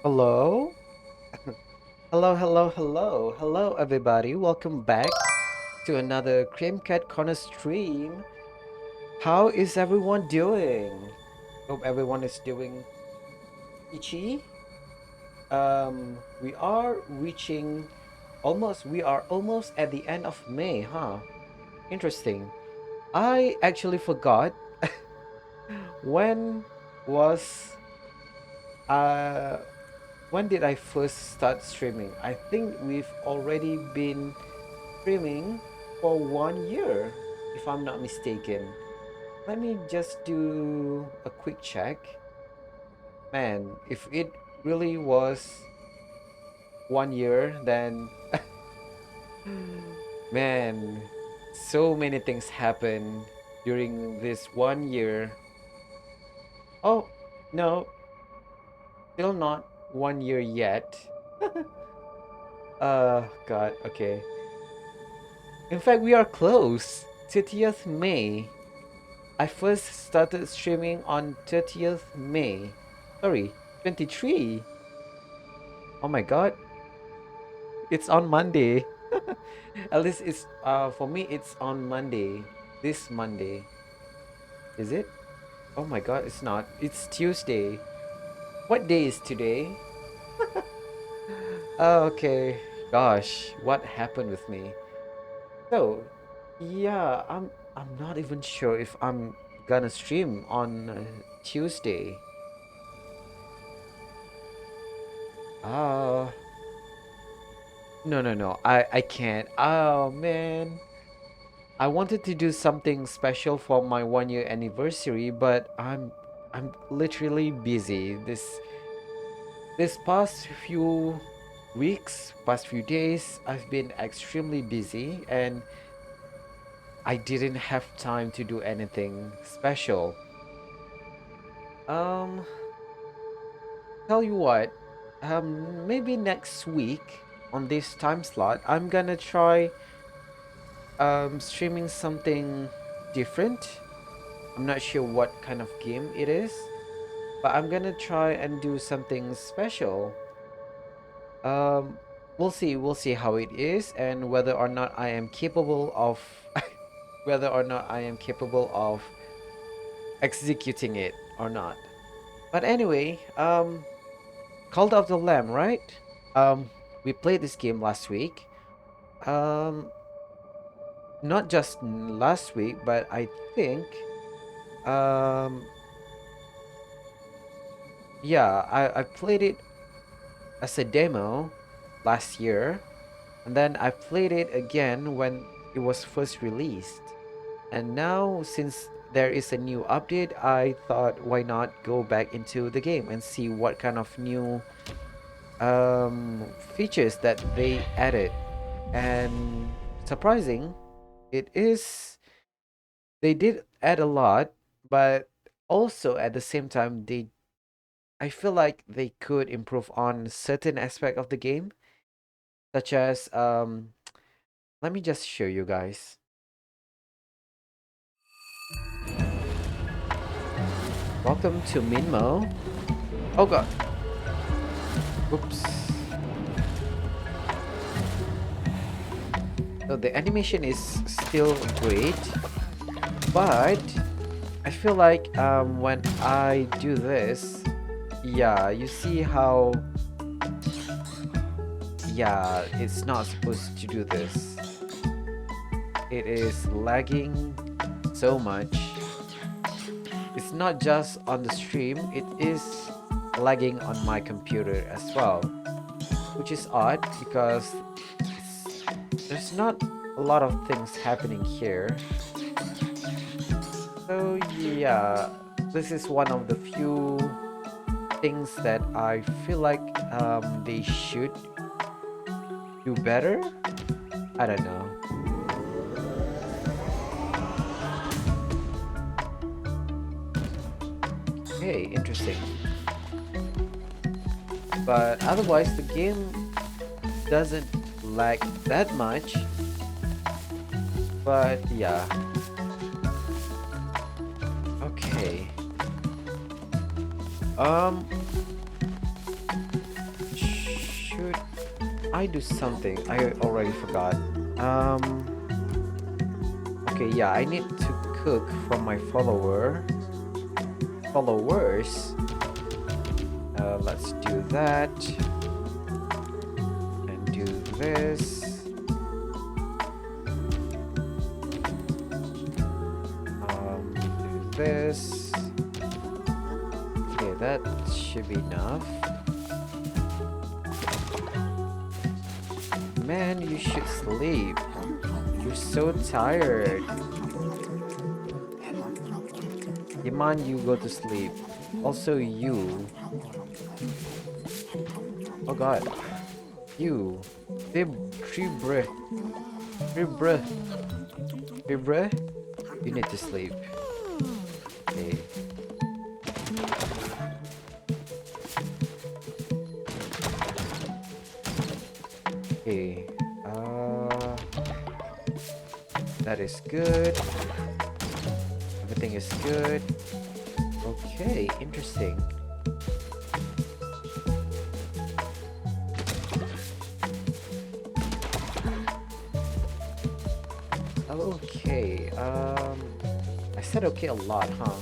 Hello? Hello, everybody. Welcome back to another CreamCatCorner stream. How is everyone doing? Hope everyone is doing peachy. We are reaching we are almost at the end of May, huh? Interesting. I actually forgot when was, uh, when did I first start streaming? I think we've already been streaming for 1 year, if I'm not mistaken. Let me just do a quick check. Man, if it really was 1 year, then man, so many things happened during this 1 year. Oh, no, still not 1 year yet. God, okay. In fact, we are close. 30th May. I first started streaming on 30th May. Sorry, 23. Oh my god, it's on Monday. At least it's for me it's on Monday. This Monday. Is it? Oh my god, it's not. It's Tuesday. What day is today? Oh, okay. Gosh, what happened with me? So, yeah, I'm not even sure if I'm gonna stream on Tuesday. Uh no. I can't. Oh man. I wanted to do something special for my 1 year anniversary, but I'm literally busy. This past few weeks, past few days, I've been extremely busy and I didn't have time to do anything special. Um, tell you what, maybe next week on this time slot, I'm gonna try streaming something different. I'm not sure what kind of game it is, but I'm gonna try and do something special. Um, we'll see how it is and whether or not I am capable of whether or not I am capable of executing it or not. But anyway, Cult of the Lamb, right? We played this game last week. Um, not just last week, but I think, um, yeah, I played it as a demo last year, and then I played it again when it was first released. And now, since there is a new update, I thought why not go back into the game and see what kind of new features that they added. And surprising, it is they did add a lot, but also at the same time they I feel like they could improve on certain aspect of the game, such as let me just show you guys. Welcome to Minmo. Oh god. Oops. So the animation is still great, but I feel like when I do this, yeah, you see how, yeah, it's not supposed to do this. It is lagging so much. It's not just on the stream, it is lagging on my computer as well, which is odd because there's not a lot of things happening here. So yeah, this is one of the few things that I feel like they should do better. I don't know. Okay, interesting. But otherwise, the game doesn't lag that much. But yeah. Okay. Um I do something? I already forgot. Okay, yeah, I need to cook for my followers. Let's do that. And do this. Do this. Okay, that should be enough. Man, you should sleep. You're so tired. Iman, you go to sleep. Also, you. Oh god. You. Fibre. Fibre. Fibre. You need to sleep. Okay. Okay. That is good. Everything is good. Okay, interesting. Okay, I said okay a lot, huh?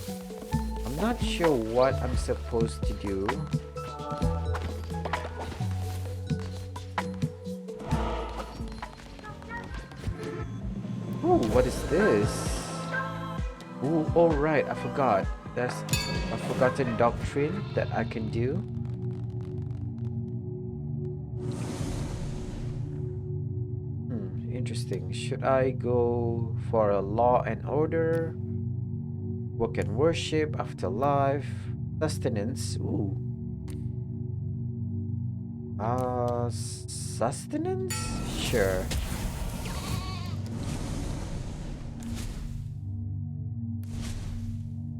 I'm not sure what I'm supposed to do. Ooh, what is this? Ooh, oh right, I forgot. There's a forgotten doctrine that I can do. Interesting. Should I go for a law and order? Work and worship, afterlife, sustenance. Ooh. Sustenance? Sure.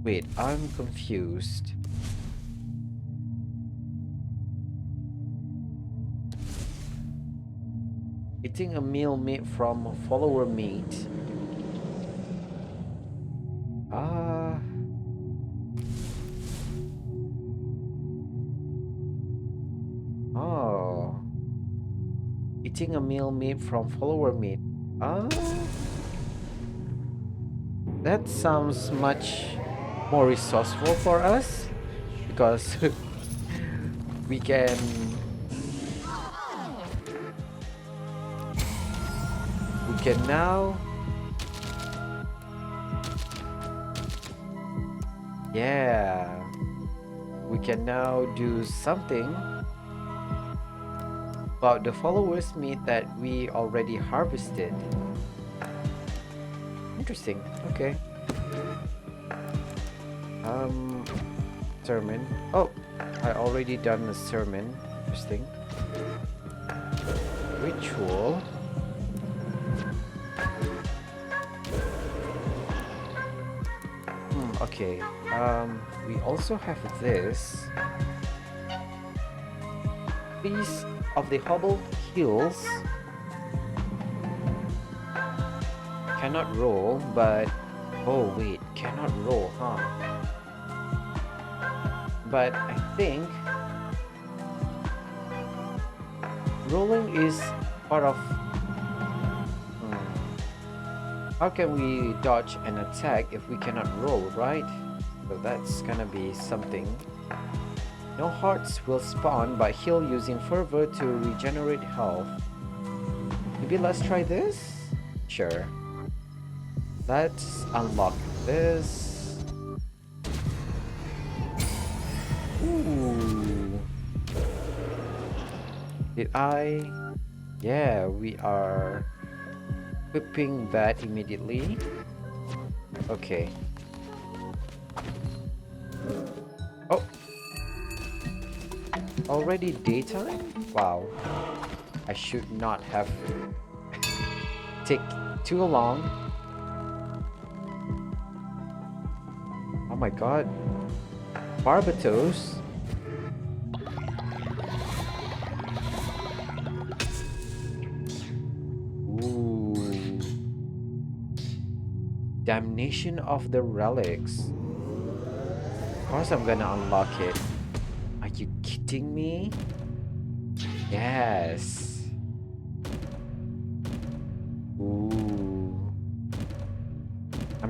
Wait, I'm confused. Eating a meal made from follower meat. Oh. Eating a meal made from follower meat. That sounds much more resourceful for us because we can now, yeah, we can now do something about the followers meat that we already harvested. Interesting. Okay. Sermon. Oh, I already done the sermon. Interesting. Ritual. Okay. We also have this. Piece of the hobbled heels. Cannot roll, but oh wait, cannot roll, huh? But I think rolling is part of. How can we dodge an attack if we cannot roll, right? So that's gonna be something. No hearts will spawn, but heal using fervor to regenerate health. Maybe let's try this? Sure. Let's unlock this. Ooh. Did I? Yeah, we are equipping that immediately. Okay. Oh. Already daytime? Wow. I should not have take too long. Oh my god. Barbatos. Ooh. Damnation of the relics. Of course I'm gonna unlock it. Are you kidding me? Yes.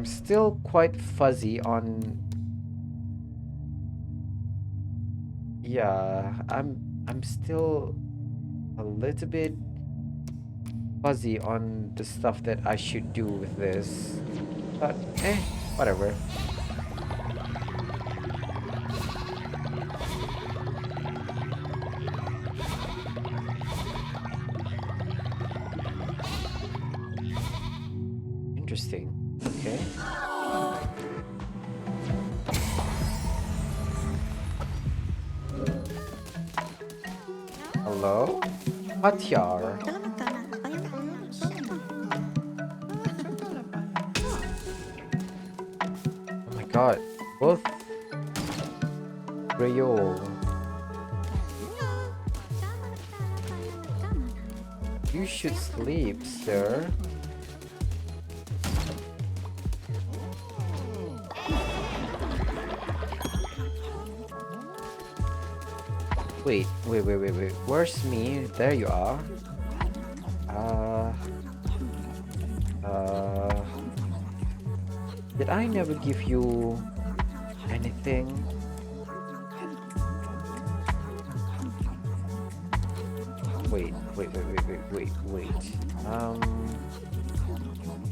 I'm still quite fuzzy on. Yeah, I'm still a little bit fuzzy on the stuff that I should do with this. But whatever. Interesting. Okay. Hello? Patyar. Oh my god. Both Rayo. You should sleep, sir. Wait. Where's me? There you are. Did I never give you anything? Wait.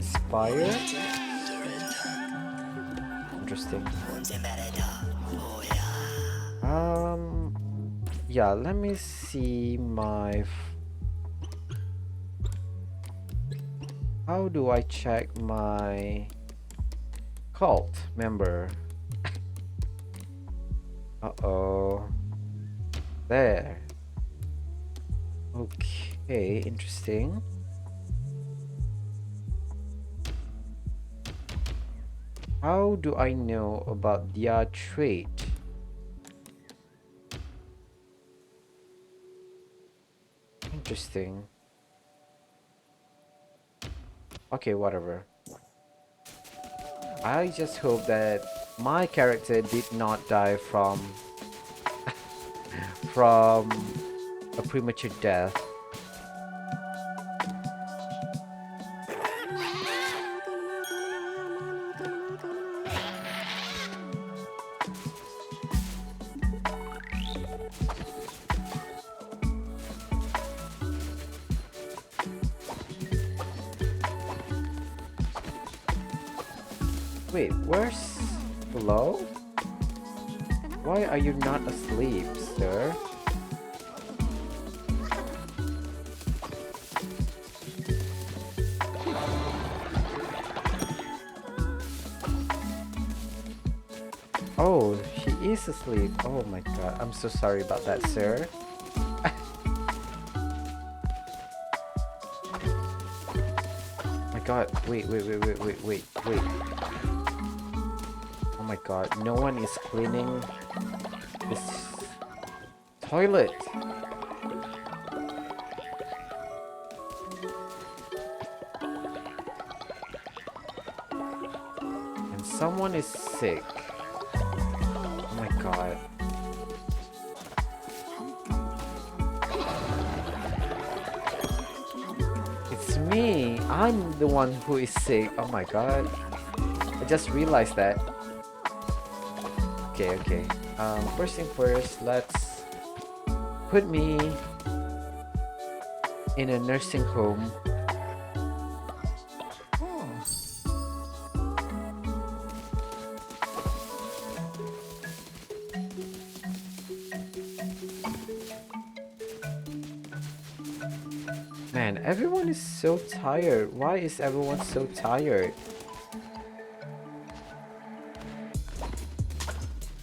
Spire? Interesting. Yeah, let me see my... How do I check my cult member? Uh-oh. There. Okay, interesting. How do I know about their trait? Interesting. Okay, whatever. I just hope that my character did not die from from a premature death. Wait, where's Flo? Why are you not asleep, sir? Oh, she is asleep. Oh my god, I'm so sorry about that, sir. My god, wait. Oh my god, no one is cleaning this toilet. And someone is sick. Oh my god. It's me. I'm the one who is sick. Oh my god. I just realized that. Okay. First thing first, let's put me in a nursing home. Man, everyone is so tired. Why is everyone so tired?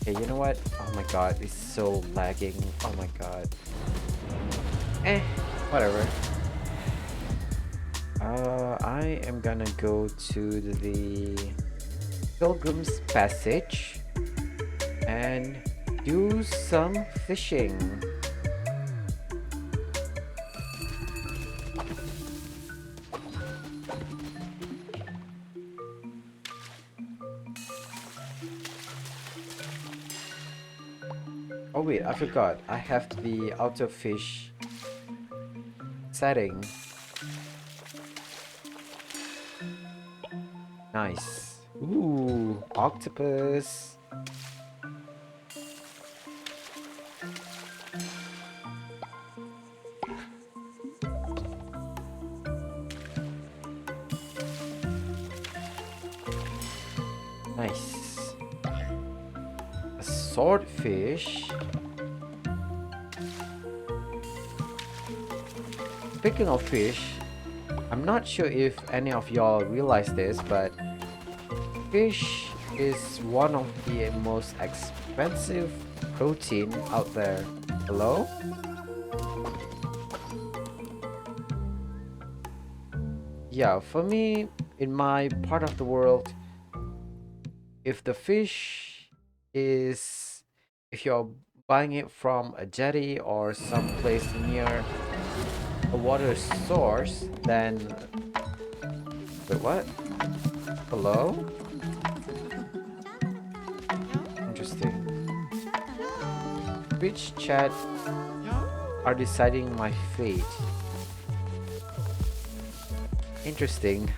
Okay, you know what? Oh my god, it's so lagging. Oh my god. Whatever. I am gonna go to the Pilgrim's Passage and do some fishing. Oh wait, I forgot. I have the auto fish setting. Nice. Ooh, octopus. Nice. A swordfish. Speaking of fish, I'm not sure if any of y'all realize this, but fish is one of the most expensive protein out there. Hello? Yeah, for me, in my part of the world, if the fish is, if you're buying it from a jetty or someplace near a water source, then wait, what? Hello? Interesting. Which chat are deciding my fate? Interesting.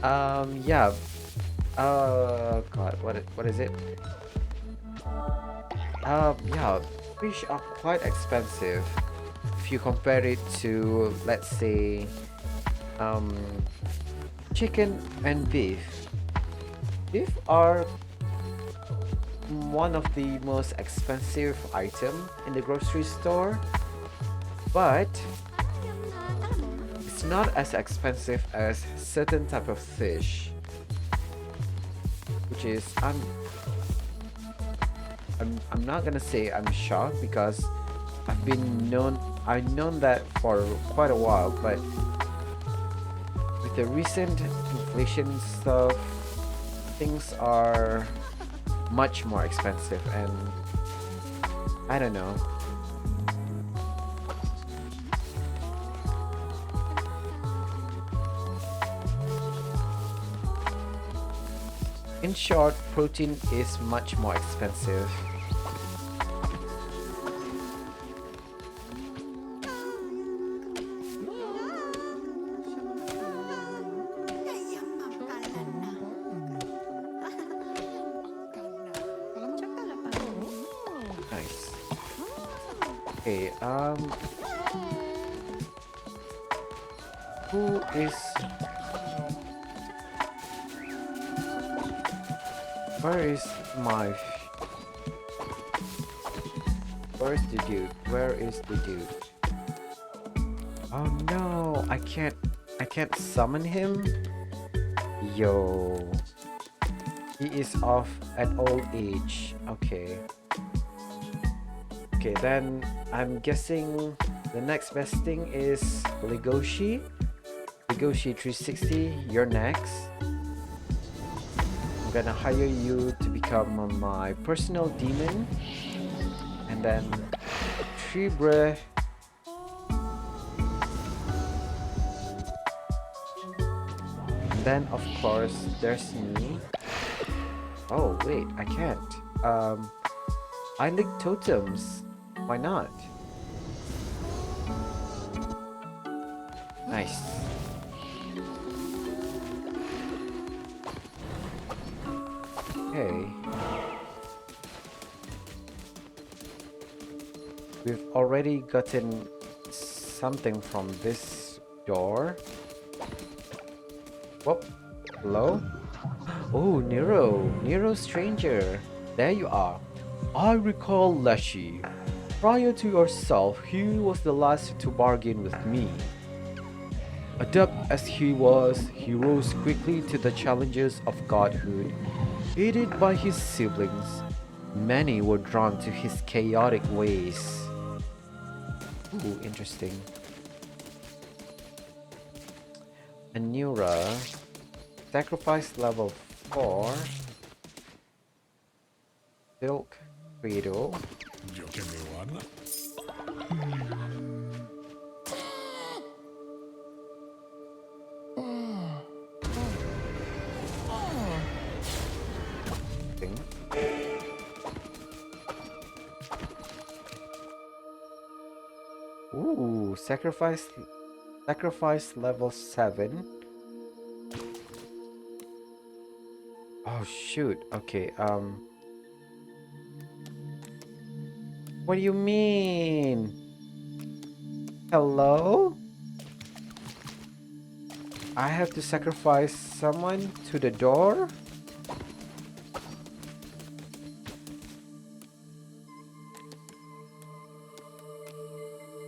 Yeah. God, what is it? Yeah, fish are quite expensive if you compare it to, let's say, um, chicken and beef. Beef are one of the most expensive item in the grocery store, but it's not as expensive as certain type of fish, which is I'm not gonna say I'm shocked because I've known that for quite a while, but with the recent inflation stuff, things are much more expensive, and I don't know. In short, protein is much more expensive. Nice. Okay, who is where is my where's the dude? Where is the dude? Oh no, I can't summon him. Yo, he is of an old age. Okay. Okay, then I'm guessing the next best thing is Legoshi. Legoshi 360, you're next. I'm gonna hire you to become my personal demon. And then Tribre. And then of course there's me. Oh wait, I can't. I like totems. Why not? Nice. Okay. We've already gotten something from this door. Whoop. Hello? Oh, Nero. Nero Stranger. There you are. I recall Leshy. Prior to yourself, he was the last to bargain with me. Adept as he was, he rose quickly to the challenges of godhood. Aided by his siblings, many were drawn to his chaotic ways. Ooh, interesting. Anura, sacrifice level 4. Silk Cradle. Thing. Ooh, sacrifice level 7. Oh shoot. Okay. What do you mean? Hello? I have to sacrifice someone to the door?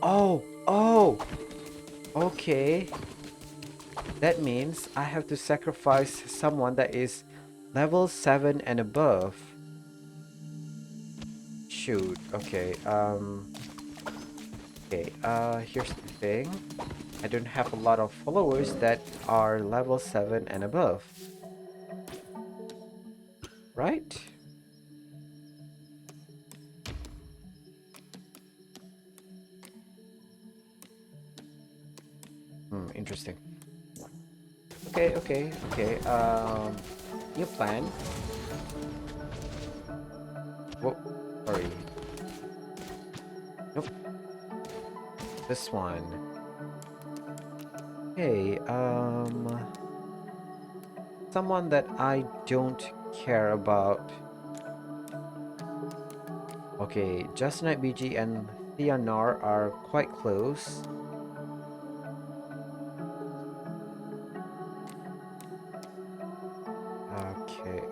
Oh, oh, okay. That means I have to sacrifice someone that is level 7 and above. Shoot, okay, here's the thing. I don't have a lot of followers that are level 7 and above. Right? Interesting. Okay. New plan. Whoa, sorry. Nope, this one. Hey, someone that I don't care about. Okay, Just Night BG and Theanor are quite close.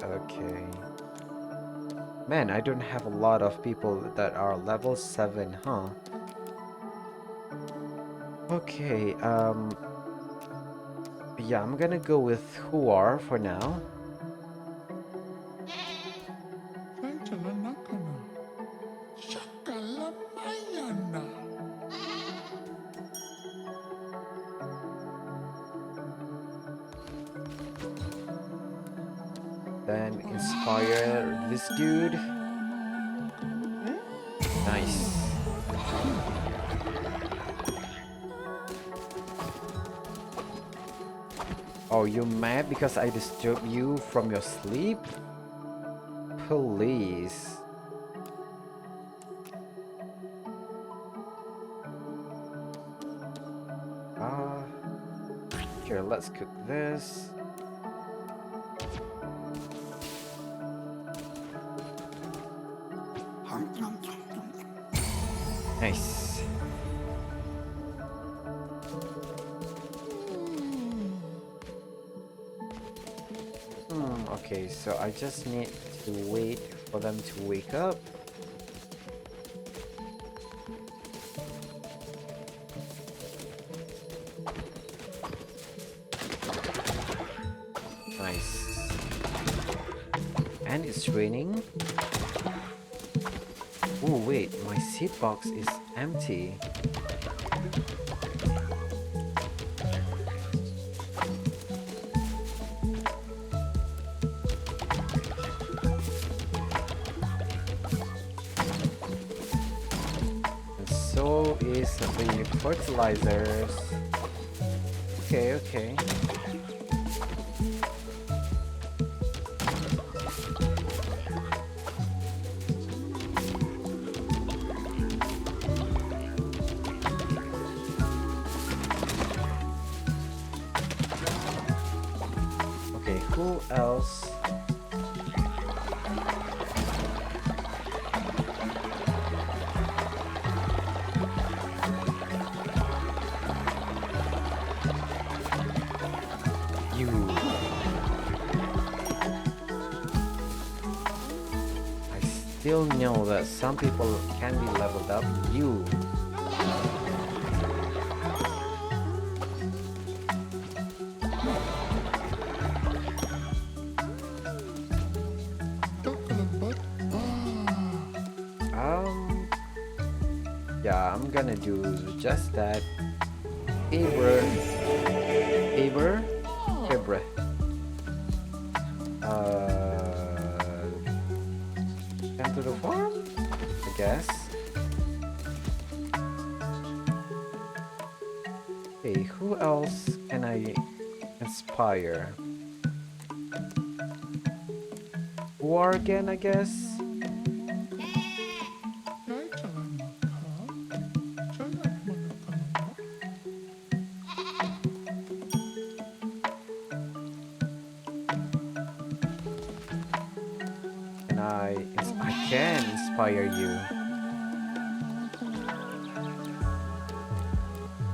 Okay. Man, I don't have a lot of people that are level 7, huh? Okay, yeah, I'm gonna go with Huar for now. Then inspire this dude. Nice. Oh, you mad because I disturb you from your sleep? Please. Ah, here, let's cook this. Nice. Okay, so I just need to wait for them to wake up. Nice. And it's raining. Oh wait, my seed box is empty. And so is the fertilizers. Okay. Okay, who else? You. I still know that some people can be leveled up. You. Yeah, I'm gonna do just that. Favor. Come to the farm, I guess. Okay, who else can I inspire? War again, I guess. inspire you?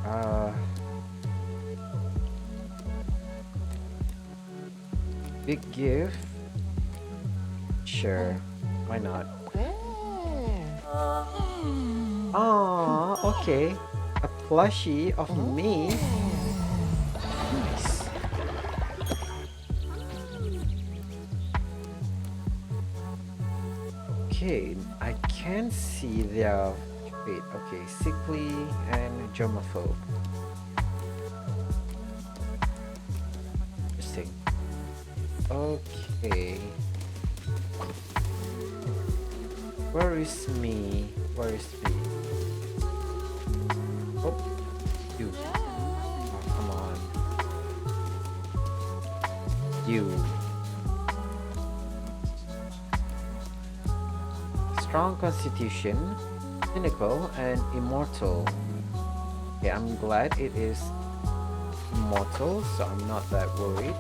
Uh, Big gift? Sure, why not? Ah, okay. A plushie of me? Nice. Okay, I can see the... Wait, okay. Sickly and germaphobe. Interesting. Okay. Where is me? Where is me? Oh, you. Oh, come on. You. Strong constitution, cynical, and immortal. Okay, I'm glad it is immortal, so I'm not that worried.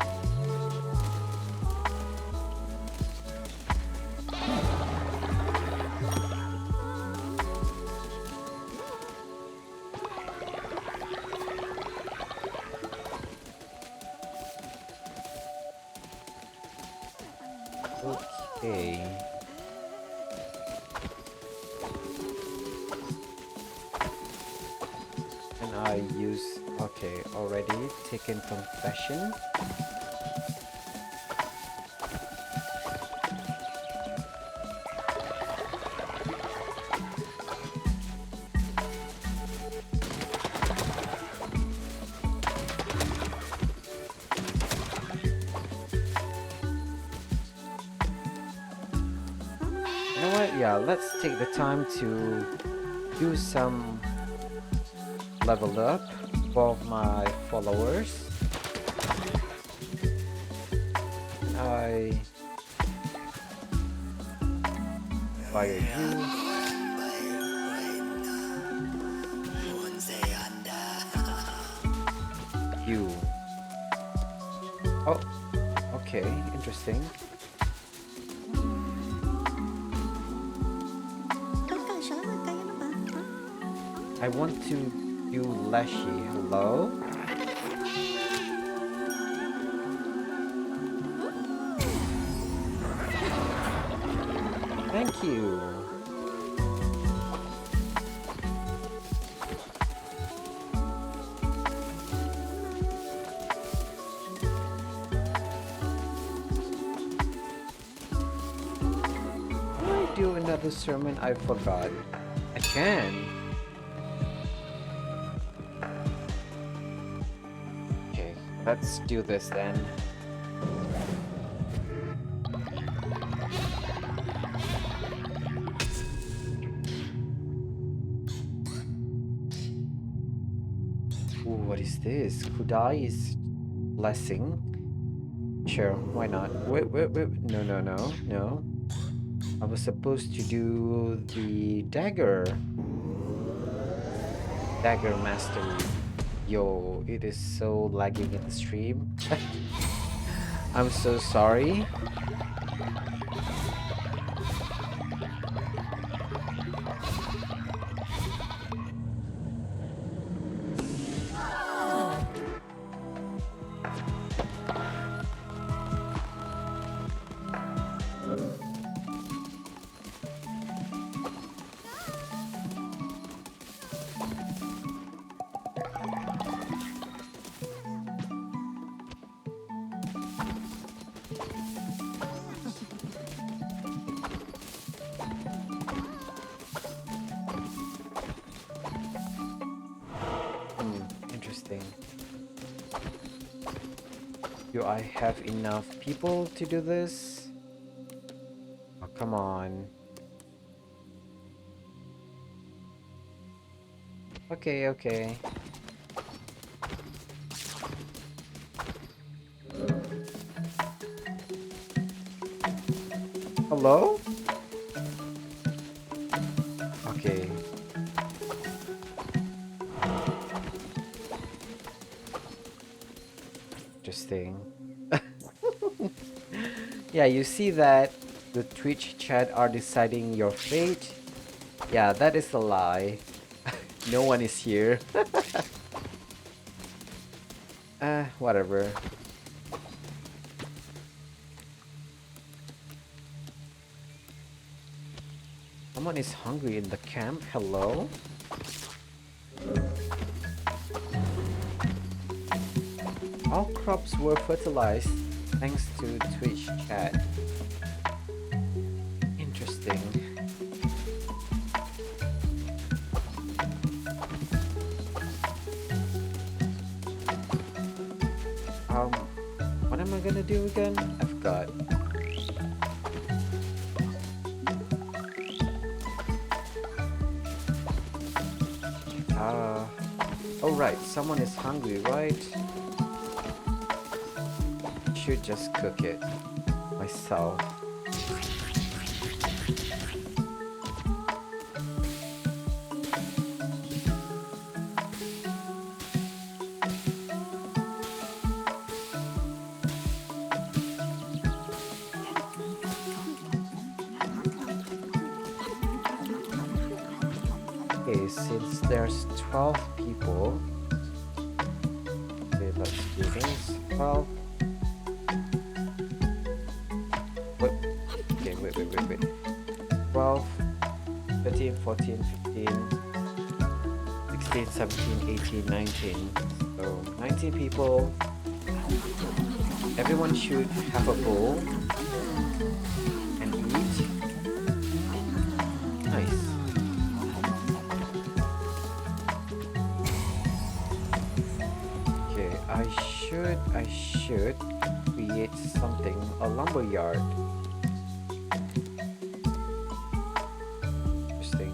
Okay. And I use... Okay, already taken confession. You know what? Yeah, let's take the time to do some level up for my followers. I fire you. You. Oh, okay, interesting. I want to do Leshy. Hello? Thank you. Can I do another sermon? I forgot. I can. Okay, let's do this then. Ooh, what is this? Kudai's blessing. Sure, why not? Wait. No, no, no, no. I was supposed to do the dagger. Dagger mastery. Yo, it is so lagging in the stream. I'm so sorry. Interesting. Do I have enough people to do this? Oh, come on. Okay, okay. Hello? Okay. Interesting. Yeah, you see that The Twitch chat are deciding your fate. Yeah, that is a lie. No one is here. Whatever. Someone is hungry in the camp. Hello? All crops were fertilized thanks to Twitch chat. Interesting. What am I gonna do again? I forgot. Oh right, someone is hungry, right? Should just cook it myself. Okay, since there's 12 people, okay, let's do this. 12. Wait, okay, wait. 12, 13, 14, 15, 16, 17, 18, 19. So 19 people. Everyone should have a bowl and eat. Nice. Okay, I should create something, a lumber yard. Interesting.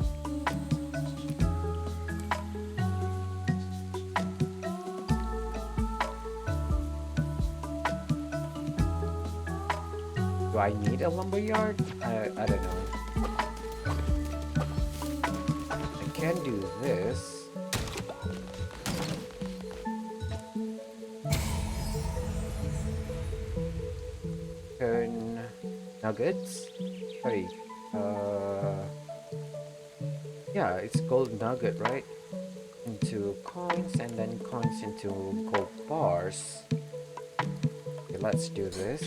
Do I need a lumber yard? I don't know. I can do this. Turn nuggets. Sorry. Yeah, it's gold nugget, right? Into coins and then coins into gold bars. Okay, let's do this.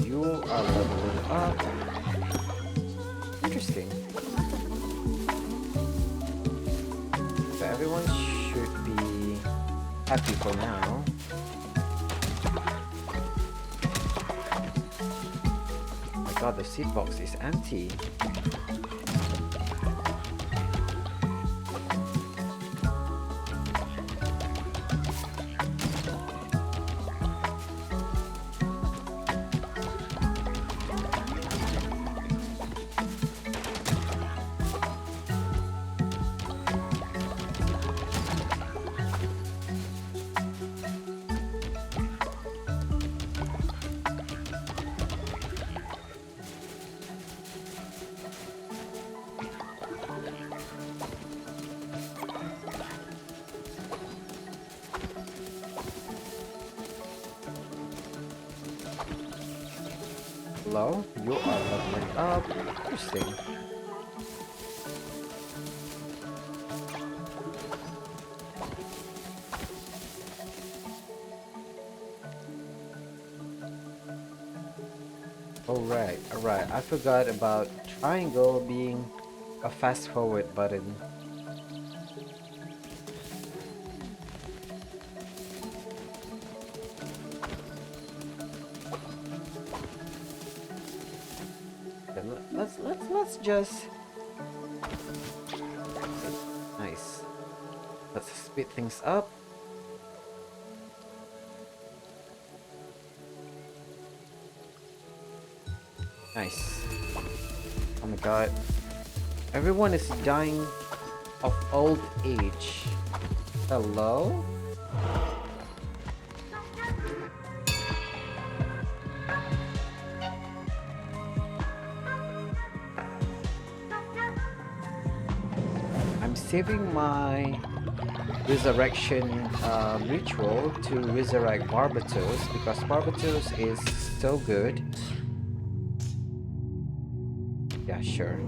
You are leveling up. Interesting. So everyone should be happy for now. Oh my god, the seed box is empty. Hello? You are leveling up. Interesting. Alright. I forgot about triangle being a fast forward button. Let's just nice. Let's speed things up. Nice. Oh my god. Everyone is dying of old age. Hello? I'm saving my resurrection ritual to resurrect Barbatos because Barbatos is so good. Yeah, sure.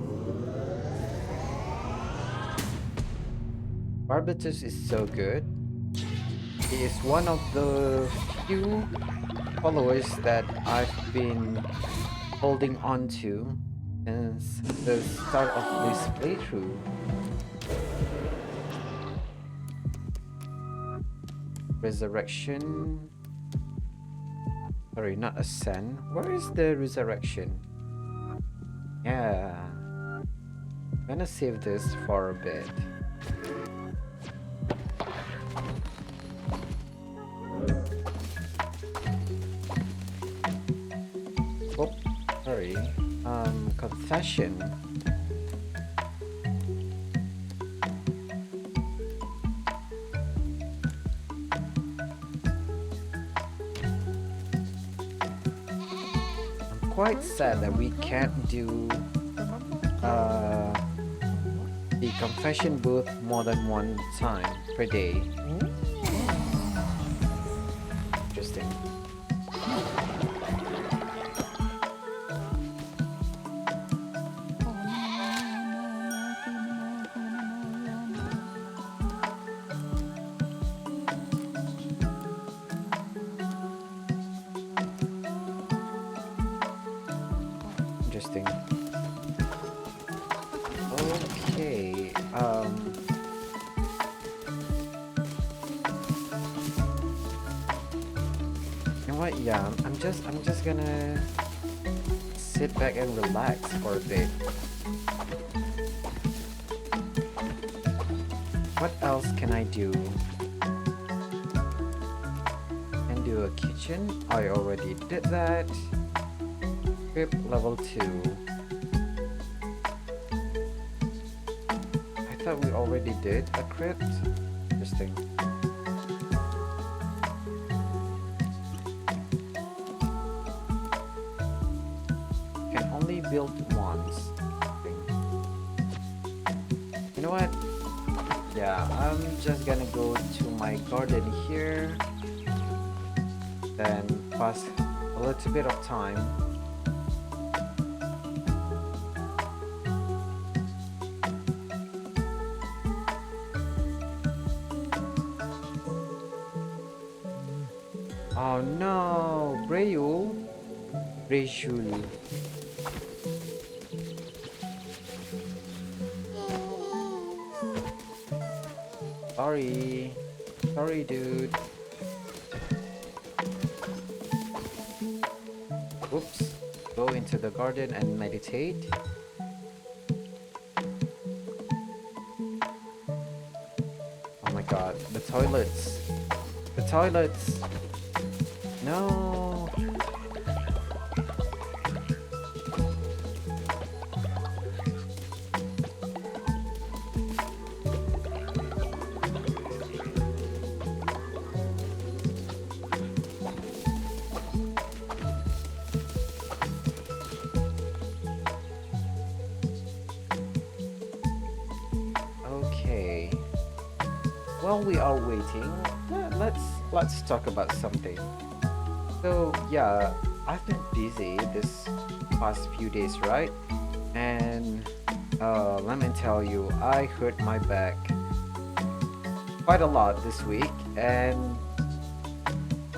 Barbatos is so good. He is one of the few followers that I've been holding on to since the start of this playthrough. Resurrection. Sorry, not ascend. Where is the resurrection? Yeah. I'm gonna save this for a bit. Oh, sorry. Confession. I'm quite sad that we can't do the confession booth more than one time per day. Interesting. Interesting. Okay. You know what? Yeah, I'm just gonna sit back and relax for a bit. What else can I do? Can do a kitchen. I already did that. Equip level 2. I thought we already did a crypt. Interesting. Can only build once. You know what? Yeah, I'm just gonna go to my garden here. Then pass a little bit of time. Oh no, Brayul. Brayul. Sorry. Sorry, dude. Oops. Go into the garden and meditate. Oh my god, the toilets. The toilets. No. Okay. While we are waiting, let's talk about something. So yeah, I've been busy this past few days, right? And let me tell you, I hurt my back quite a lot this week, and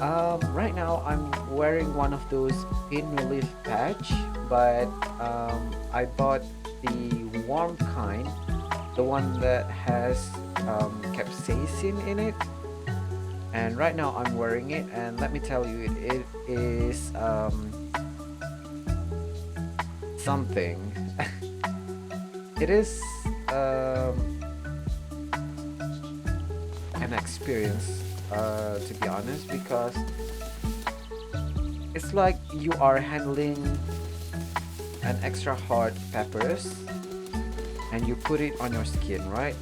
right now I'm wearing one of those pain relief patch, but I bought the warm kind, the one that has capsaicin in it. And right now I'm wearing it, and let me tell you, it is something. It is an experience, to be honest, because it's like you are handling an extra hard peppers, and you put it on your skin, right?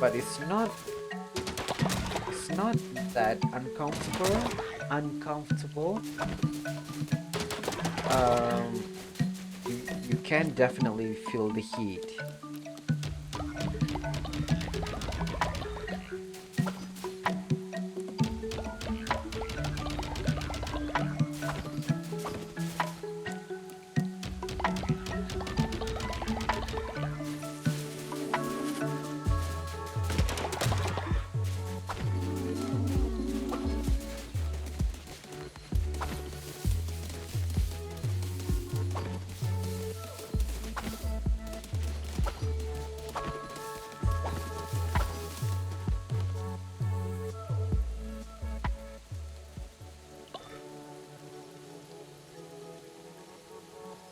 But it's not that uncomfortable. Um, you can definitely feel the heat.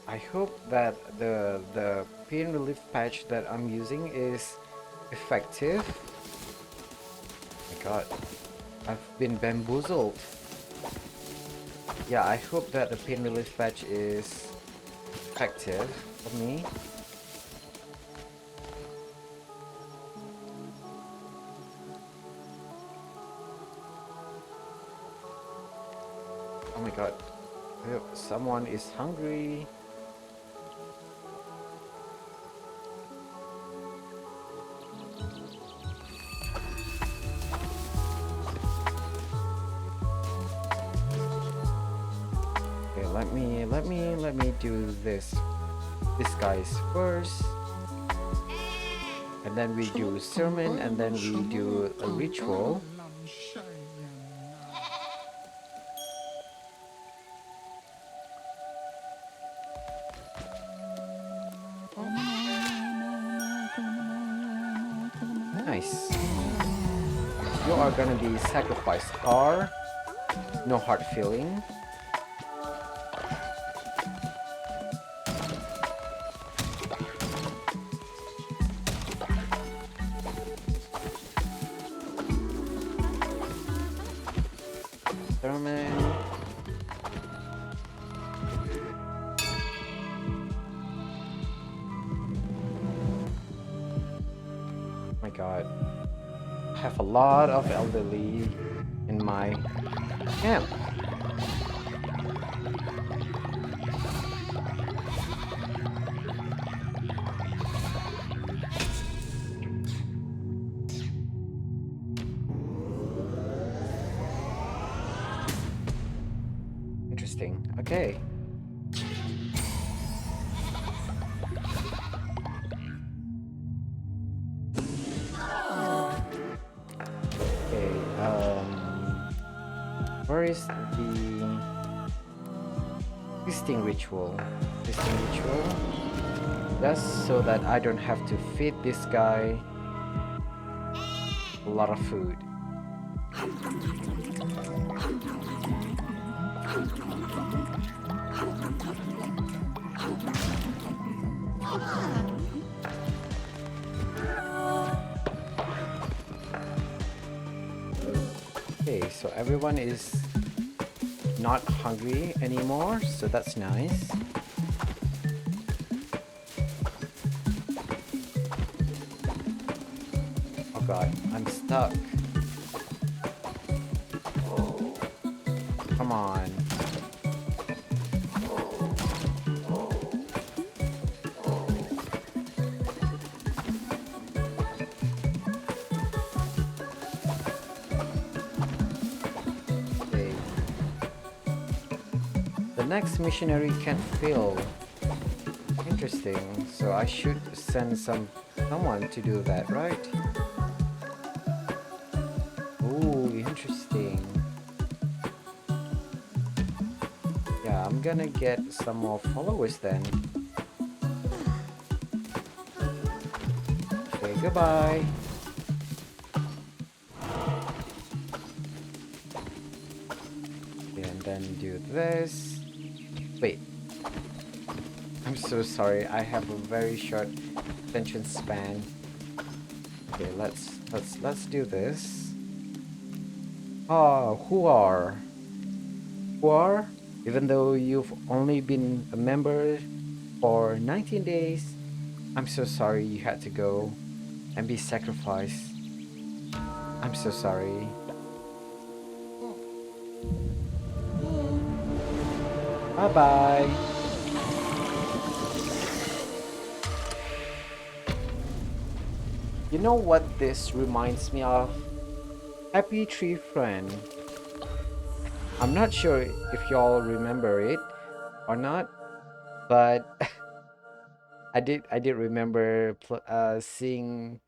I hope that the pain relief patch that I'm using is effective. Oh my god, I've been bamboozled. Yeah, I hope that the pain relief patch is effective for me. Oh my god, someone is hungry. Okay, let me do this guys first, and then we do sermon, and then we do a ritual. Nice. You are gonna be sacrificed. R, no hard feeling. Sermon. Oh my god. I have a lot of elderly in my camp. Interesting. Okay. Okay, where is the feasting ritual? Feasting ritual? Just so that I don't have to feed this guy a lot of food. Okay, so everyone is not hungry anymore, so that's nice. Oh god, I'm stuck. Come on. Okay. The next missionary can't fill. Interesting. So I should send someone to do that, right? Ooh, interesting. Yeah, I'm gonna get some more followers then. Okay, goodbye. Okay, and then do this. Wait. I'm so sorry. I have a very short attention span. Okay, let's do this. Oh, who are? Even though you've only been a member for 19 days, I'm so sorry you had to go and be sacrificed. I'm so sorry. Bye-bye. You know what this reminds me of? Happy Tree Friend. I'm not sure if y'all remember it or not, but I did remember seeing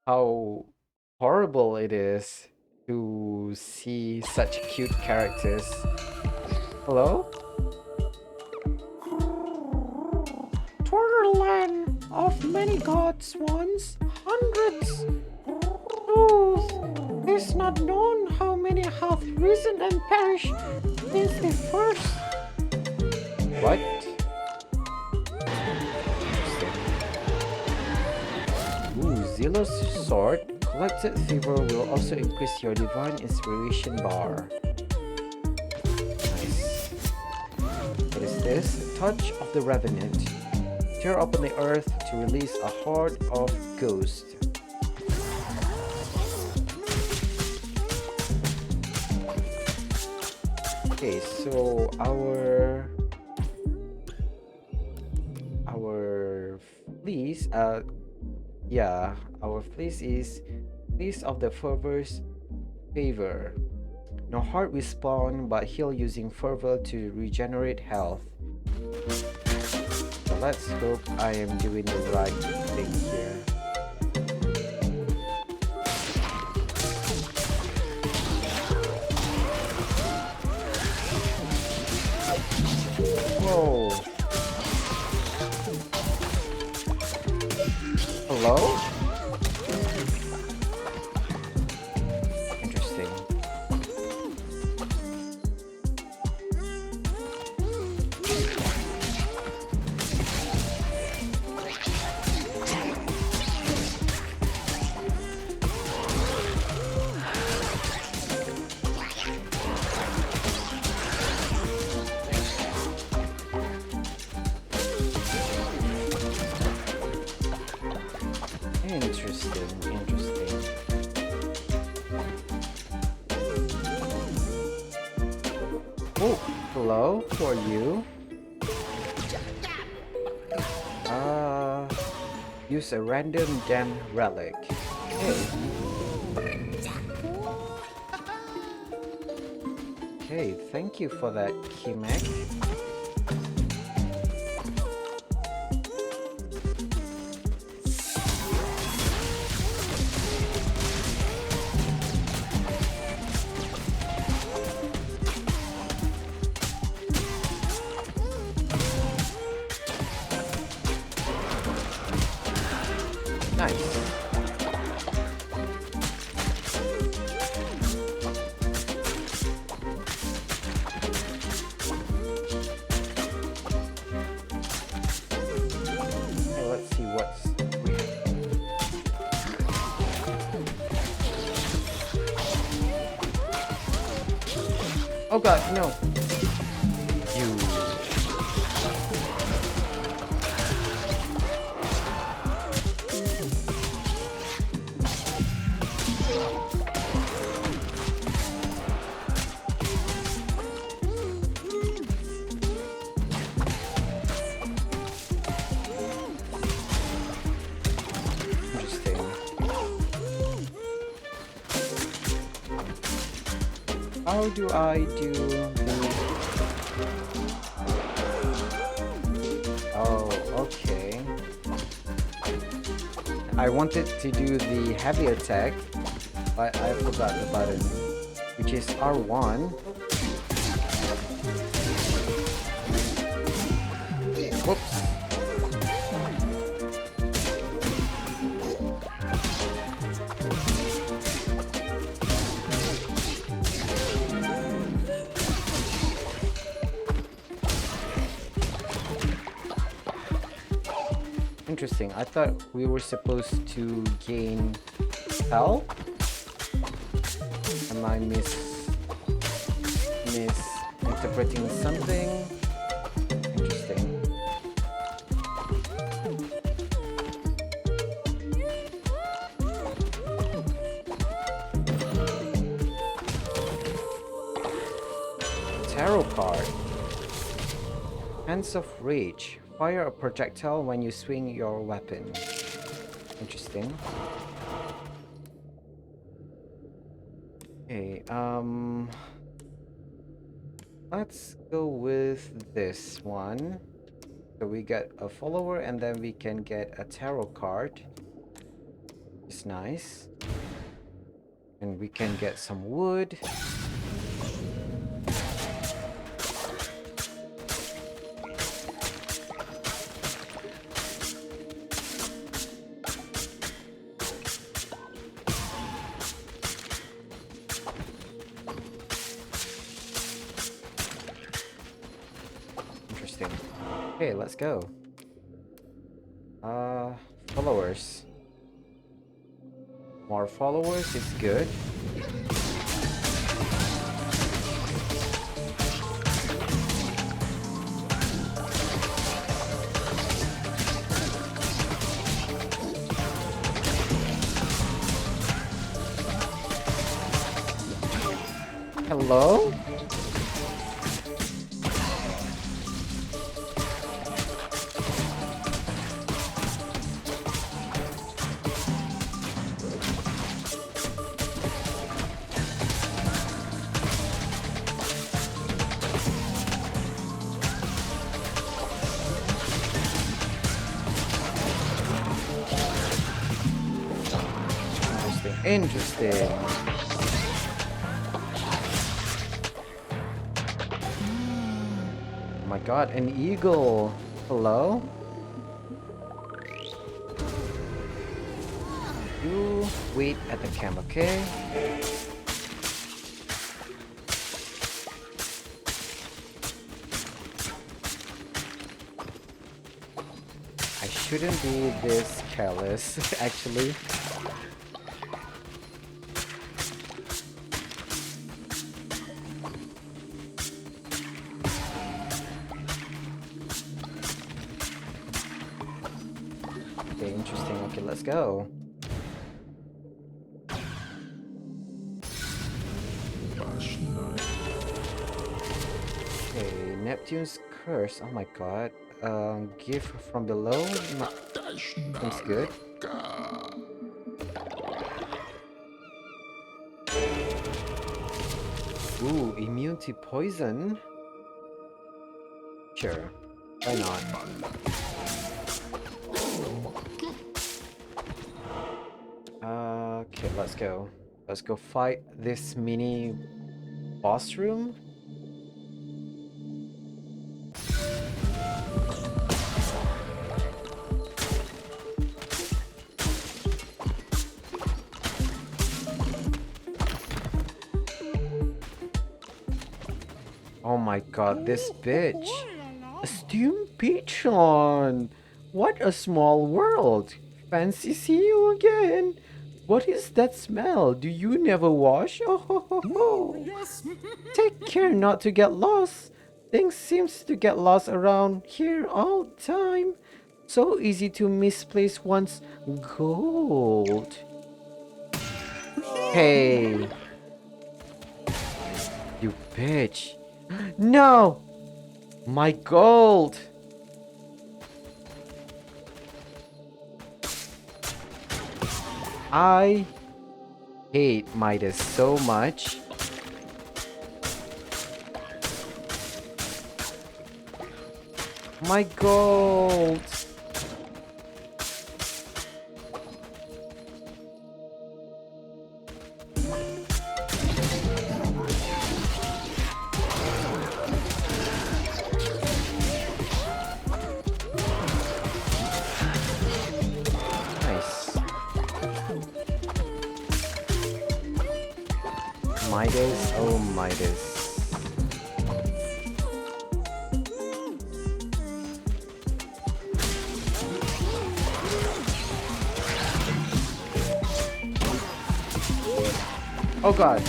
how horrible it is to see such cute characters. Hello? Twirl land of many gods once, hundreds. Truth is not known how many have risen and perished since the first. What? Ooh, Zillow's sword. Collected Fever will also increase your divine inspiration bar. Nice. What is this? Touch of the Revenant. Tear open the earth to release a horde of ghosts. Okay, so our fleece, yeah, our fleece is Fleece of the Fervor's Favor. No heart will spawn, but heal using fervor to regenerate health. So let's hope I am doing the right thing here. Whoa. Hello? Interesting. Interesting. Oh, hello, who are you? Use a random gem relic. Okay. Okay, thank you for that, Kimek. Nice. Okay, let's see what's we have. Oh god, no. You. Interesting. How do I do the... Oh, okay. I wanted to do the heavy attack, but I forgot the button, which is R1. Whoops. Interesting. I thought we were supposed to gain health. Am I misinterpreting something? Interesting. tarot card. Hands of Rage. Fire a projectile when you swing your weapon. Interesting. Okay, let's go with this one. So we get a follower and then we can get a tarot card. It's nice. And we can get some wood. Interesting. Okay, let's go. Followers. More followers is good. Hello? Interesting. Oh my god, an eagle. Hello? You wait at the camp, okay? I shouldn't be this careless, actually. Okay, interesting. Okay, let's go. Okay, Neptune's curse. Oh my god. Gift from below. Seems good. Ooh, immune to poison. Sure. Why not? Okay, let's go. Let's go fight this mini boss room. Oh my god, this bitch. Steam Patron! What a small world! Fancy see you again! What is that smell? Do you never wash? Oh, ho, ho, ho. Yes. Take care not to get lost. Things seems to get lost around here all the time. So easy to misplace one's gold. Hey. You bitch. No! My gold! I hate Midas so much. My gold! Midas, oh Midas. Oh god.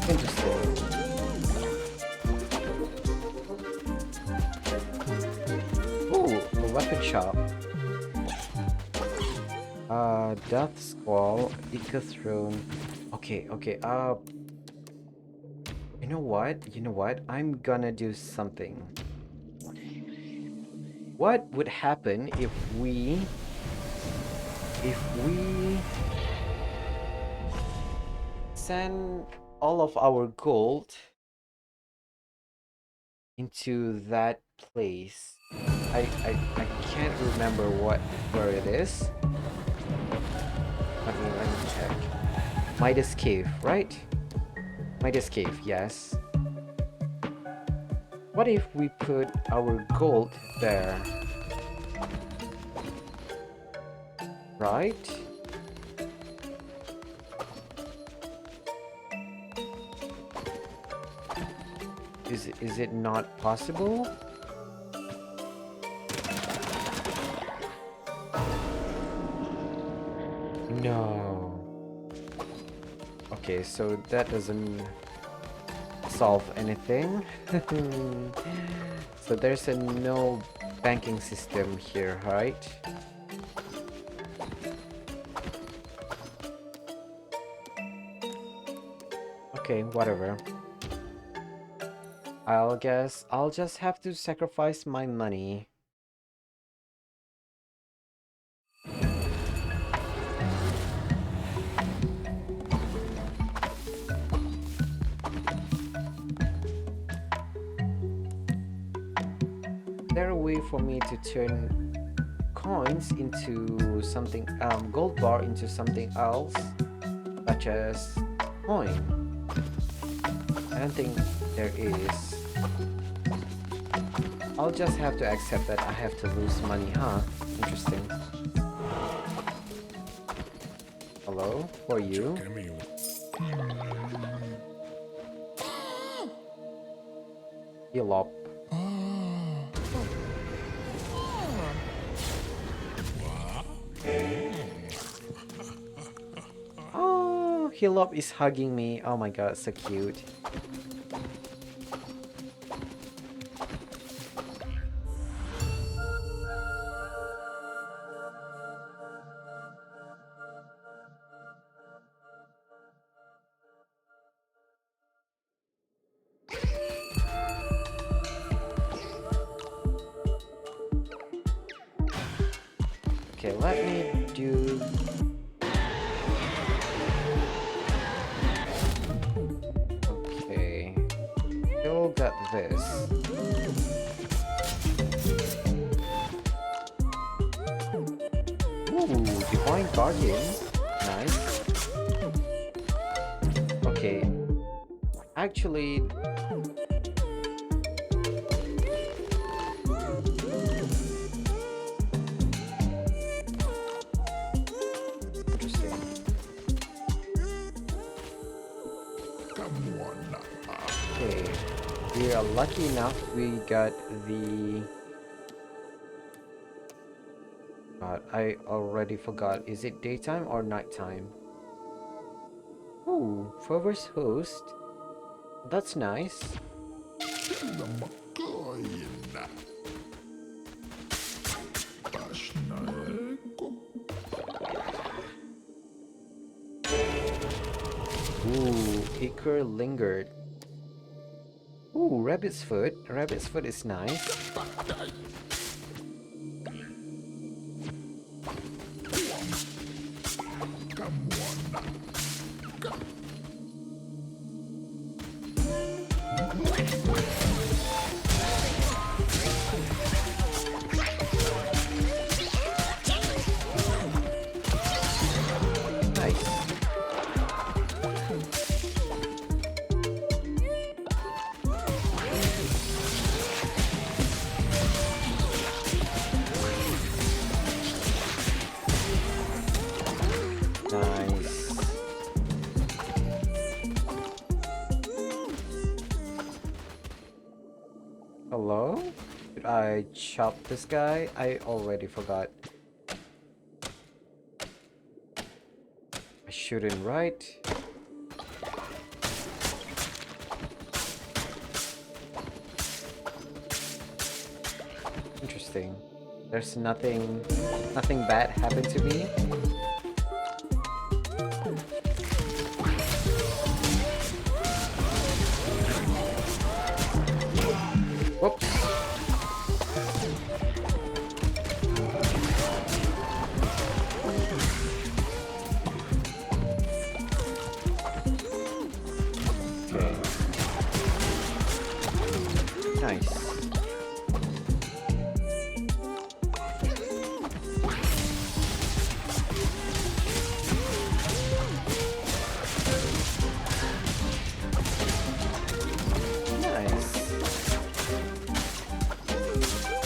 Interesting. Ooh, a weapon shop. Death Squall, Eco Throne. Okay, okay, you know what? You know what? I'm gonna do something. What would happen if we send all of our gold into that place? I can't remember where it is. Let me check. Midas Cave, right? Midas Cave, yes. What if we put our gold there? Right? Is it not possible? No. Okay, so that doesn't solve anything. So there's a no banking system here, right? Okay, whatever. I'll just have to sacrifice my money. Is there a way for me to turn coins into something, gold bar into something else, such as coin? I don't think there is. I'll just have to accept that I have to lose money, huh? Interesting. Hello? Who are you? Heal up. Oh, Heal up is hugging me. Oh my god, so cute. Okay, let me do... Okay. Still got this. Ooh, Divine Guardian. Nice. Okay. Actually... Okay, we are lucky enough we got the... God, I already forgot. Is it daytime or nighttime? Ooh, Fervor's Host. That's nice. Ooh, Iker lingered. Ooh, Rabbit's Foot. Rabbit's Foot is nice. Nice. Nice. Hello? Did I chop this guy? I already forgot. I shouldn't, right? Interesting. There's nothing bad happened to me. Whoops. Okay. Nice.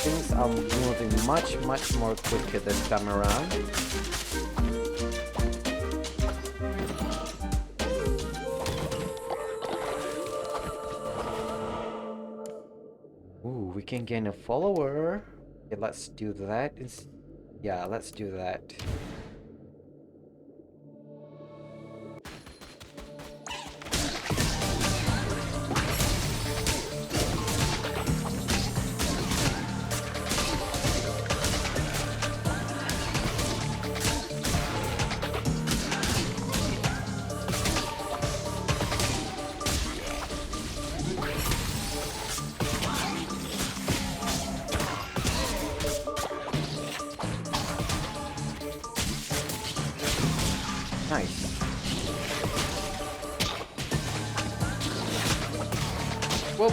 Things are moving much more quicker this time around. Ooh, we can gain a follower. Okay, let's do that. Yeah, let's do that. Nice. Whoop.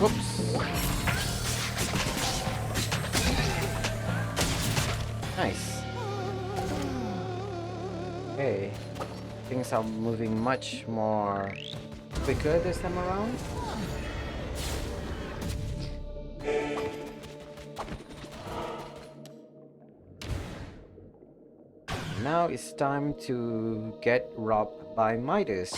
Whoops. Nice. Okay. Things are moving much more quicker this time around. Now it's time to get robbed by Midas.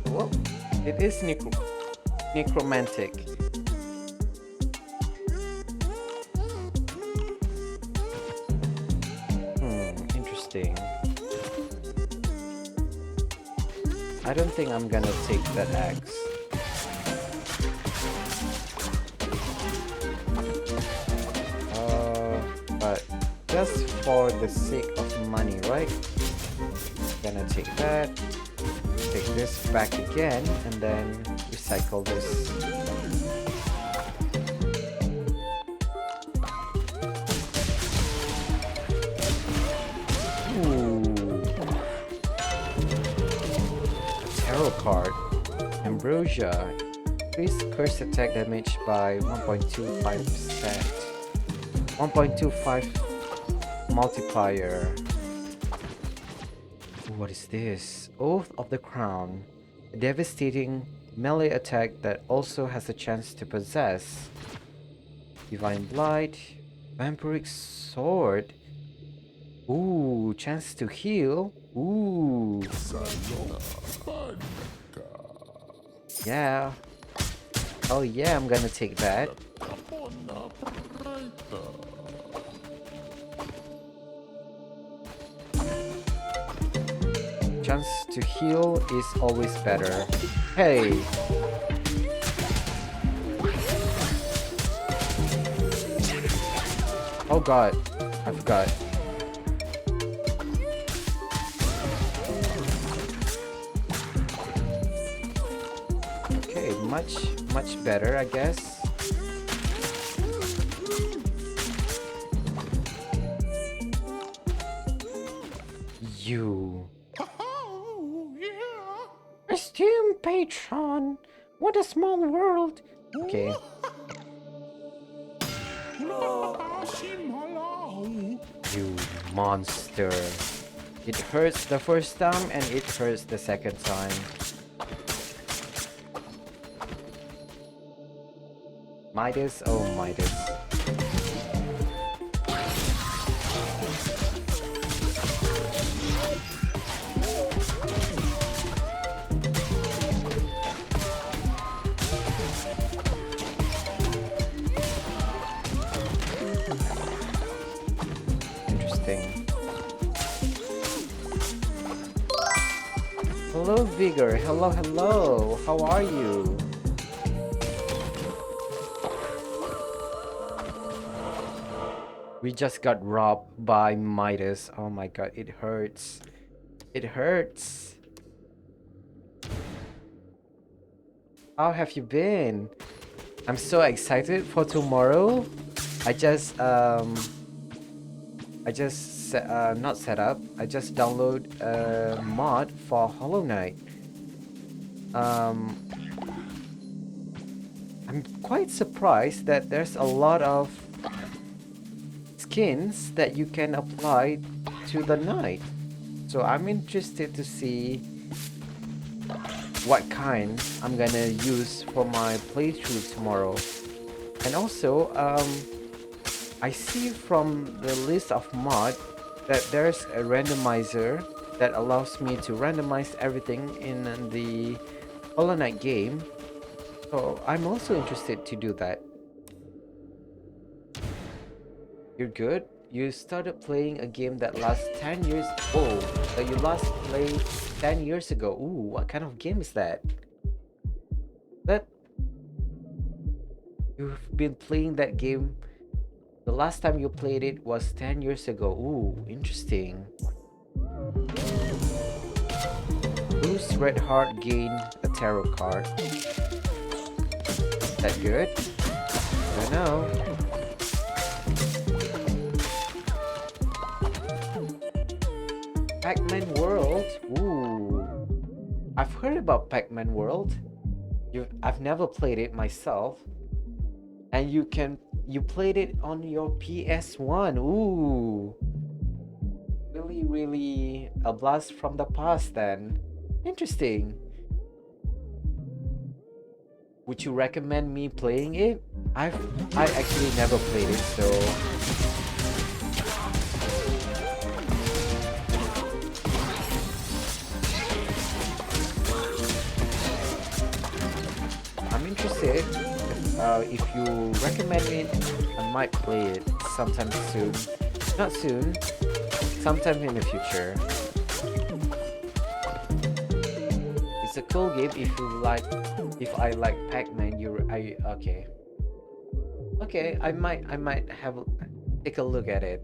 Well, it is necromantic. Interesting. I don't think I'm gonna take that axe. But just for the sake of money, right? Gonna take that. Take this back again and then recycle this. Ooh. Tarot card. Ambrosia. Increase curse attack damage by 1.25%. 1.25 multiplier. What is this? Oath of the Crown. A devastating melee attack that also has a chance to possess. Divine Blight. Vampiric Sword. Ooh, chance to heal. Ooh. Yeah. Oh yeah, I'm gonna take that. Chance to heal is always better. Hey! Oh god, I forgot. Okay, much better, I guess. You. Esteemed patron. What a small world. Okay. You monster. It hurts the first time and it hurts the second time. Midas, oh Midas. Interesting. Hello Vigor, hello. How are you? We just got robbed by Midas. Oh my god, it hurts. It hurts. How have you been? I'm so excited for tomorrow. I just not set up. I just download a mod for Hollow Knight. I'm quite surprised that there's a lot of skins that you can apply to the knight. So I'm interested to see what kind I'm gonna use for my playthrough tomorrow. And also, I see from the list of mod that there's a randomizer that allows me to randomize everything in the Hollow Knight game. So I'm also interested to do that. You're good? You started playing a game that lasts 10 years. Oh, that you last played 10 years ago. Ooh, what kind of game is that? That you've been playing that game. The last time you played it was 10 years ago. Ooh, interesting. Boost Red Heart gain a tarot card. Is that good? I don't know. Pac-Man World. Ooh. I've heard about Pac-Man World. I've never played it myself. And you played it on your PS1. Ooh. Really a blast from the past then. Interesting. Would you recommend me playing it? I actually never played it, so I'm interested. If you recommend it, I might play it sometime soon. Not soon, sometime in the future. It's a cool game if you like. If I like Pac-Man, okay. Okay, I might take a look at it.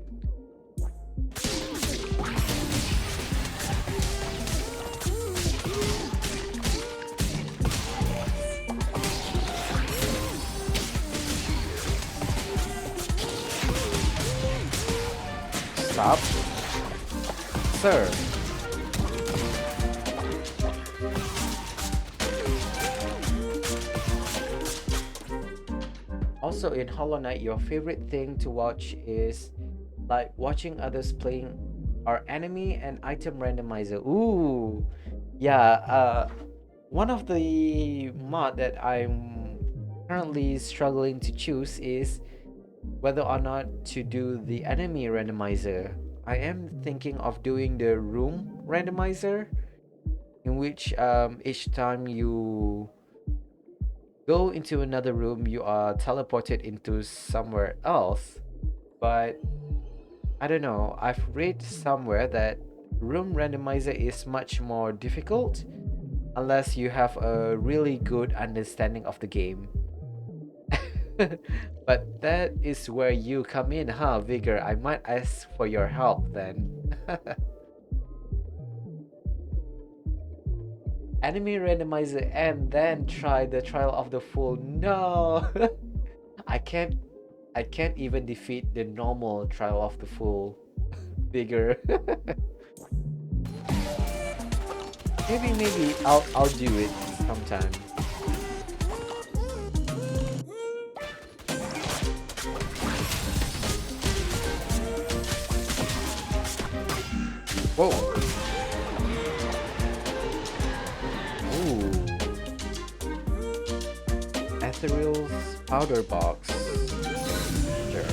Stop. Sir. Also in Hollow Knight, your favorite thing to watch is like watching others playing our enemy and item randomizer. Ooh. Yeah, one of the mod that I'm currently struggling to choose is whether or not to do the enemy randomizer. I am thinking of doing the room randomizer, in which each time you go into another room, you are teleported into somewhere else. But I don't know, I've read somewhere that room randomizer is much more difficult unless you have a really good understanding of the game. But that is where you come in, huh, Vigor? I might ask for your help then. Enemy randomizer and then try the trial of the fool. No. I can't even defeat the normal trial of the fool. Vigor. Maybe I'll do it sometime. Whoa. Ooh. Ethereal's powder box. Sure.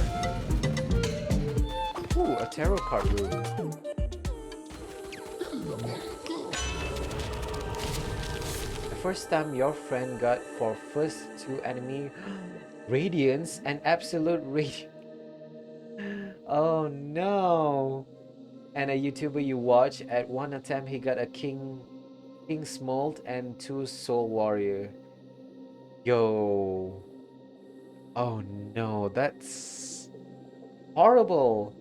Ooh, a tarot card room. The first time your friend got for first two enemy Radiance and Absolute Radiance. Oh no. And a YouTuber you watch, at one attempt he got a King's Mold and two Soul Warrior. Yo. Oh no, that's horrible.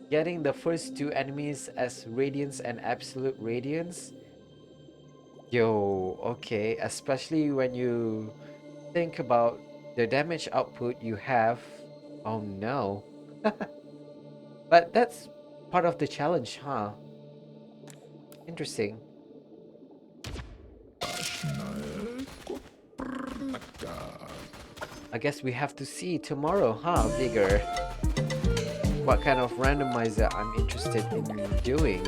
Getting the first two enemies as Radiance and Absolute Radiance. Yo, okay, especially when you think about the damage output you have. Oh no. But that's part of the challenge, huh? Interesting. I guess we have to see tomorrow, huh, Vigor? What kind of randomizer I'm interested in doing.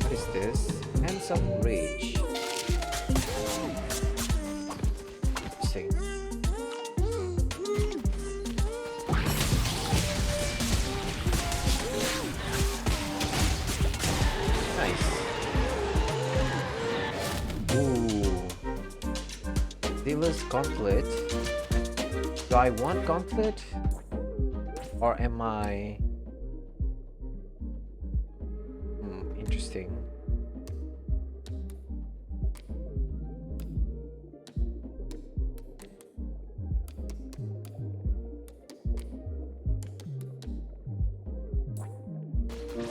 What is this? Hands of Rage. Interesting. Nice. Ooh. Dealer's Gauntlet. Do I want Gauntlet? Or am I... interesting.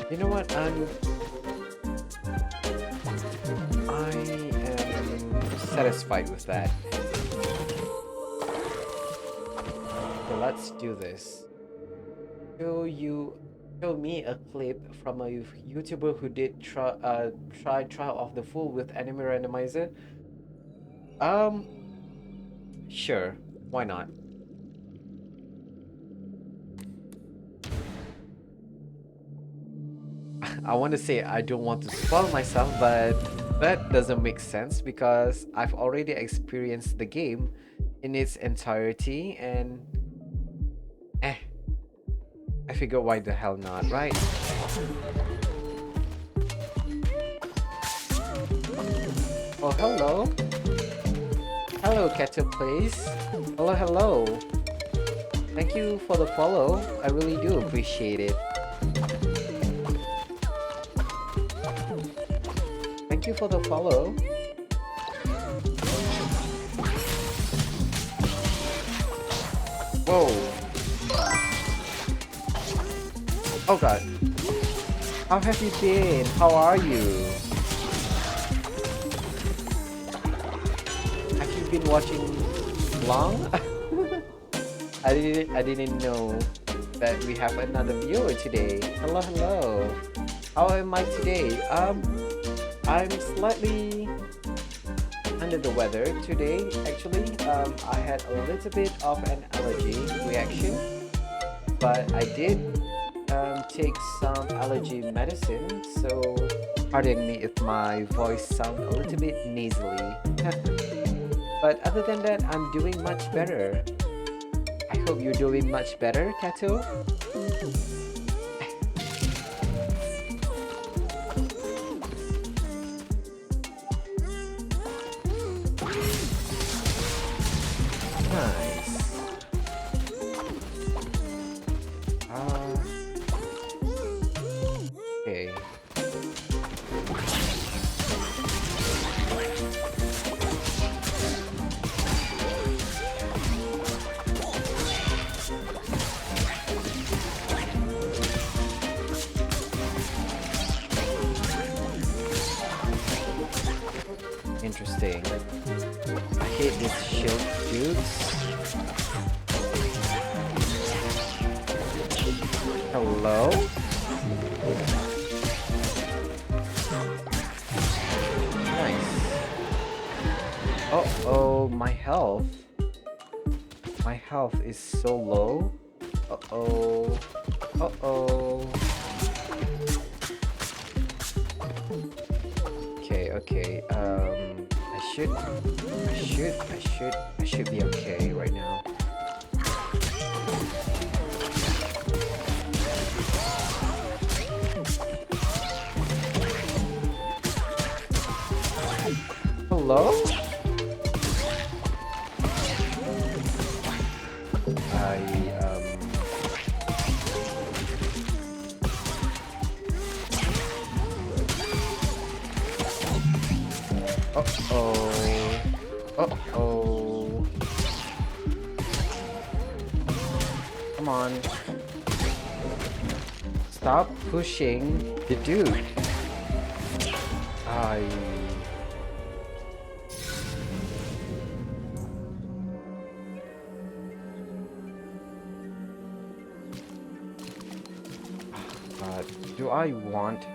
You know what? I am satisfied with that. So let's do this. Show me a clip from a YouTuber who did try Trial of the Fool with Anime Randomizer. Sure, why not? I want to say I don't want to spoil myself, but that doesn't make sense because I've already experienced the game in its entirety and I figure why the hell not, right? Oh, hello. Hello, Kettle Place. Hello, hello. Thank you for the follow. I really do appreciate it. Thank you for the follow. Whoa. Oh god. How have you been? How are you? Have you been watching long? I didn't know that we have another viewer today. Hello, hello. How am I today? I'm slightly under the weather today. Actually, I had a little bit of an allergy reaction, but I did take some allergy medicine, so pardon me if my voice sounds a little bit nasally. But other than that, I'm doing much better. I hope you're doing much better, Kato. Nice. Okay. Interesting. I hate these shield dudes. Hello? Nice. Uh-oh, my health. My health is so low. Uh-oh. Uh-oh. Okay. I should be okay right now. Hello? Uh-oh. Come on. Stop pushing the dude. Do I want...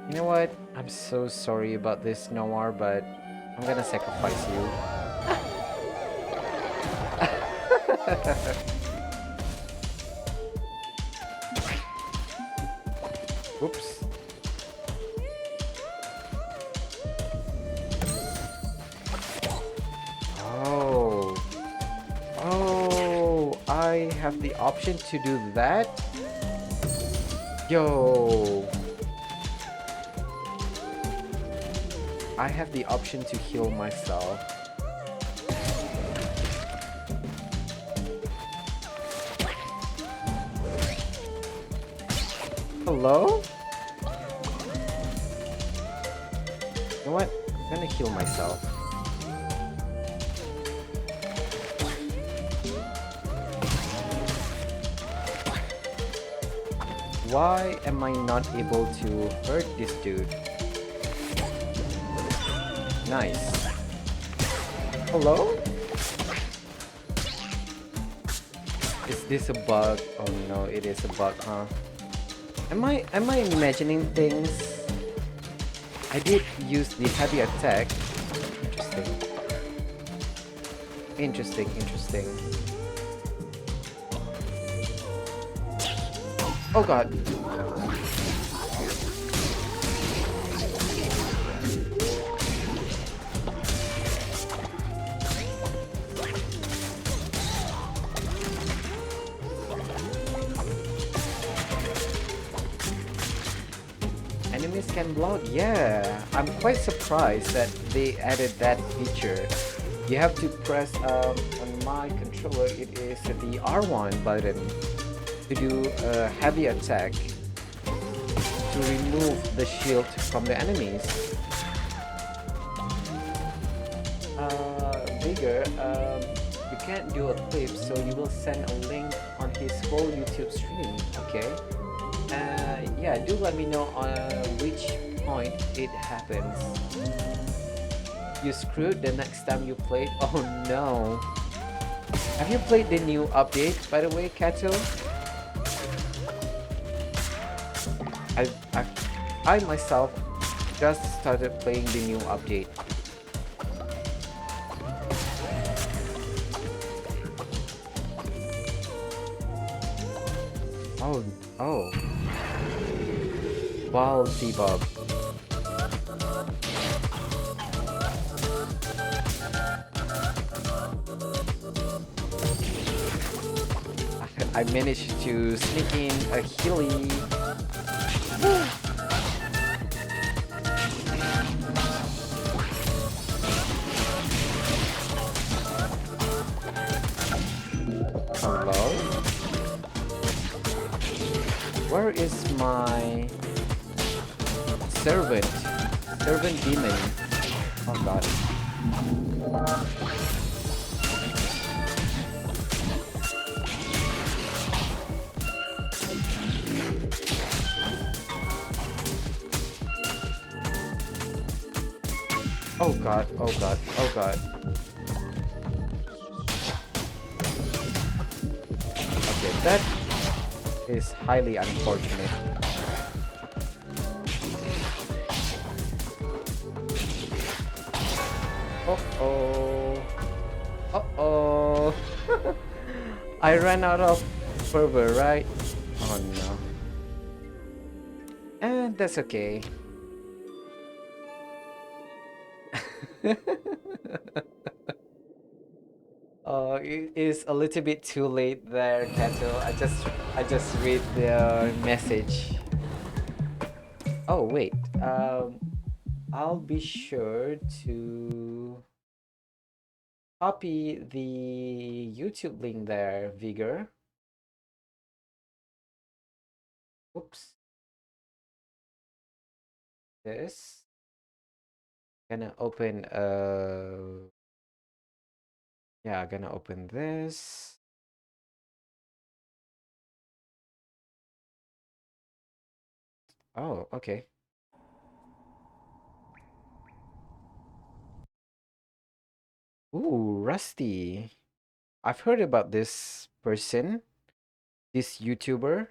You know what? I'm so sorry about this, Noir, but I'm gonna sacrifice you. Oops. Oh, I have the option to do that? Yo. I have the option to heal myself. Hello? You know what? I'm gonna heal myself. Why am I not able to hurt this dude? Nice. Hello? Is this a bug? Oh no, it is a bug, huh? Am I imagining things? I did use the heavy attack. Interesting. Oh god. Enemies can block? Yeah, I'm quite surprised that they added that feature. You have to press, on my controller, it is the R1 button to do a heavy attack to remove the shield from the enemies. Bigger, you can't do a clip, so you will send a link on his whole YouTube stream, okay? Yeah, do let me know on which point it happens. You screwed the next time you played? Oh no. Have you played the new update, by the way, Kato? I myself just started playing the new update. Oh. Ballsy Bob. I managed to sneak in a Healy. Hello? Where is my servant demon? Oh god. Oh god, oh god, oh god. Okay, that is highly unfortunate. Uh-oh. Uh-oh. I ran out of fervor, right? Oh no. And that's okay. It is a little bit too late there, Kato. I just read the message. Oh wait. I'll be sure to copy the YouTube link there, Vigor. Oops. This. Gonna open yeah, gonna open this. Oh, okay. Ooh, Rusty. I've heard about this person, this YouTuber.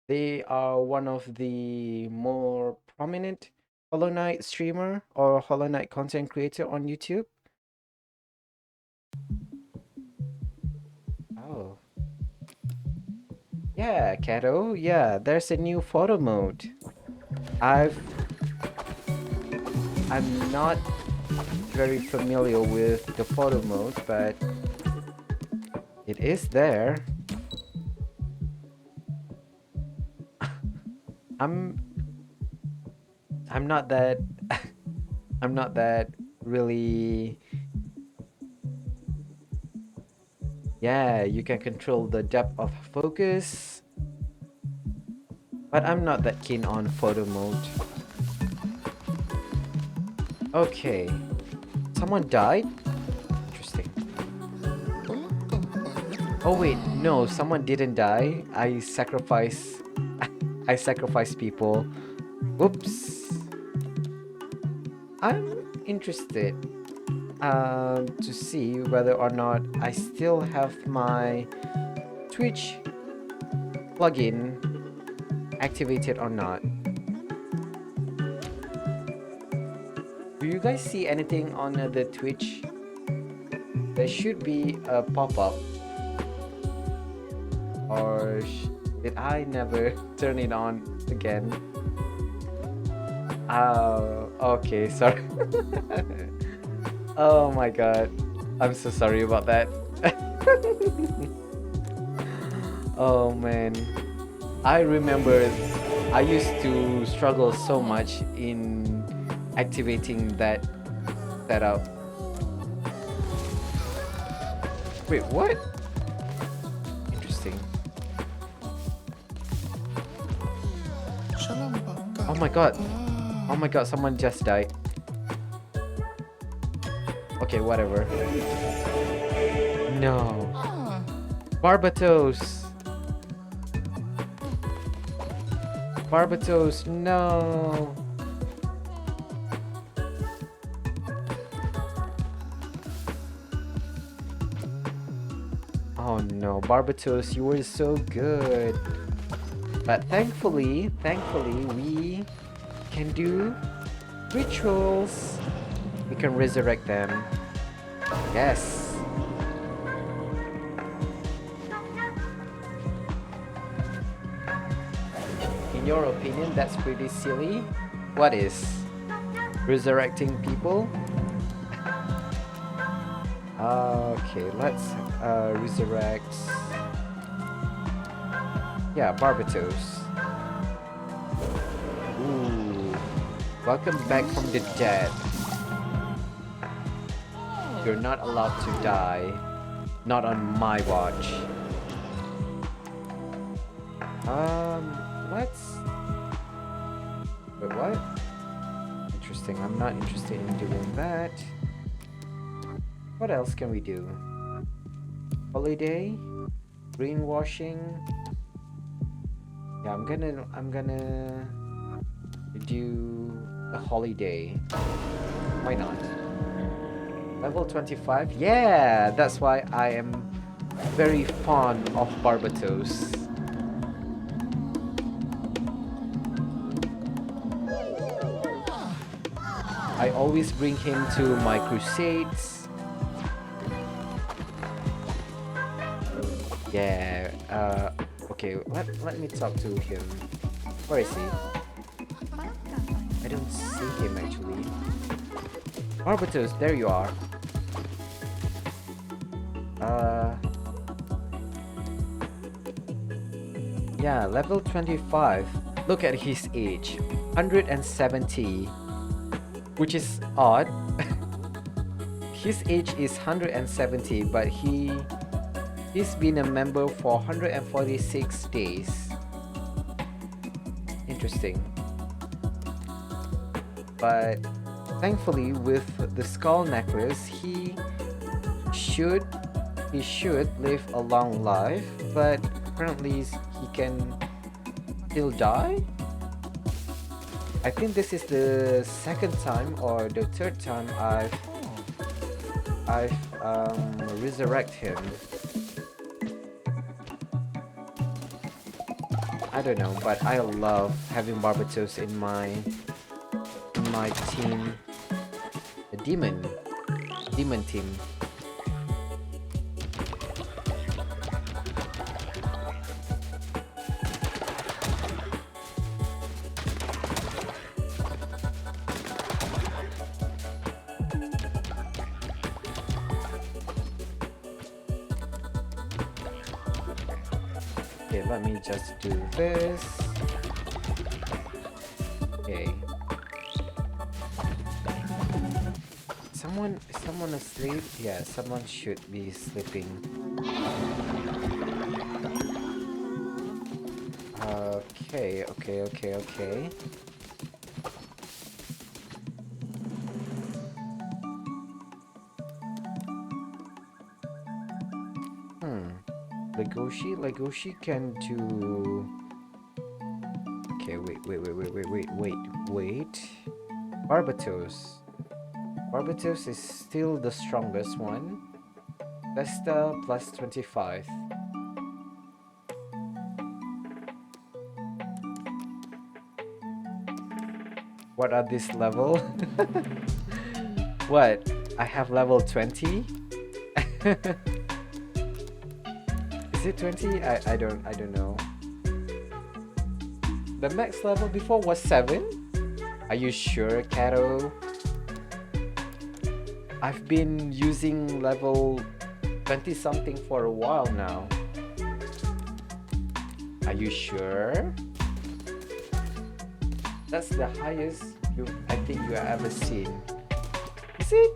They are one of the more prominent Hollow Knight streamer or Hollow Knight content creator on YouTube. Oh. Yeah, Kato. Yeah, there's a new photo mode. I've I'm not very familiar with the photo mode, but it is there. I'm I'm not that I'm not that really. Yeah, you can control the depth of focus, but I'm not that keen on photo mode. Okay. Someone died? Interesting. Oh wait, no, someone didn't die. I sacrifice I sacrifice people. Oops. I'm interested to see whether or not I still have my Twitch plugin activated or not. Do you guys see anything on the Twitch? There should be a pop-up, or did I never turn it on again? Oh, okay, sorry. Oh my god. I'm so sorry about that. Oh man. I remember I used to struggle so much in activating that setup. Wait, what? Interesting. Oh my god. Oh my god, someone just died. Okay, whatever. No. Barbatos. Barbatos, no. Oh no, Barbatos, you were so good. But thankfully, we can do rituals. We can resurrect them. Yes. In your opinion, that's pretty silly. What is? Resurrecting people? Okay, let's resurrect. Yeah, Barbatos. Ooh. Welcome back from the dead. You're not allowed to die. Not on my watch. Let's... Wait, what? Interesting. I'm not interested in doing that. What else can we do? Holiday? Greenwashing? Yeah, I'm gonna do a holiday. Why not? Level 25? Yeah, that's why I am very fond of Barbatos. I always bring him to my crusades. Yeah, okay, let me talk to him. Where is he? I don't see him actually. Barbatos, there you are. Yeah, level 25. Look at his age. 170. Which is odd. His age is 170, but he's been a member for 146 days. Interesting. But thankfully with the skull necklace, he should live a long life, but apparently he can still die. I think this is the second time or the third time I've resurrect him. I don't know, but I love having Barbatos in my team, the demon team. Okay, let me just do this. Okay. Someone asleep? Yeah, someone should be sleeping. Okay. Legoshi can do... Okay, wait. Barbatos is still the strongest one. Vesta plus 25. What are this level? What? I have level 20? Is it 20? I don't know. The max level before was 7? Are you sure, Kato? I've been using level 20 something for a while now. Are you sure? That's the highest I think you have ever seen. Is it?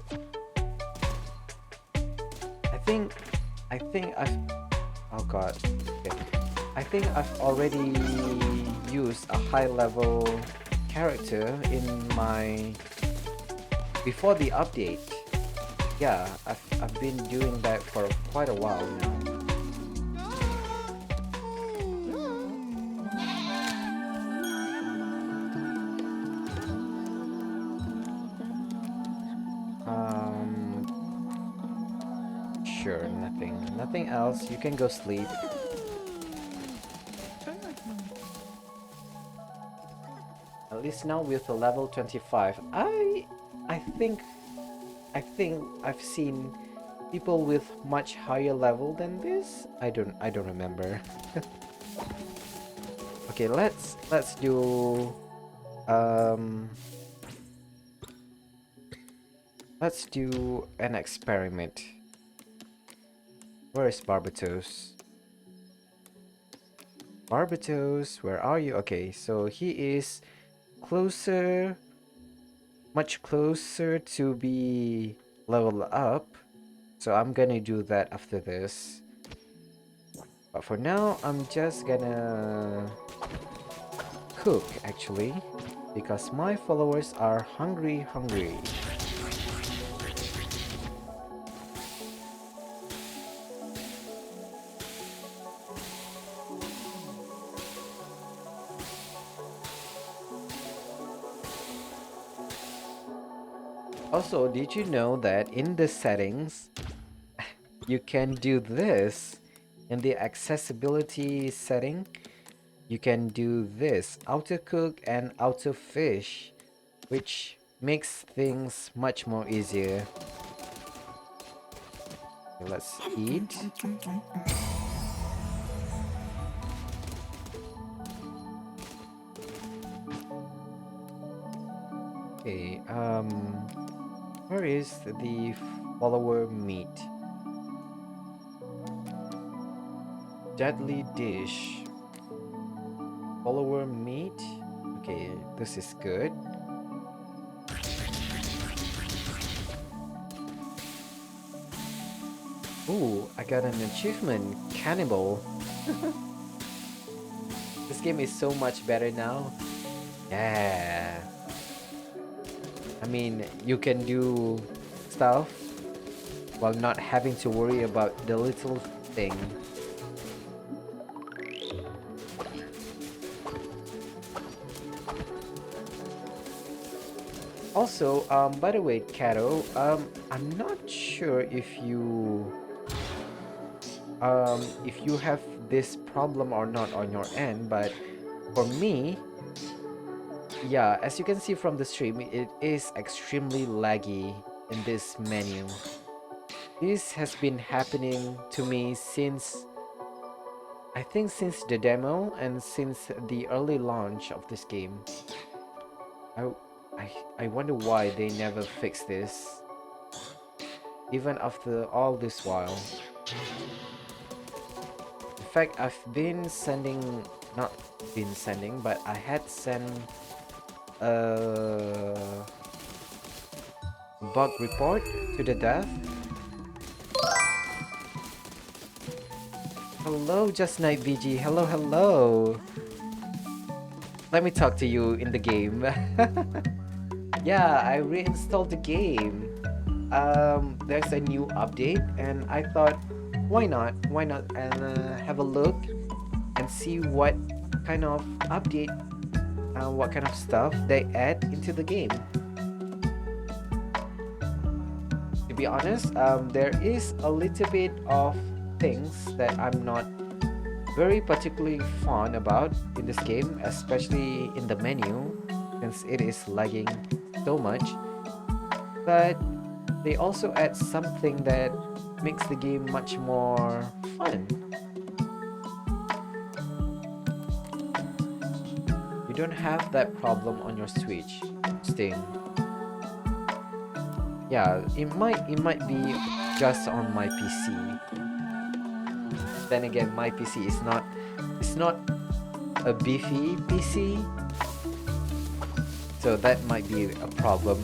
I think I've... Oh god. Okay. I think I've already used a high level character in my... Before the update. Yeah, I've been doing that for quite a while now. Sure, nothing else. You can go sleep. At least now with the level 25, I think I've seen people with much higher level than this. I don't remember. Okay, let's do let's do an experiment. Where is Barbatos? Barbatos, where are you? Okay, so he is closer, much closer to be leveled up. So I'm gonna do that after this. But for now, I'm just gonna cook actually, because my followers are hungry. Also, did you know that in the settings, you can do this in the accessibility setting? You can do this auto cook and auto fish, which makes things much more easier. Okay, let's eat. Okay, where is the follower meat? Deadly dish. Follower meat. Okay, this is good. Ooh, I got an achievement. Cannibal. This game is so much better now. Yeah. I mean, you can do stuff while not having to worry about the little thing. Also, by the way, Kato, I'm not sure if you have this problem or not on your end, but for me, yeah, as you can see from the stream, it is extremely laggy in this menu. This has been happening to me since, I think since the demo and since the early launch of this game. I, I wonder why they never fixed this, even after all this while. In fact, I've been sending, not been sending, but I had sent a bug report to the dev. Hello, Just Night VG. Hello, hello. Let me talk to you in the game. Yeah, I reinstalled the game. There's a new update, and I thought, why not? Why not? And have a look and see what kind of update, what kind of stuff they add into the game. To be honest, there is a little bit of things that I'm not very particularly fond about in this game, especially in the menu, since it is lagging so much. But they also add something that makes the game much more fun. You don't have that problem on your Switch, Sting. Yeah, it might be just on my PC. Then again, my PC is not, it's not a beefy PC, so that might be a problem.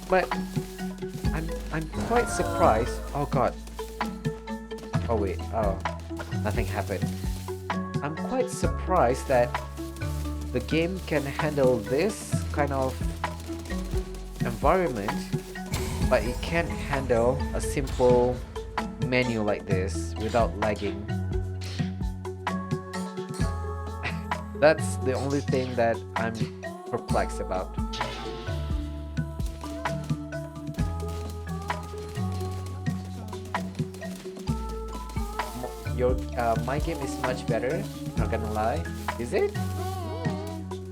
But I'm quite surprised. Oh god. Oh wait. Oh, nothing happened. I'm quite surprised that the game can handle this kind of environment, but it can't handle a simple menu like this without lagging. That's the only thing that I'm perplexed about. My game is much better, not gonna lie. Is it?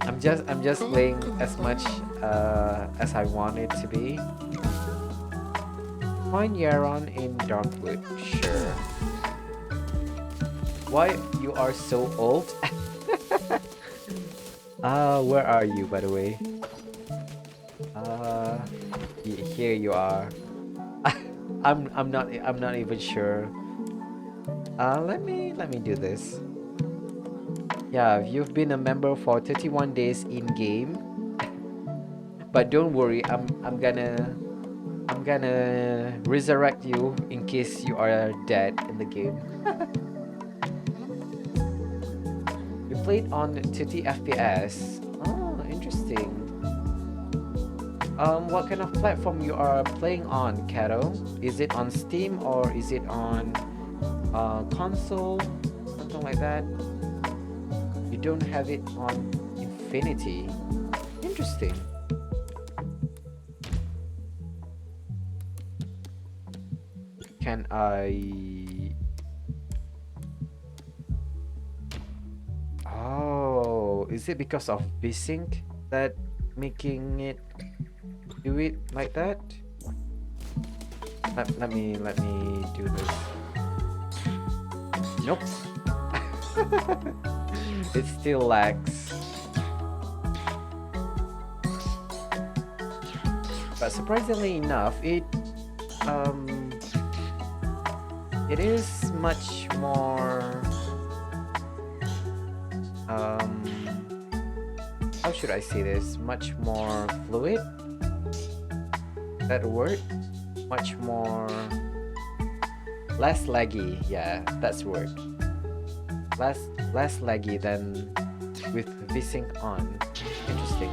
I'm just playing as much as I want it to be. Find Yaron in Darkwood. Sure. Why you are so old? Where are you, by the way? Here you are. I'm not even sure. Let me do this. Yeah, you've been a member for 31 days in game. But don't worry, I'm gonna resurrect you in case you are dead in the game. You played on 30 FPS. Oh, interesting. What kind of platform you are playing on, Kato? Is it on Steam or is it on console? Something like that. You don't have it on Infinity. Interesting. can I... Oh, is it because of VSync that making it do it like that? Let me do this. Nope. It still lags. But surprisingly enough, it is much more how should I say this? Much more fluid. That word? Much more less laggy. Yeah, that's the word. Less laggy than with VSync on. Interesting.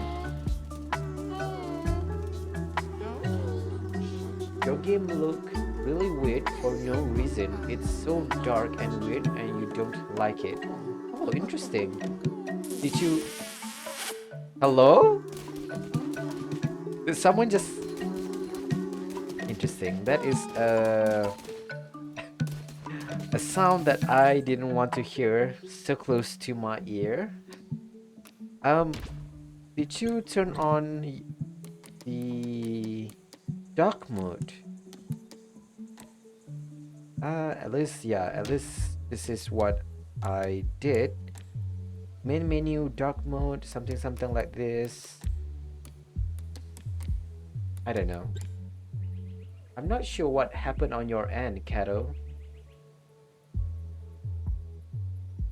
Your game look really weird for no reason. It's so dark and weird and you don't like it. Oh, interesting. Did you... Hello? Did someone just... Interesting. That is a sound that I didn't want to hear so close to my ear. Did you turn on the dark mode? At least, yeah, at least this is what I did. Main menu, dark mode, something like this. I don't know. I'm not sure what happened on your end, Kato.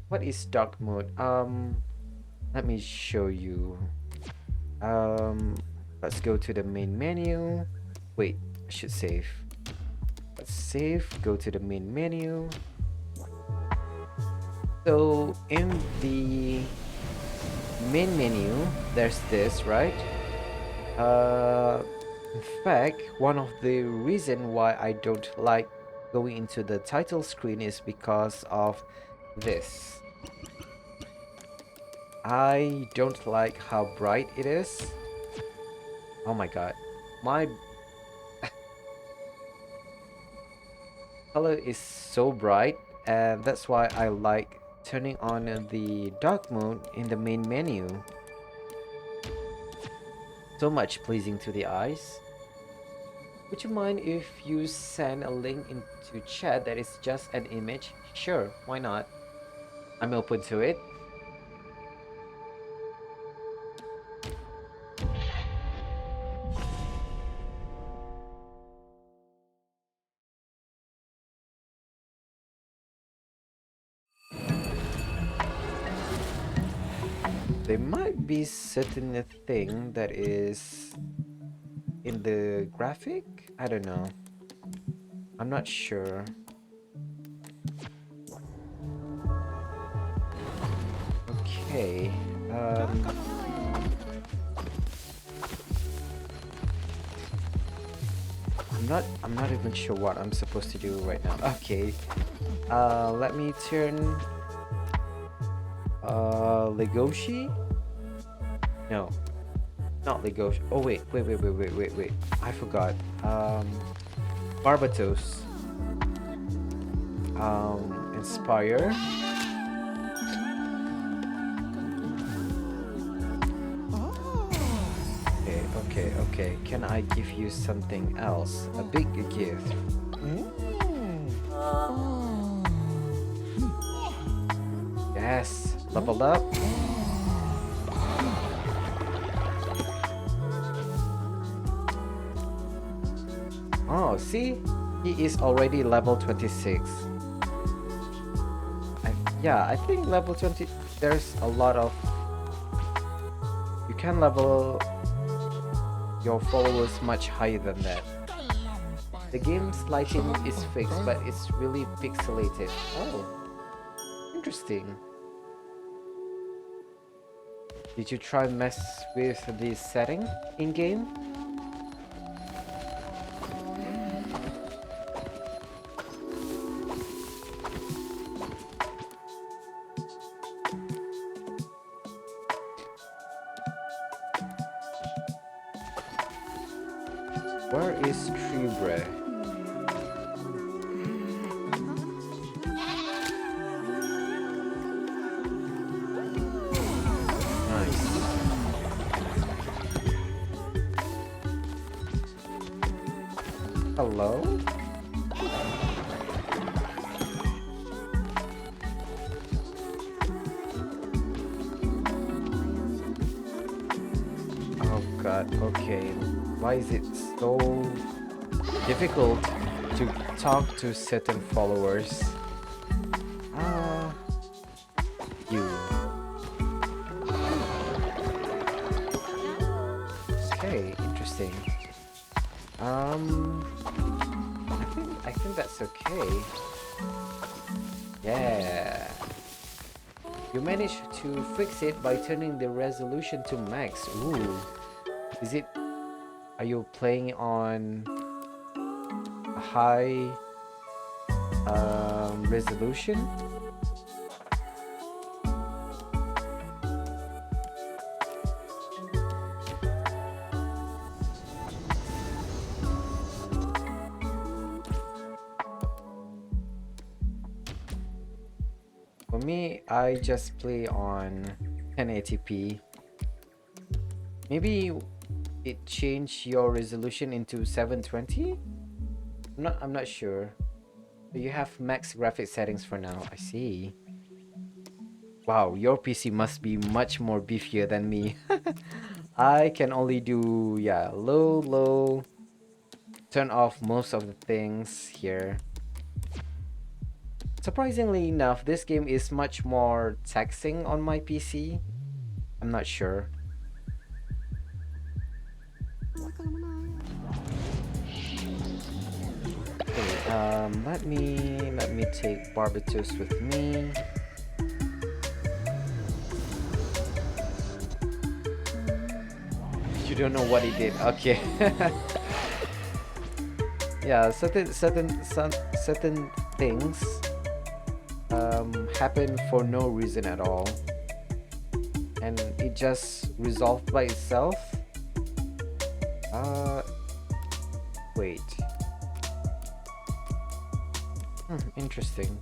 What is dark mode? Let me show you. Let's go to the main menu. Wait, I should save. Let's save, go to the main menu. So in the main menu, there's this, right? In fact, one of the reason why I don't like going into the title screen is because of this. I don't like how bright it is. Oh my god. My color is so bright, and that's why I like turning on the dark mode in the main menu. So much pleasing to the eyes. Would you mind if you send a link into chat that is just an image? Sure, why not? I'm open to it. There might be certain thing that is in the graphic. I don't know. I'm not sure. Okay. I'm not even sure what I'm supposed to do right now. Okay. Let me turn Legoshi? No. Not Legoshi. Oh wait. I forgot. Barbatos. Inspire. Okay. Can I give you something else? A big gift. Yes. Leveled up. Oh, see? He is already level 26. Yeah, I think level 20... There's a lot of... You can level your followers much higher than that. The game's lighting is fixed, but it's really pixelated. Oh, interesting. Did you try mess with the setting in game? Where is Tribre? Hello? Oh god, okay. Why is it so difficult to talk to certain followers? Ah, you. Okay, interesting. Um, I think that's okay. Yeah. You managed to fix it by turning the resolution to max. Ooh. Is it... Are you playing on a high resolution? For me, I just play on 1080p. Maybe it changed your resolution into 720? I'm not sure. You have max graphic settings for now. I see. Wow, your PC must be much more beefier than me. I can only do, yeah, low, turn off most of the things here. Surprisingly enough, this game is much more taxing on my PC. I'm not sure. Okay, let me take Barbatos with me. You don't know what he did. Okay. Yeah, certain things happen for no reason at all, and it just resolved by itself. Uh, wait. Interesting.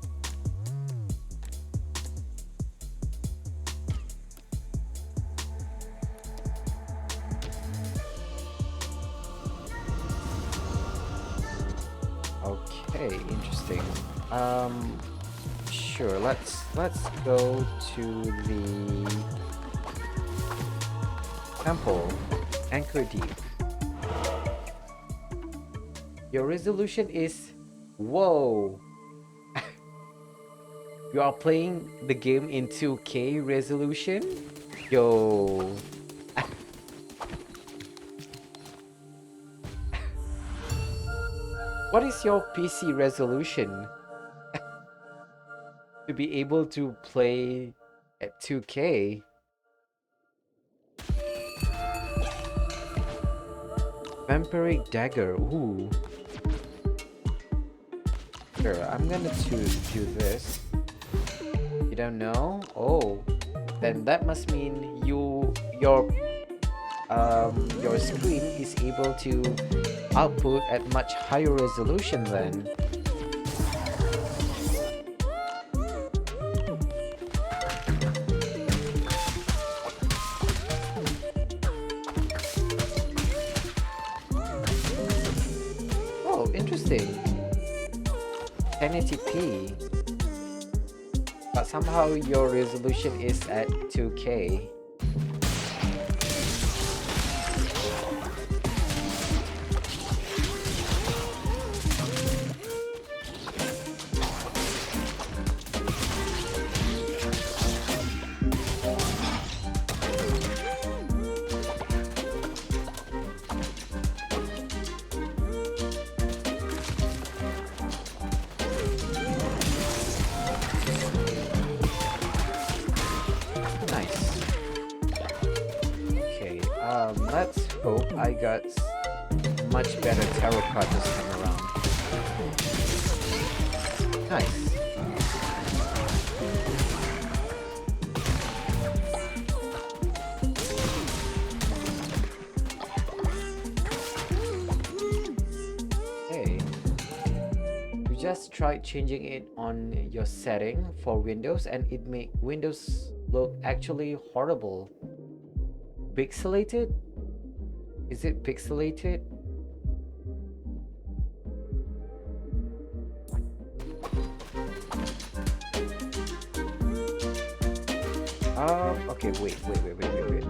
Okay, interesting. Sure. Let's go to the temple, Anchor Deep. Your resolution is... Whoa! You are playing the game in 2K resolution? Yo. What is your PC resolution to be able to play at 2K? Vampiric Dagger. Ooh. Sure, I'm gonna do this. You don't know? Oh, then that must mean your screen is able to output at much higher resolution then. Oh, interesting. 1080p. But somehow your resolution is at 2K. Let's hope I got much better tarot card this time around. Nice. Okay. You just tried changing it on your setting for Windows and it made Windows look actually horrible. Pixelated? Is it pixelated? Okay, wait.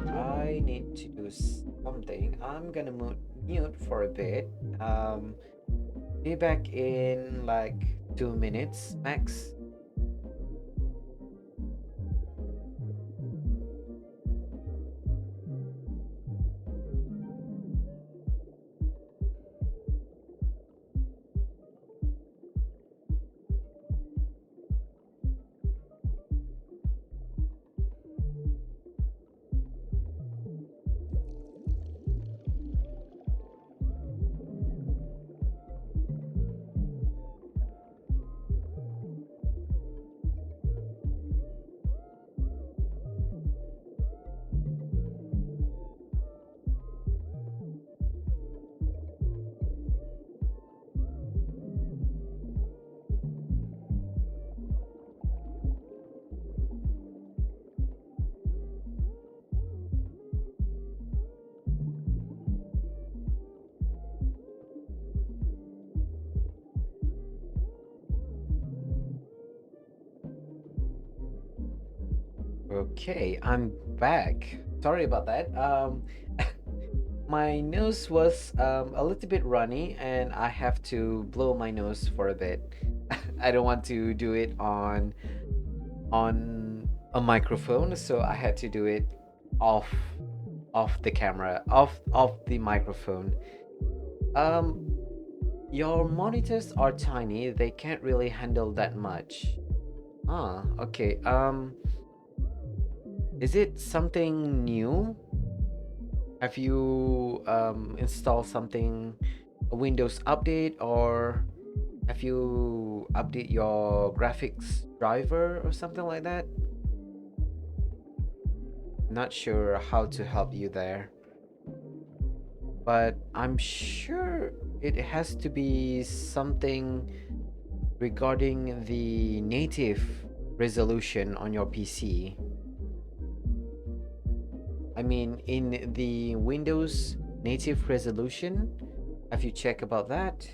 I need to do something. I'm gonna mute for a bit. Be back in like 2 minutes max. Okay, I'm back. Sorry about that. My nose was a little bit runny, and I have to blow my nose for a bit. I don't want to do it on a microphone, so I had to do it off off the camera, off the microphone. Um, your monitors are tiny; they can't really handle that much. Ah, okay. Is it something new? Have you installed something, a Windows update, or have you update your graphics driver or something like that? Not sure how to help you there, but I'm sure it has to be something regarding the native resolution on your PC. I mean, in the Windows native resolution, have you checked about that?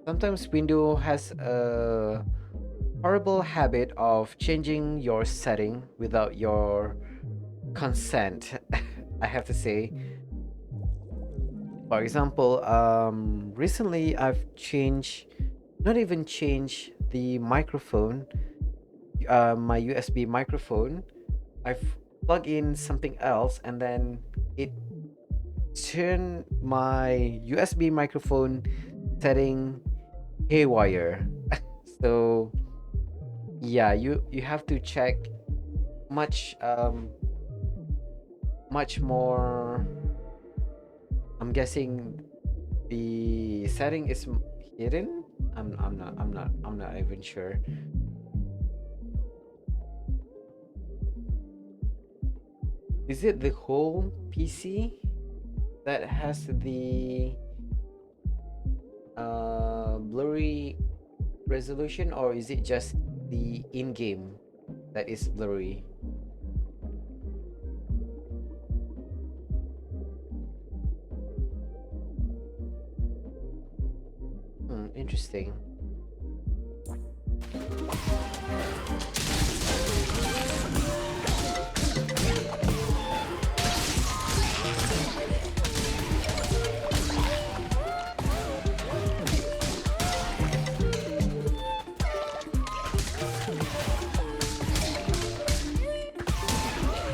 Sometimes Windows has a horrible habit of changing your setting without your consent. I have to say. For example, recently I've changed, not even changed the microphone, my USB microphone. I've plugged in something else, and then it turned my USB microphone setting haywire. So yeah, you have to check much much more. I'm guessing the setting is hidden. I'm not even sure. Is it the whole PC that has the blurry resolution, or is it just the in-game that is blurry? Interesting.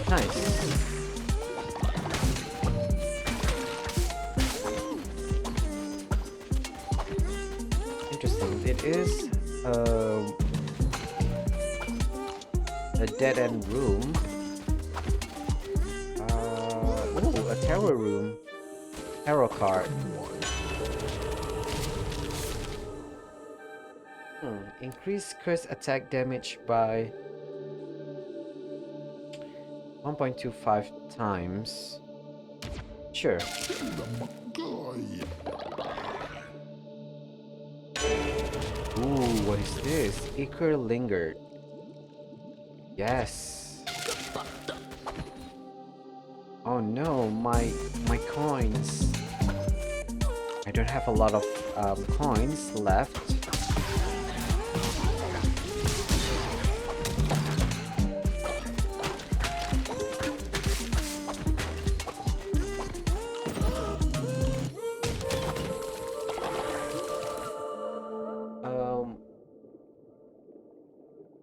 Nice. Interesting. It is a dead end room. Oh, a tarot room. Tarot card. Increase curse attack damage by 1.25 times. Sure. Ooh, what is this? Iker lingered. Yes. Oh no, my coins. I don't have a lot of coins left.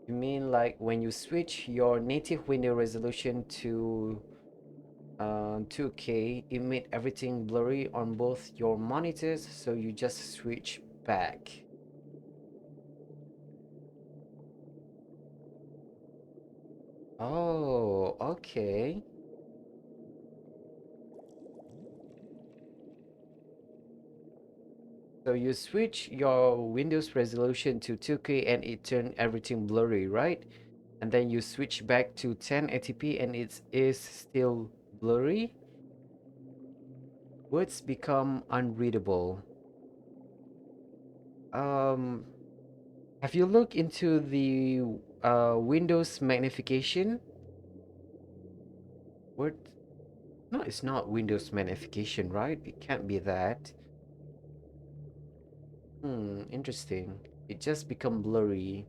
You mean like when you switch your native window resolution to 2K, it made everything blurry on both your monitors, so you just switch back. Oh, okay. So you switch your Windows resolution to 2K and it turned everything blurry, right? And then you switch back to 1080p and it is still blurry. Words become unreadable. Um, have you looked into the Windows magnification? Word? No, it's not Windows magnification, right? It can't be that. Interesting. It just become blurry.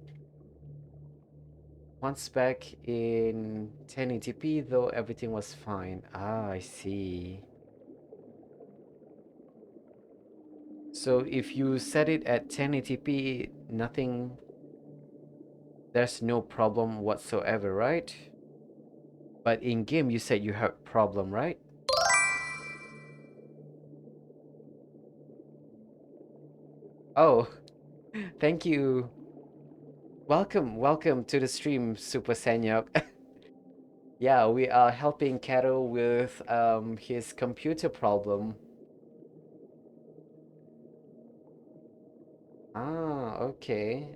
Once back in 1080p, though everything was fine. Ah, I see. So if you set it at 1080p, nothing, there's no problem whatsoever, right? But in game, you said you have problem, right? Oh, thank you. Welcome to the stream, Super Sanyok. Yeah, we are helping Kato with his computer problem. Ah, okay.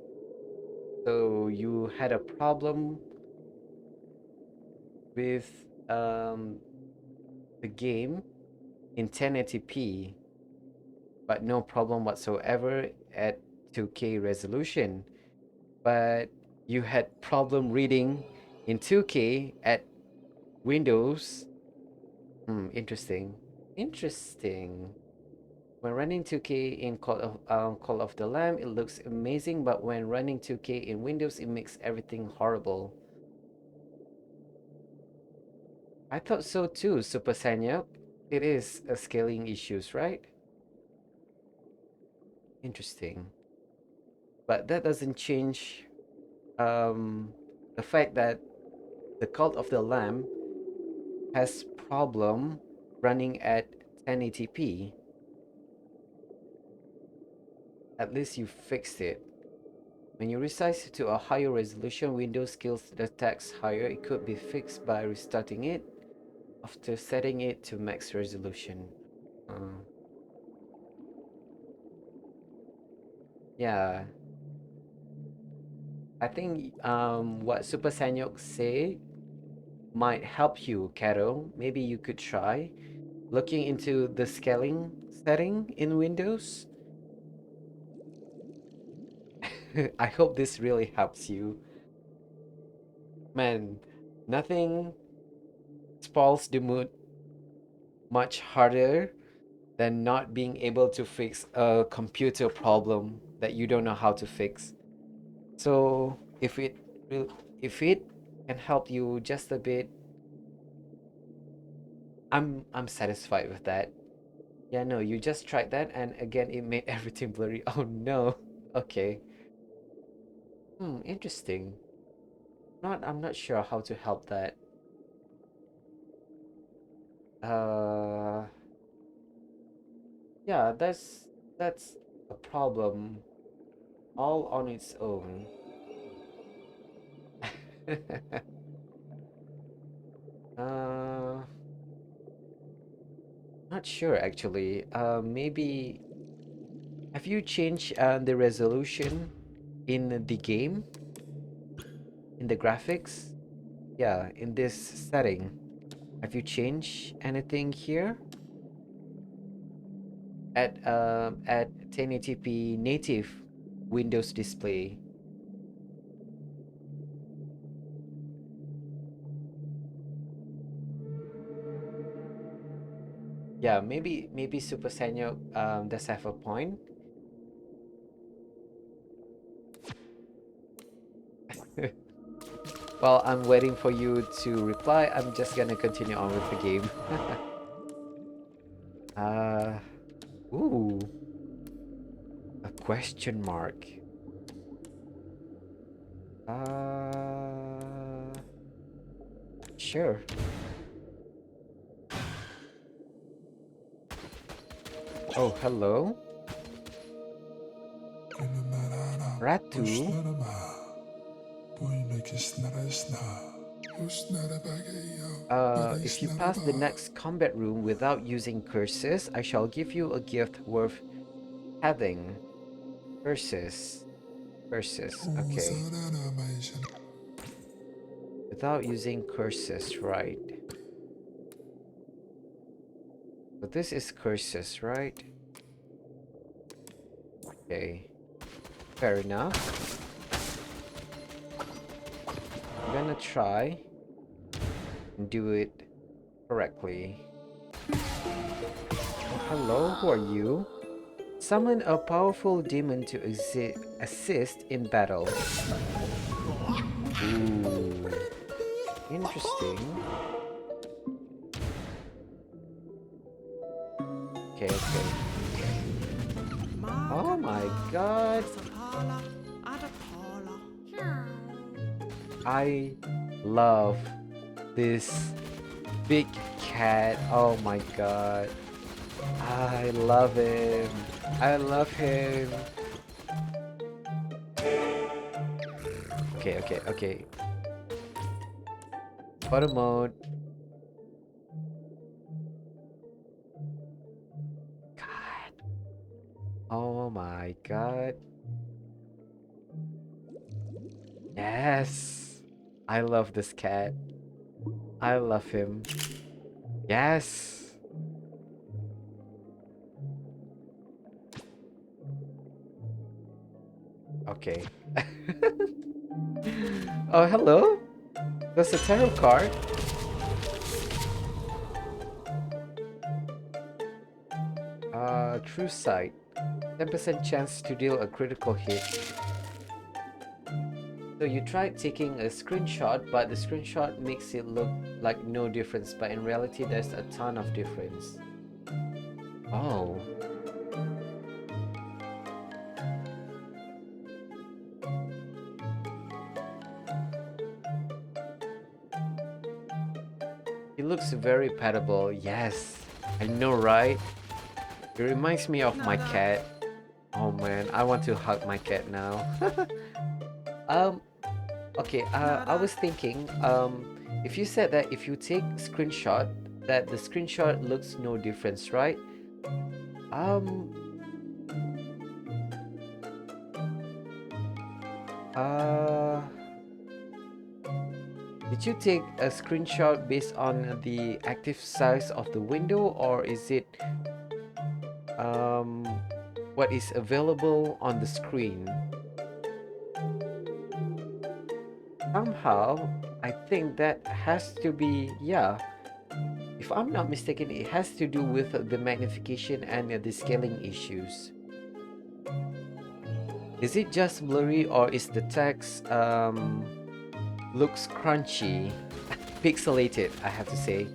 So you had a problem with the game in 1080p, but no problem whatsoever at 2K resolution. But you had problem reading in 2K at Windows. Interesting. Interesting. When running 2K in Call of the Lamb, it looks amazing, but when running 2K in Windows, it makes everything horrible. I thought so too, Super Sanyok. It is a scaling issues, right? Interesting. But that doesn't change um, the fact that the Cult of the Lamb has problem running at 1080p. At least you fixed it. When you resize it to a higher resolution, Windows scales the text higher. It could be fixed by restarting it after setting it to max resolution. Uh, yeah, I think what Super Sanyok say might help you, Kato. Maybe you could try looking into the scaling setting in Windows. I hope this really helps you. Man, nothing spoils the mood much harder than not being able to fix a computer problem that you don't know how to fix. So if it can help you just a bit, I'm satisfied with that. Yeah, no, you just tried that and again it made everything blurry. Oh no. Okay. Interesting. I'm not sure how to help that. Uh yeah, that's a problem all on its own. uh Not sure actually. Maybe have you changed the resolution in the game, in the graphics? Yeah, in this setting. Have you changed anything here at 1080p native Windows display? Yeah, maybe Super Senyo does have a point. While I'm waiting for you to reply, I'm just gonna continue on with the game. uh, ooh, a question mark. Sure. Oh, hello. Ratu. If you pass the next combat room without using curses, I shall give you a gift worth having. Curses. Curses. Okay. Without using curses, right? So this is curses, right? Okay. Fair enough. I'm gonna try and do it correctly. Oh, hello, who are you? Summon a powerful demon to assist in battle. Ooh, interesting. Okay, okay. Oh my god. I love this big cat. Oh my god. I love him. I love him. Okay, okay, okay. Photo mode. God. Oh my god. Yes. I love this cat. I love him. Yes. Okay. Oh, hello. That's a tarot card. True sight. 10% chance to deal a critical hit. So you tried taking a screenshot, but the screenshot makes it look like no difference, but in reality there's a ton of difference. Oh. It looks very petable. Yes. I know, right? It reminds me of my cat. Oh man, I want to hug my cat now. um, okay, I was thinking, if you said that if you take screenshot, that the screenshot looks no difference, right? Um, uh, did you take a screenshot based on the active size of the window, or is it um, what is available on the screen? Somehow, I think that has to be, yeah. If I'm not mistaken, it has to do with the magnification and the scaling issues. Is it just blurry, or is the text looks crunchy? Pixelated, I have to say.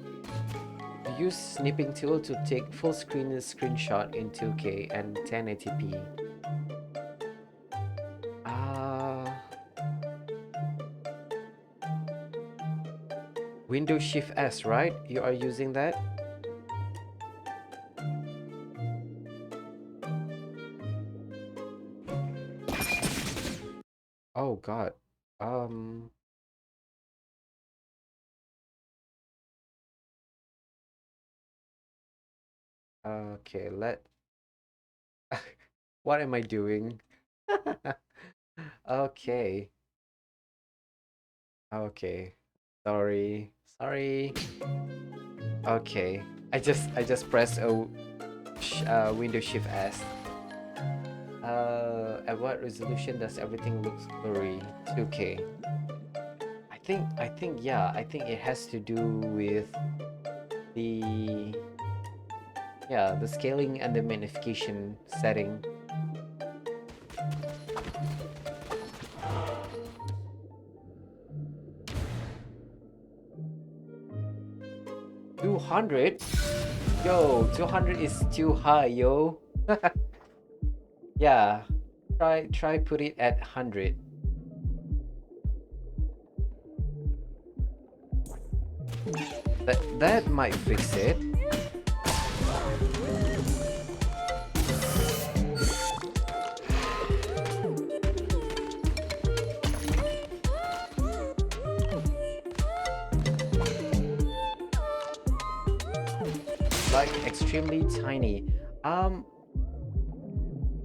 Use snipping tool to take full screen screenshot in 2K and 1080p. Windows Shift S, right? You are using that? Oh god. Um okay, what am I doing? Okay. Okay. Sorry. Sorry. Okay. I just pressed Windows Shift S. At what resolution does everything look blurry? 2K. I think yeah, I think it has to do with the the scaling and the magnification setting. 200? Yo, 200 is too high, yo. Yeah. Try put it at 100. That might fix it. Like extremely tiny. Um,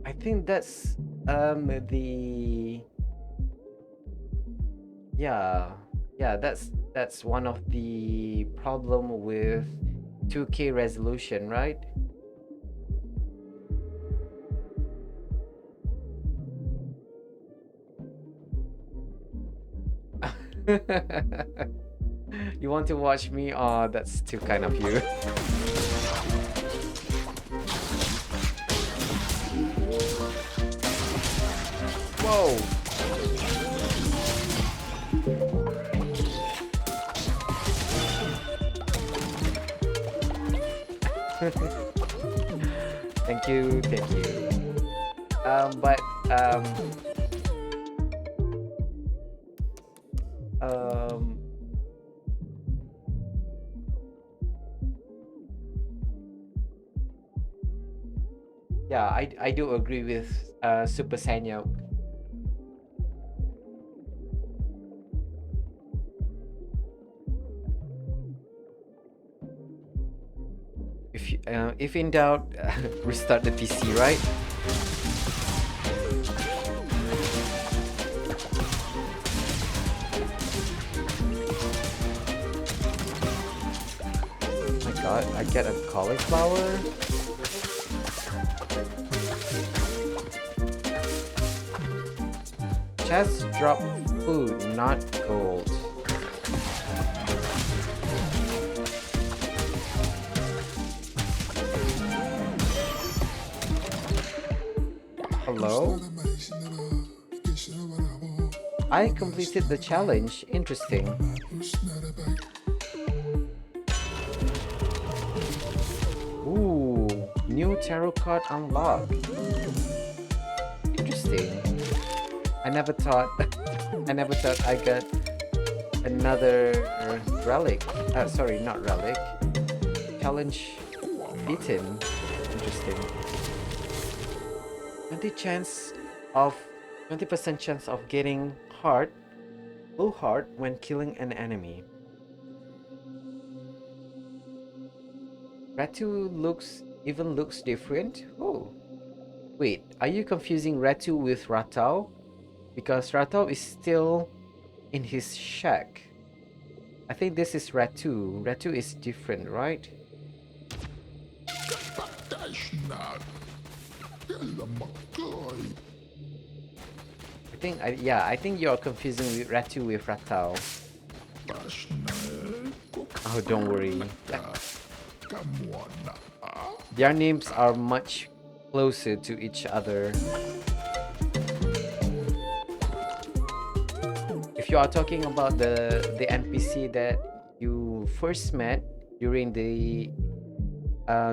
I think that's the yeah, yeah, that's one of the problem with 2K resolution, right? You want to watch me? Oh, that's too kind of you. Whoa. Thank you, thank you. But um, yeah, I do agree with Super Saiyan. If in doubt, restart the PC, right? Oh my god, I get a cauliflower. Chest drop food, not gold. Hello? I completed the challenge. Interesting. Ooh, new tarot card unlocked. Interesting. I never thought I never thought I got another relic. Sorry, not relic. Challenge beaten. Interesting. 20 chance of 20% chance of getting full heart when killing an enemy. Ratu looks different. Oh, wait, are you confusing Ratu with Ratau? Because Ratau is still in his shack. I think this is Ratu. Ratu is different, right? I think you're confusing Ratu with Ratau. Oh, don't worry. Their names are much closer to each other. If you are talking about the NPC that you first met during the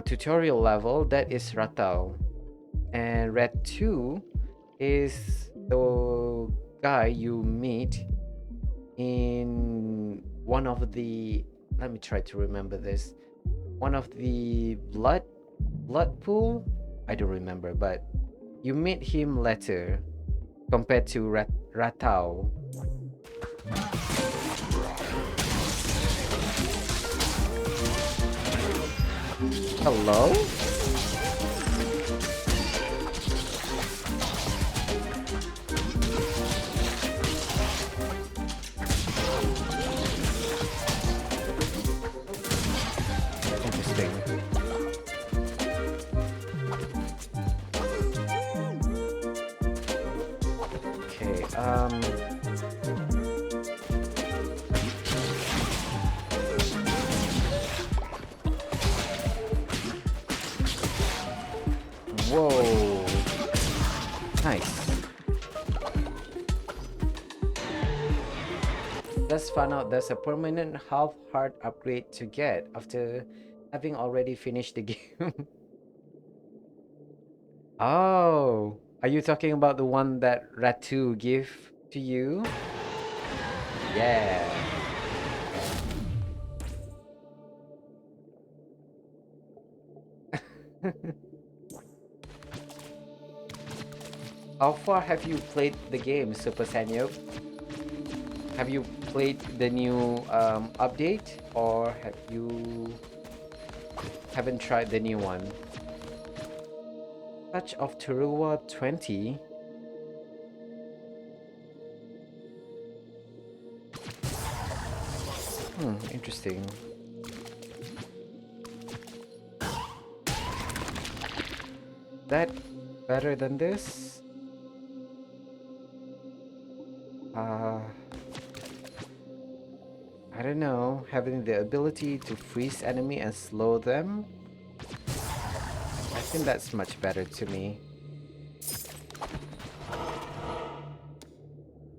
tutorial level, that is Ratau. And Red 2 is the guy you meet in one of the, let me try to remember this, one of the blood pool. I don't remember, but you meet him later compared to Ratau. Hello? Interesting. Okay, whoa. Nice. Let's find out there's a permanent half heart upgrade to get after having already finished the game. Oh, are you talking about the one that Ratu gave to you? Yeah. How far have you played the game, Super Sanyo? Have you played the new update, or haven't tried the new one? Touch of Teruwa 20. Interesting. That better than this? I don't know. Having the ability to freeze enemy and slow them? I think that's much better to me.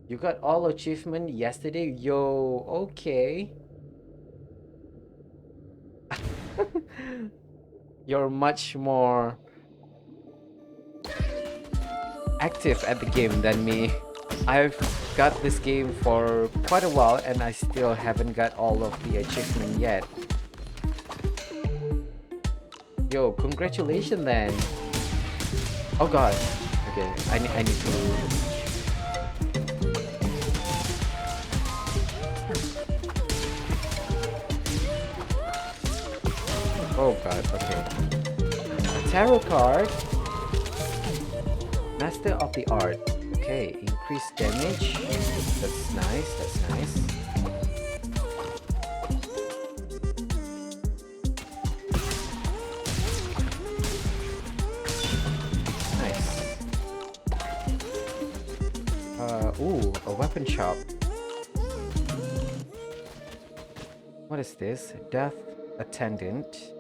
You got all achievement yesterday? Yo, okay. You're much more active at the game than me. I've got this game for quite a while and I still haven't got all of the achievement yet. Yo, congratulations then. Oh god. Okay, I need to... Oh god, okay. A tarot card. Master of the Art. Okay, increased damage. That's nice, that's nice. Nice. Ooh, a weapon shop. What is this? Death Attendant.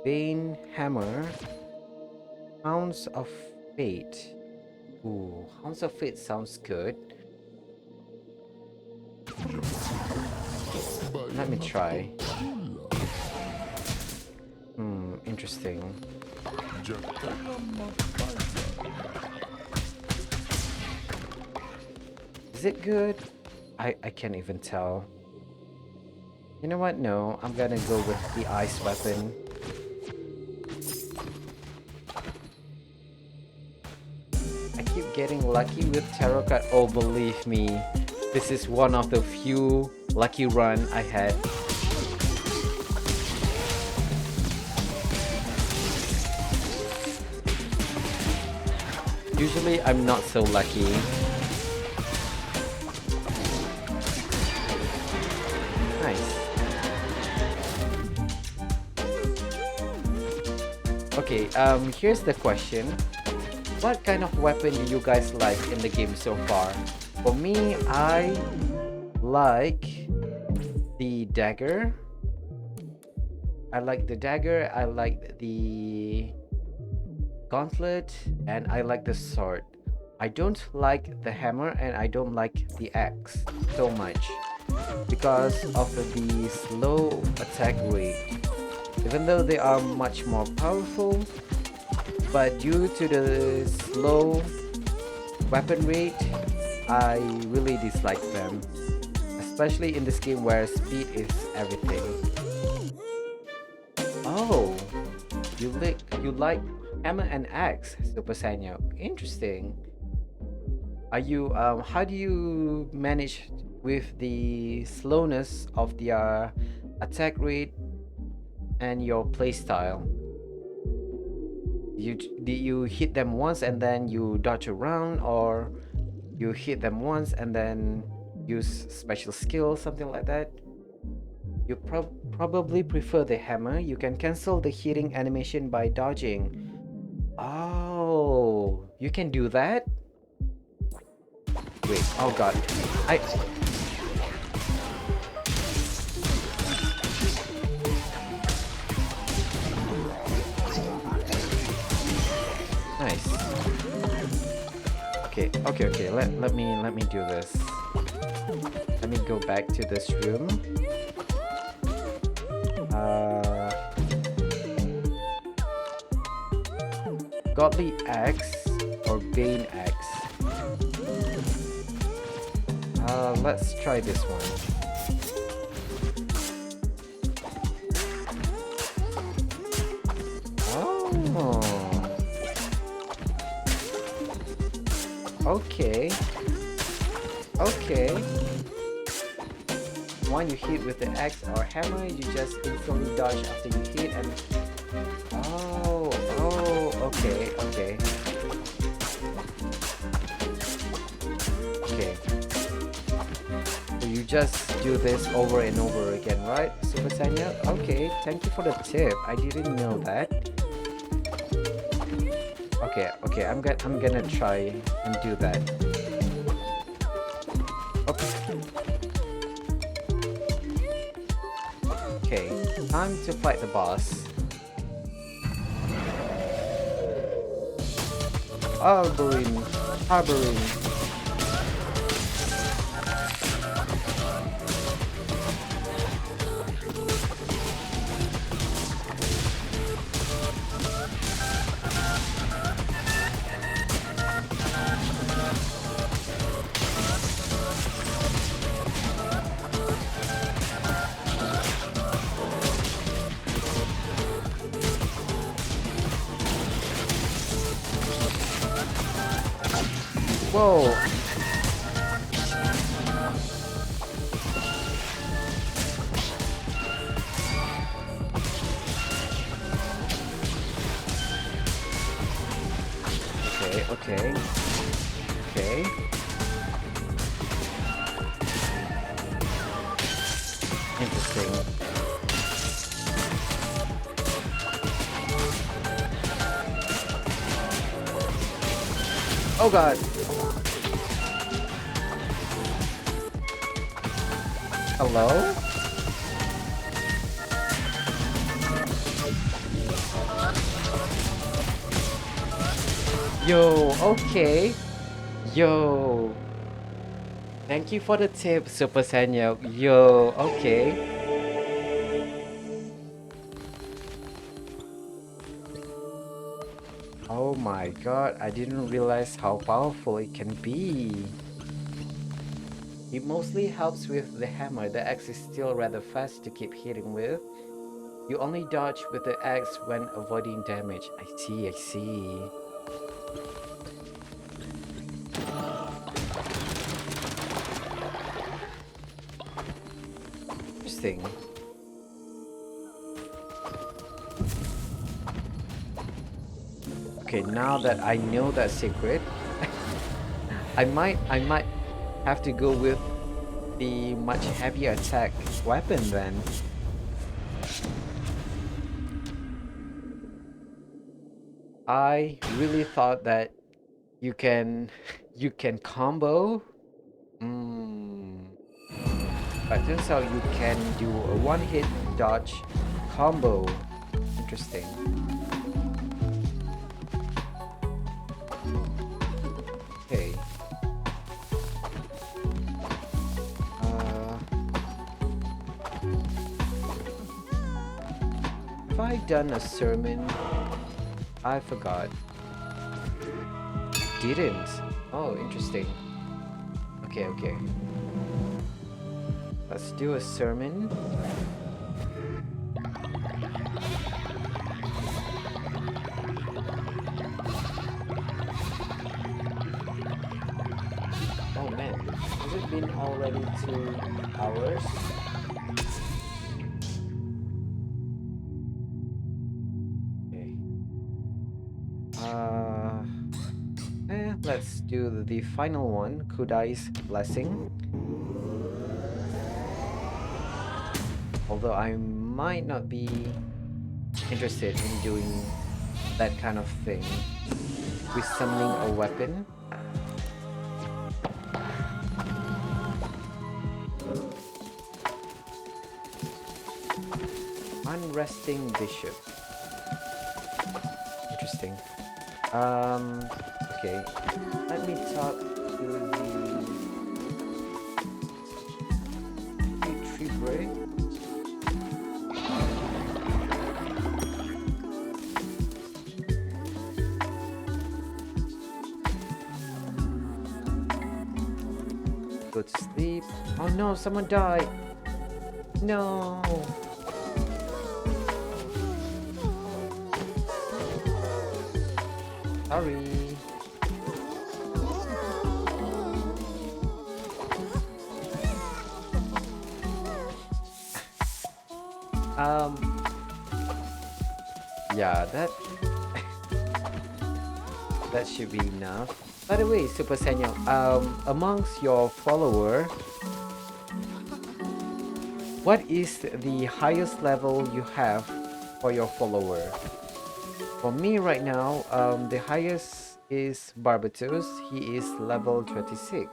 Bane Hammer. Hounds of Fate. Ooh, Hounds of Fate sounds good. Let me try. Interesting. Is it good? I can't even tell. You know what? No, I'm gonna go with the ice weapon. I keep getting lucky with tarot card. Oh, believe me, this is one of the few lucky run I had. Usually I'm not so lucky. Nice. Okay, here's the question. What kind of weapon do you guys like in the game so far? For me, I like the dagger. I like the dagger, I like the gauntlet, and I like the sword. I don't like the hammer and I don't like the axe so much because of the slow attack rate. Even though they are much more powerful, but due to the slow weapon rate, I really dislike them. Especially in this game where speed is everything. Oh, you like hammer and axe, Super Sanyo. Interesting. Are you how do you manage with the slowness of the attack rate and your playstyle? Do you hit them once and then you dodge around, or you hit them once and then use special skill, something like that? You probably prefer the hammer. You can cancel the hitting animation by dodging. Oh, you can do that? Wait, oh god. Nice. Okay. Let me do this. Let me go back to this room. Godly Axe or Bane Axe? Let's try this one. Okay. Okay. When you hit with the axe or hammer, you just instantly dodge after you hit and... Oh, okay, okay. Okay. So you just do this over and over again, right, Super Sanya? Okay, thank you for the tip. I didn't know that. Okay, I'm gonna try and do that. Okay, time to fight the boss. Harboring. Whoa. Okay. Interesting. Oh god. Hello? Yo, okay. Yo. Thank you for the tip, Super Sanya. Yo, okay. Oh my god, I didn't realize how powerful it can be. It mostly helps with the hammer. The axe is still rather fast to keep hitting with. You only dodge with the axe when avoiding damage. I see. Interesting. Okay, now that I know that secret, I might have to go with the much heavier attack weapon then. I really thought that you can combo. But turns out you can do a one-hit dodge combo. Interesting. Okay. Have I done a sermon? I forgot. Didn't. Oh, interesting. Okay. Let's do a sermon. Oh man, has it been already 2 hours? Okay. Let's do the final one, Kudai's Blessing. Although I might not be interested in doing that kind of thing with summoning a weapon. Unresting Bishop. Interesting. Okay. Let me talk to the tree break. Go to sleep. Oh no, someone died. No. Sorry. Um, yeah, that should be enough. By the way, Super Senyo, amongst your follower, what is the highest level you have for your follower? For me right now, the highest is Barbatos. He is level 26.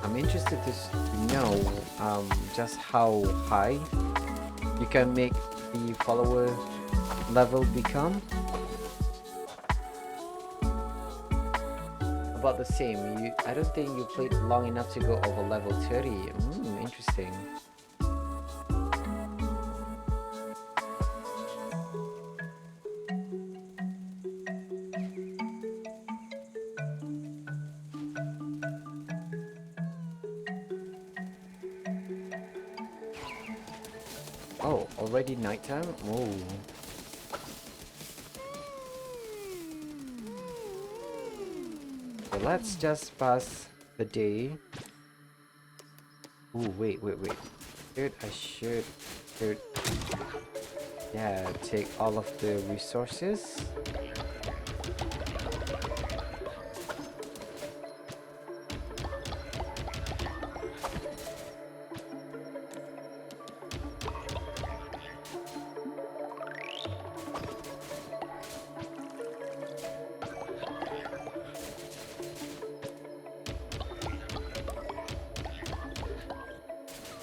I'm interested to know just how high you can make the follower level become. About the same. I don't think you played long enough to go over level 30. Interesting. Oh, already nighttime? Oh. So let's just pass the day. Oh, wait. Should, yeah, take all of the resources.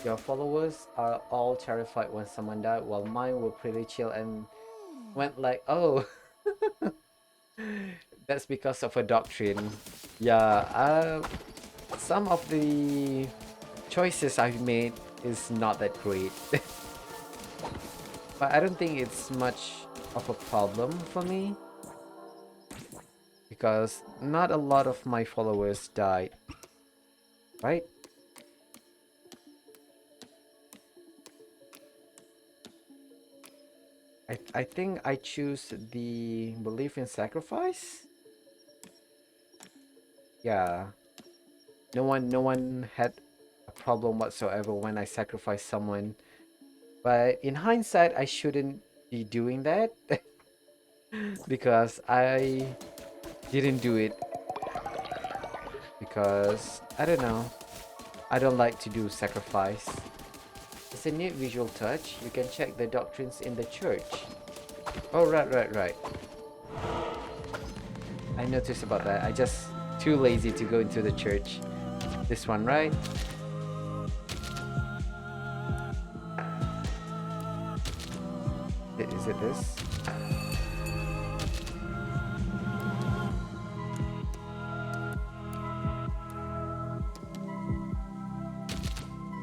Your followers are all terrified when someone died, while mine were pretty chill and went like, oh, that's because of a doctrine. Yeah, some of the choices I've made is not that great. But I don't think it's much of a problem for me, because not a lot of my followers died, right? I think I choose the belief in sacrifice. Yeah. No one had a problem whatsoever when I sacrificed someone. But in hindsight, I shouldn't be doing that because I didn't do it because I don't know. I don't like to do sacrifice. It's a neat visual touch. You can check the doctrines in the church. Oh, right. I noticed about that. I just too lazy to go into the church. This one, right? Is it this?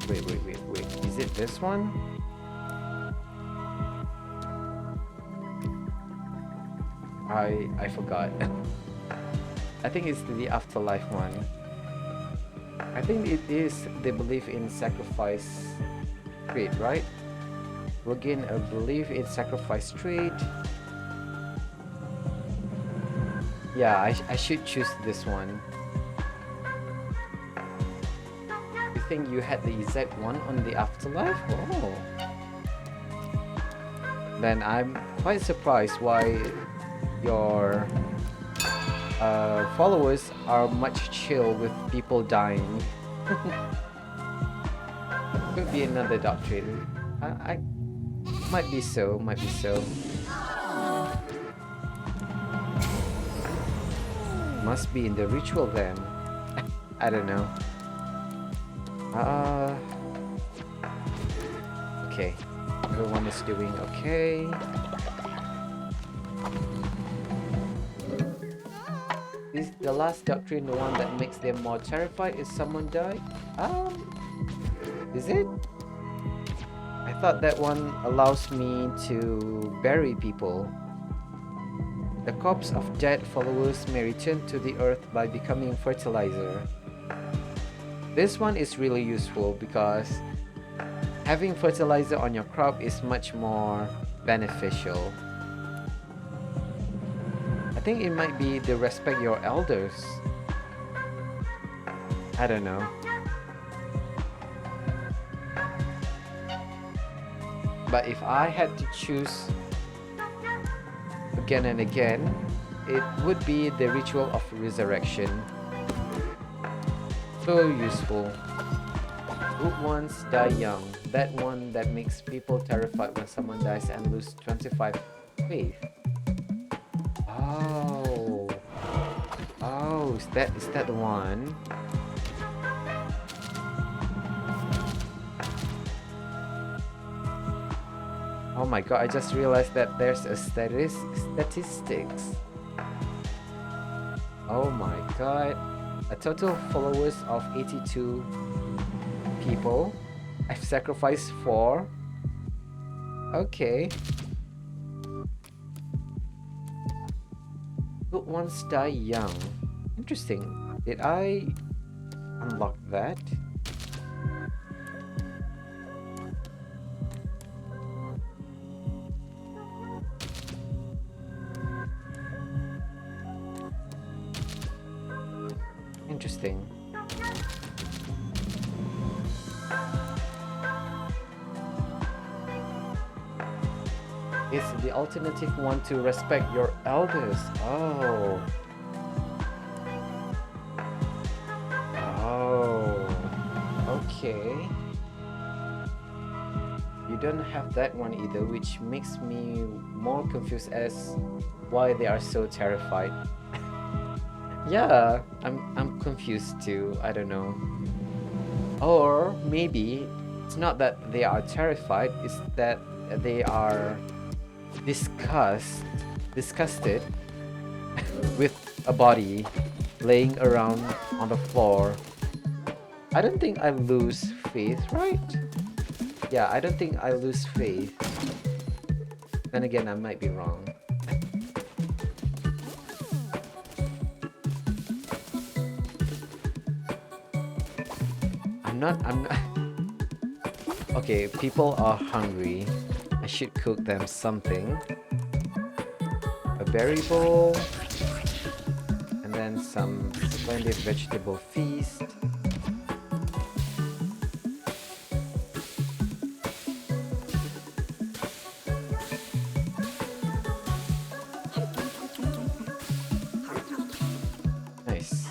Wait. Is it this one? I forgot. I think it's the afterlife one. I think it is the belief in sacrifice trait, right? We'll gain a belief in sacrifice trait. Yeah, I should choose this one. You think you had the exact one on the afterlife? Oh. Then I'm quite surprised why your followers are much chill with people dying. Could be another doctrine. I might be so. Must be in the ritual then. I don't know. Okay. Everyone is doing okay. Is the last doctrine the one that makes them more terrified if someone died? Is it? I thought that one allows me to bury people. The corpse of dead followers may return to the earth by becoming fertilizer. This one is really useful because having fertilizer on your crop is much more beneficial. I think it might be the respect your elders. I don't know. But if I had to choose again and again, it would be the ritual of resurrection. So useful. Good ones die young. That one that makes people terrified when someone dies and lose 25 faith. Oh. Oh, is that the one? Oh my god, I just realized that there's a statistics. Oh my god. A total followers of 82 people. I've sacrificed 4. Okay. Good ones die young. Interesting. Did I unlock that? Interesting. It's the alternative one to respect your elders. Oh. Oh. Okay. You don't have that one either, which makes me more confused as why they are so terrified. Yeah, I'm confused too. I don't know. Or maybe it's not that they are terrified, it's that they are disgusted with a body laying around on the floor. I don't think I lose faith, right? Yeah, I don't think I lose faith. Then again, I might be wrong. I'm not Okay, people are hungry. I should cook them something. A berry bowl. And then some splendid vegetable feast. Nice.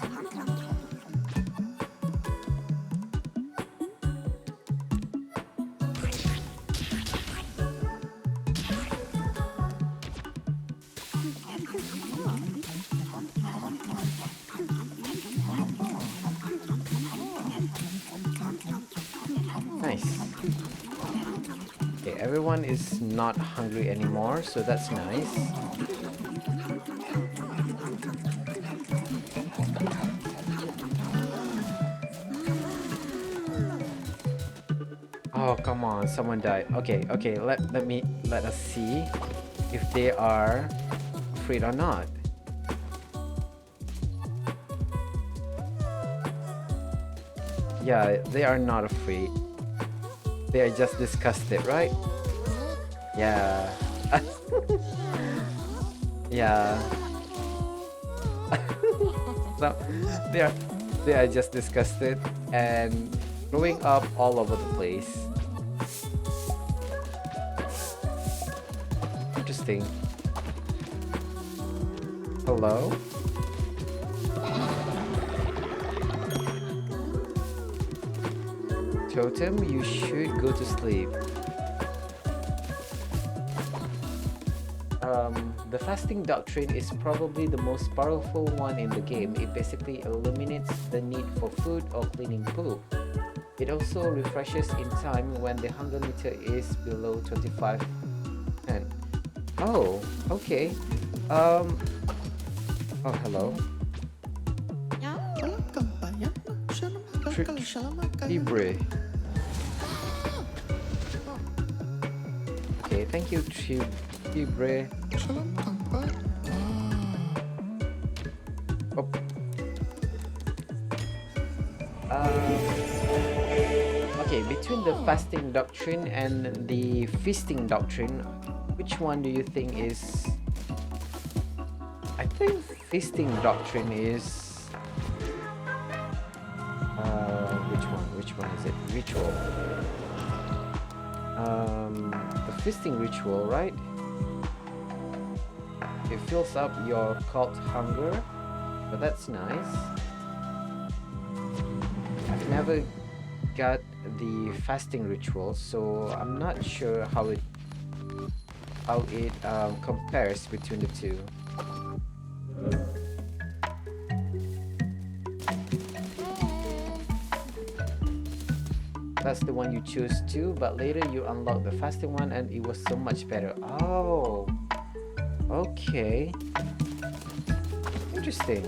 Nice. Okay, everyone is not hungry anymore, so that's nice. Oh, come on, someone died. Okay, let us see if they are afraid or not. Yeah, they are not afraid. They are just disgusted, right? Yeah. Yeah. So they are just disgusted and growing up all over the place. Interesting. Hello? Totem, you should go to sleep. The fasting doctrine is probably the most powerful one in the game. It basically eliminates the need for food or cleaning poop. It also refreshes in time when the hunger meter is below 25. Oh, okay. Oh, hello. Libre. Okay, thank you, Libre. Oh. Okay, between the fasting doctrine and the feasting doctrine, which one do you think is I think feasting doctrine is which one is it? Ritual. The feasting ritual, right? It fills up your cult hunger, but that's nice. I've never got the fasting ritual, so I'm not sure how it compares between the two. That's the one you choose to, but later you unlock the fasting one and it was so much better. Oh, okay. Interesting.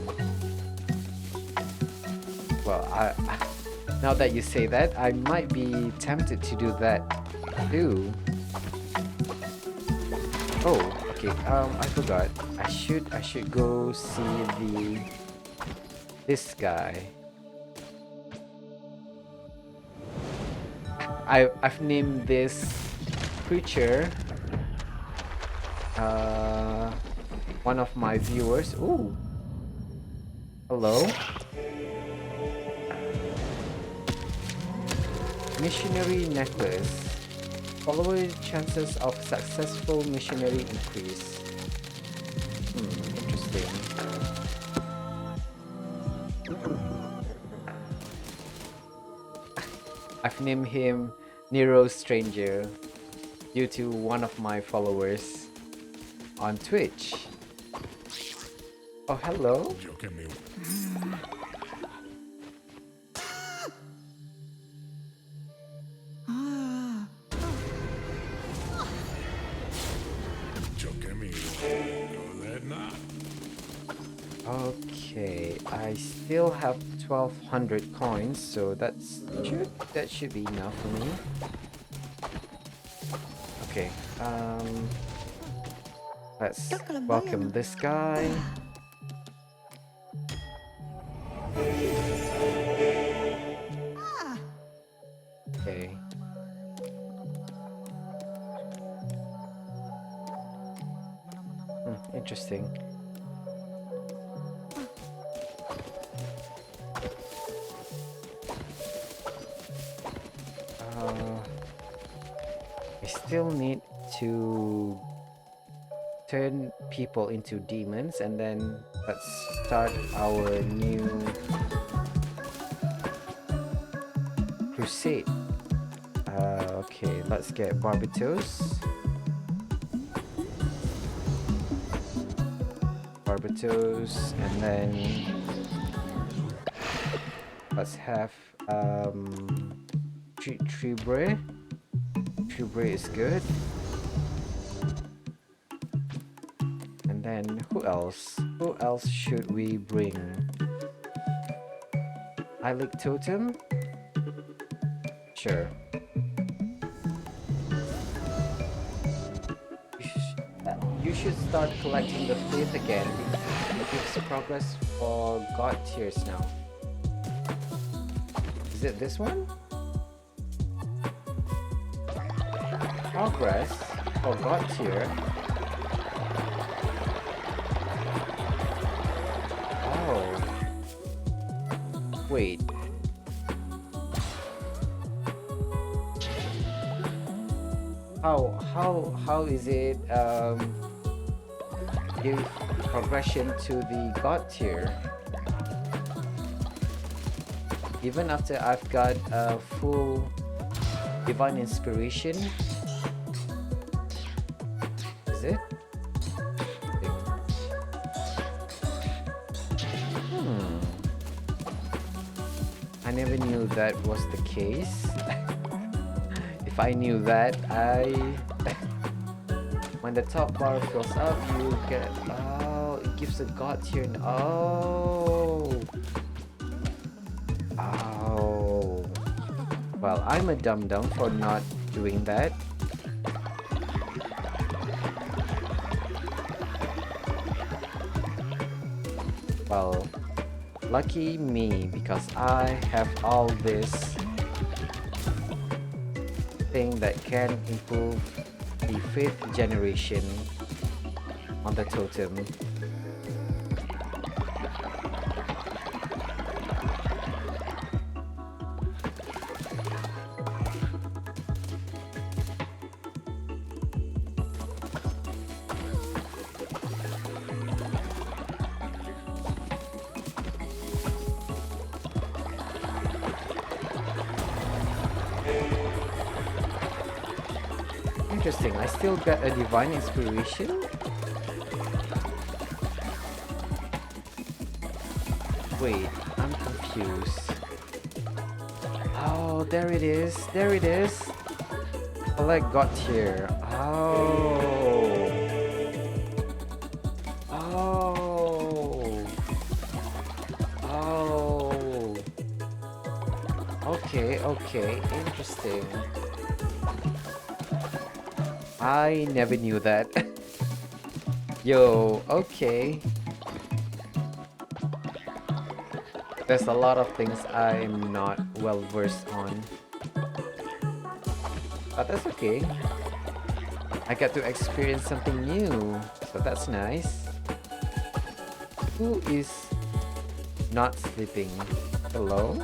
Well, now that you say that, I might be tempted to do that too. Oh, okay. I forgot. I should go see this guy. I've named this creature one of my viewers. Ooh. Hello. Missionary necklace. Follower chances of successful missionary increase. Interesting. I've named him Nero Stranger due to one of my followers on Twitch. Oh, hello. Okay, I still have 1200 coins, so that should be enough for me. Okay, let's welcome this guy. Okay. Interesting. We still need to turn people into demons, and then let's start our new crusade. Okay, let's get Barbatos, and then let's have Tribre. Tribre is good. And then who else? Who else should we bring? Eyelick Totem? Sure. You should start collecting the faith again. It gives progress for god tiers now. Is it this one? Progress for god tier. Oh. Wait. How is it give progression to the god tier even after I've got a full divine inspiration? Is it? I never knew that was the case. If I knew that, when the top bar fills up, you get, oh, it gives a god tier. Oh. Well, I'm a dum-dum for not doing that. Well, lucky me, because I have all this thing that can improve the 5th generation on the totem. interesting. I still got a divine inspiration. Wait, I'm confused. Oh, there it is. There it is. Collect got here. Oh. Oh. Oh. Okay, okay. Interesting. I never knew that. Yo, okay. There's a lot of things I'm not well versed on. But that's okay. I got to experience something new. So that's nice. Who is not sleeping? Hello?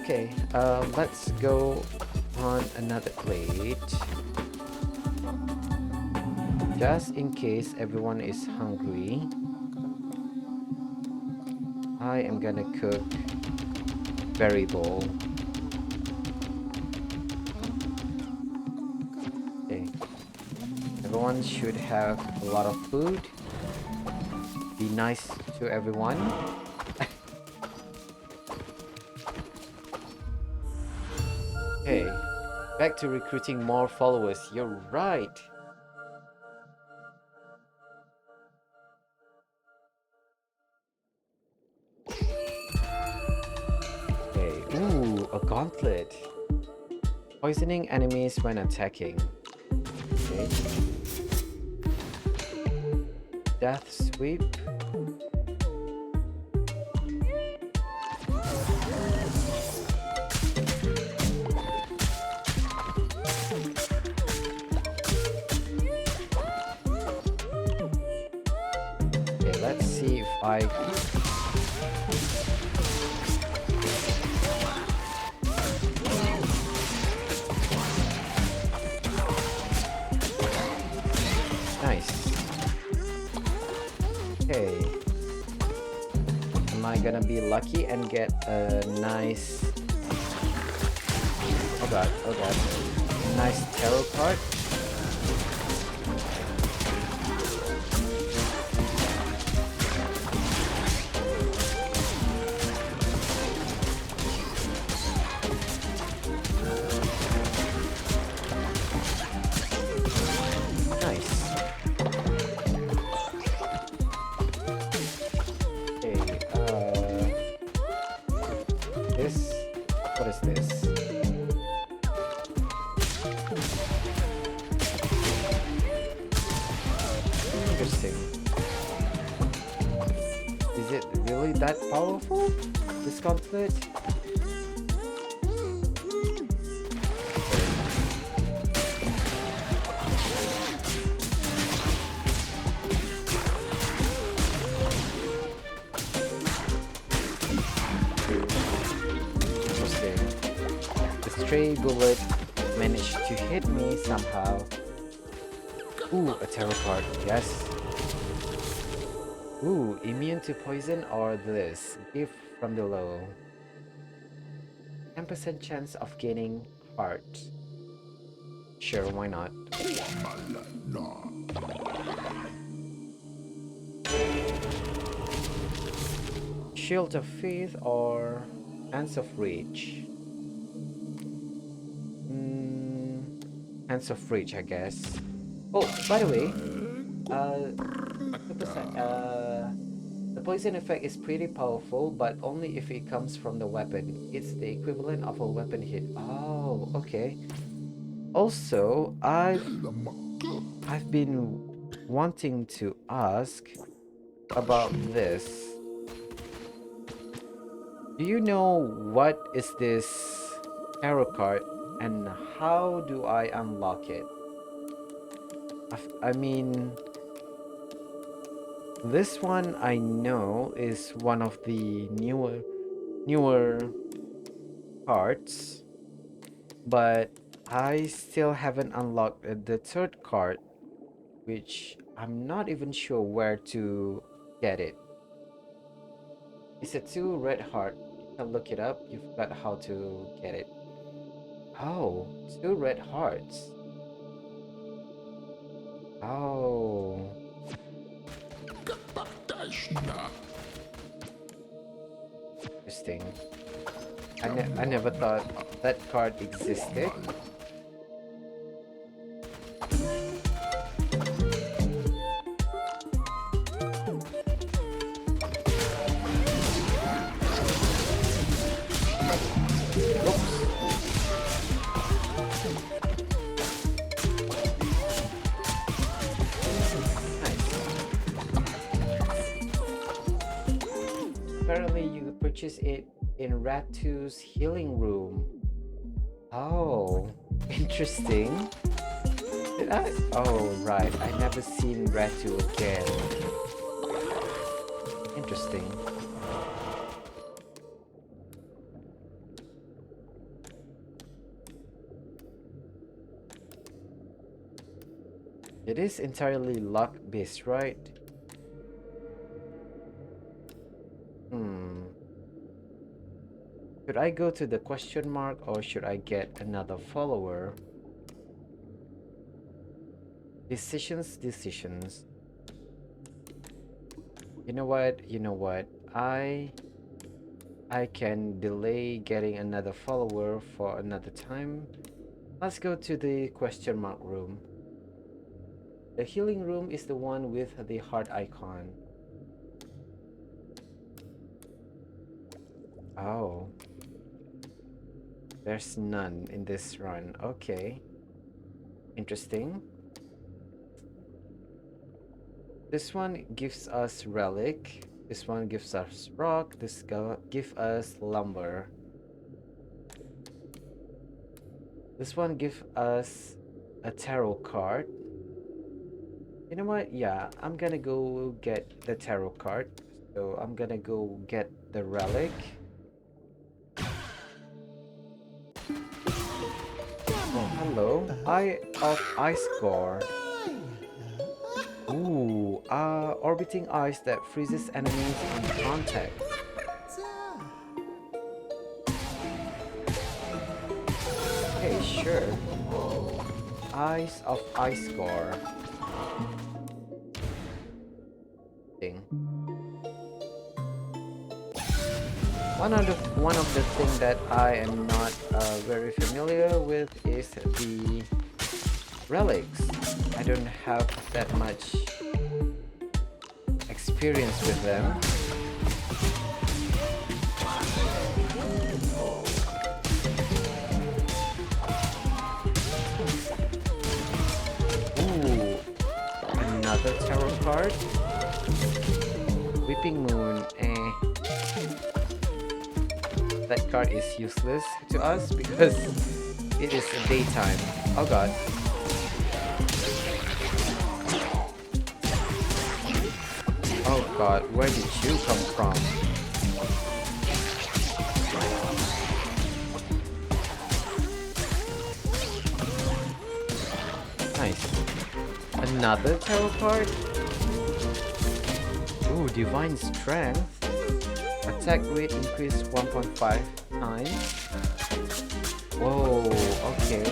Okay, let's go on another plate. Just in case everyone is hungry, I am gonna cook berry bowl. Okay, everyone should have a lot of food. Be nice to everyone. Okay, back to recruiting more followers. You're right. Okay, ooh, a gauntlet. Poisoning enemies when attacking. Okay. Death sweep. Okay, let's see if I... Nice. Okay. Am I gonna be lucky and get a nice... Oh god, oh god. Nice tarot card? What is this? Interesting. Is it really that powerful? This gauntlet? Stray bullet managed to hit me somehow. Ooh, a tarot card, yes. Ooh, immune to poison or this. Gift from the low. 10% chance of gaining heart. Sure, why not? Shield of Faith or Hands of Reach. Hands of Reach, I guess. Oh, by the way, the poison effect is pretty powerful, but only if it comes from the weapon. It's the equivalent of a weapon hit. Oh, okay. Also, I've been wanting to ask about this. Do you know what is this tarot card and how do I unlock it? I mean, this one I know is one of the newer cards, but I still haven't unlocked the third card, which I'm not even sure where to get it. It's a 2 red heart. You can look it up. You forgot how to get it. Oh, 2 red hearts. Oh, interesting. I never thought that card existed. Apparently, you purchase it in Ratu's healing room. Oh, interesting. Did I? Oh, right. I never seen Ratu again. Interesting. It is entirely luck-based, right? Hmm. Should I go to the question mark or should I get another follower? Decisions. You know what? I can delay getting another follower for another time. Let's go to the question mark room. The healing room is the one with the heart icon. Oh. There's none in this run. Okay. Interesting. This one gives us relic. This one gives us rock. This gives us lumber. This one gives us a tarot card. You know what? Yeah, I'm gonna go get the tarot card. So I'm gonna go get the relic. Oh, hello. Eye of Ice Core. Ooh, orbiting ice that freezes enemies on contact. Okay, sure. Eyes of Ice Core. Thing. One of the thing that I am not very familiar with is the relics. I don't have that much experience with them. Ooh, another tarot card. Weeping Moon. That card is useless to us because it is daytime. Oh god. Oh god, where did you come from? Nice. Another tarot card? Ooh, Divine Strength. Attack rate increased 1.5 times. Whoa, okay.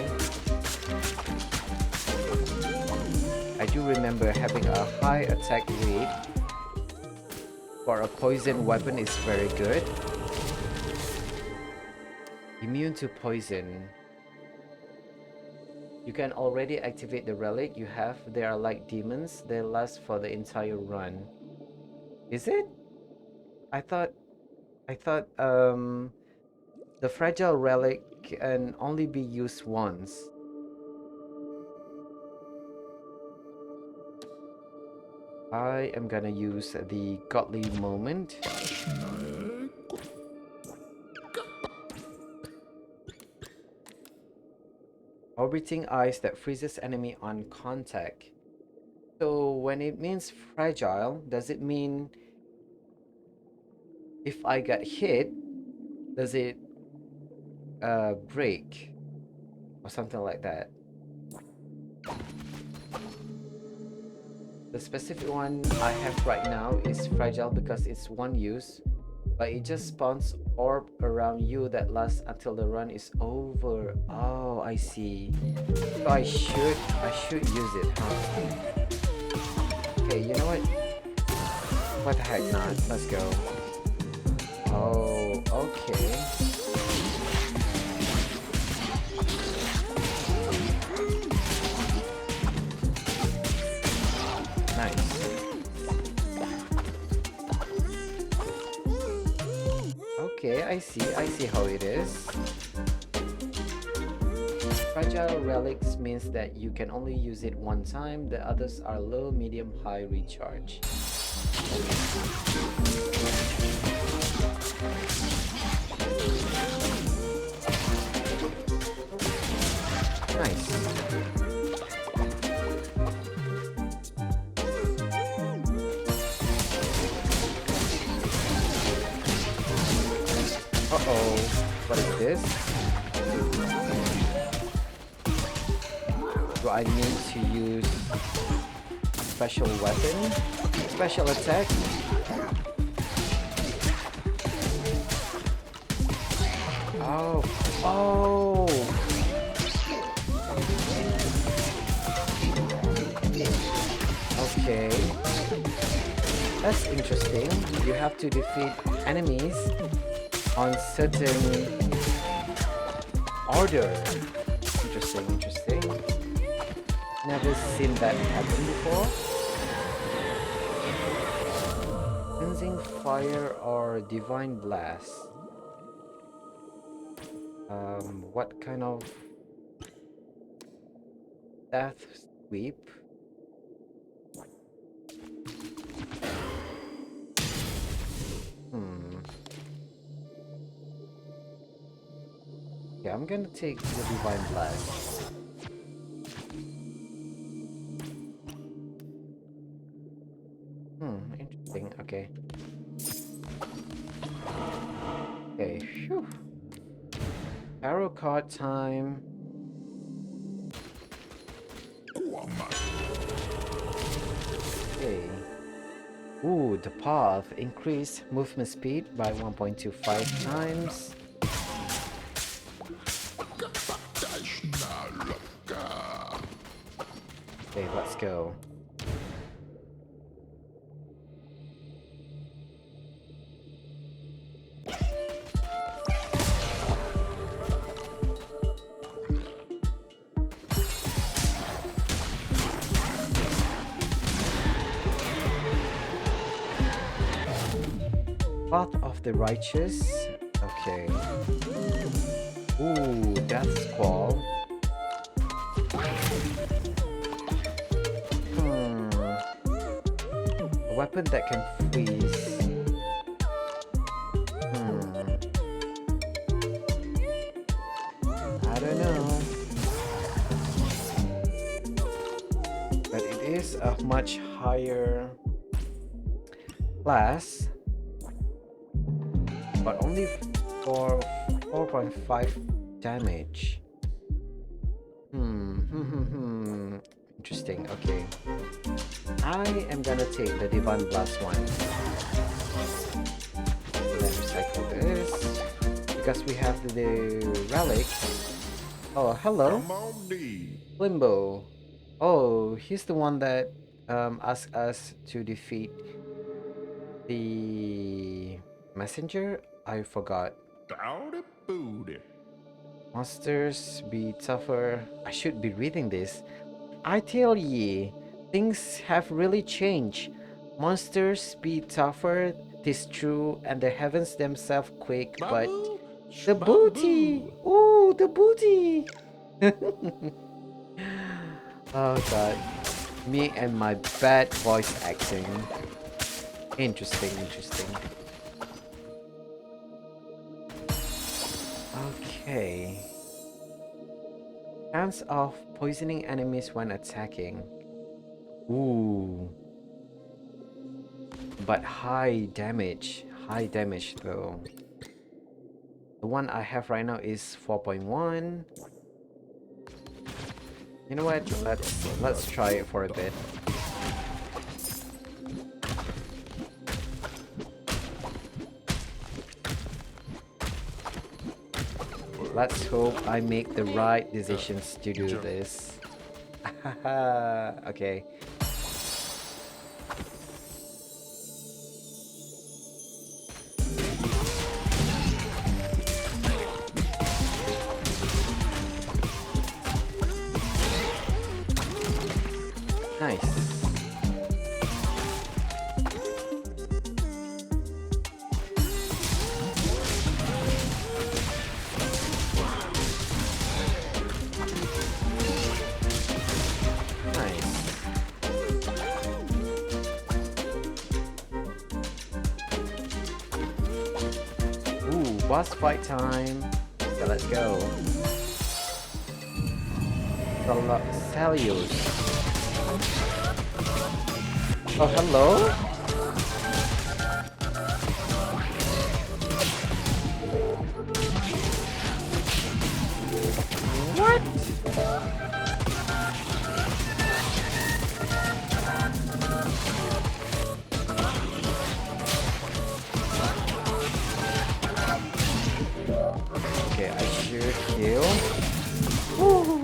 I do remember having a high attack rate for a poison weapon is very good. Immune to poison. You can already activate the relic you have. They are like demons. They last for the entire run. Is it? I thought the fragile relic can only be used once. I am gonna use the godly moment. Orbiting ice that freezes enemy on contact. So when it means fragile, does it mean if I get hit, does it break or something like that? The specific one I have right now is fragile because it's one use. but it just spawns orb around you that lasts until the run is over. Oh, I see. So I should use it, huh? Okay, you know what? What the heck not? Let's go. Oh, okay. Nice. Okay, I see how it is. Fragile relics means that you can only use it one time. The others are low, medium, high recharge. Nice. Uh-oh. What is this? Do I need to use special weapon? Special attack? Oh. Oh! Okay. That's interesting. You have to defeat enemies on certain order. Interesting, interesting. Never seen that happen before. Cleansing fire or divine blast. What kind of death sweep? Yeah, I'm gonna take the divine blast. Interesting. Okay. Okay. Phew. Tarot card time. Okay. Ooh, the path. Increase movement speed by 1.25 times. Okay, let's go. Path of the Righteous. Okay. Ooh, Death Squall. A weapon that can freeze. I don't know. But it is a much higher class. But only for 4.5 damage. Interesting. Okay. I am gonna take the Divine Blast one. Let's recycle this. Because we have the relic. Oh, hello. Limbo. Oh, he's the one that asked us to defeat the messenger. I forgot. Monsters be tougher. I should be reading this. I tell ye, things have really changed. Monsters be tougher, 'tis true, and the heavens themselves quake, but the booty! Ooh, the booty! Oh god. Me and my bad voice acting. Interesting, interesting. Okay. Chance of poisoning enemies when attacking. Ooh. But high damage. High damage though. The one I have right now is 4.1. You know what? Let's try it for a bit. Let's hope I make the right decisions to do this. Okay. Nice. Boss fight time. So let's go. Celios. Oh, hello? What? Okay, I should heal. Woo.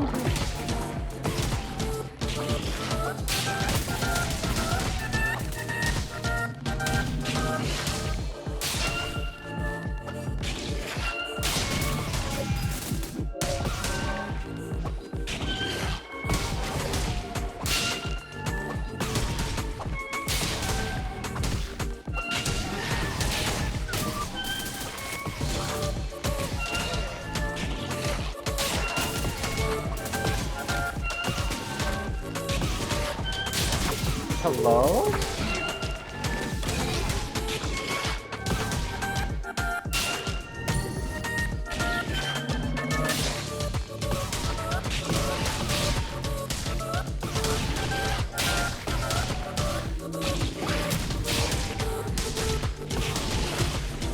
Hello?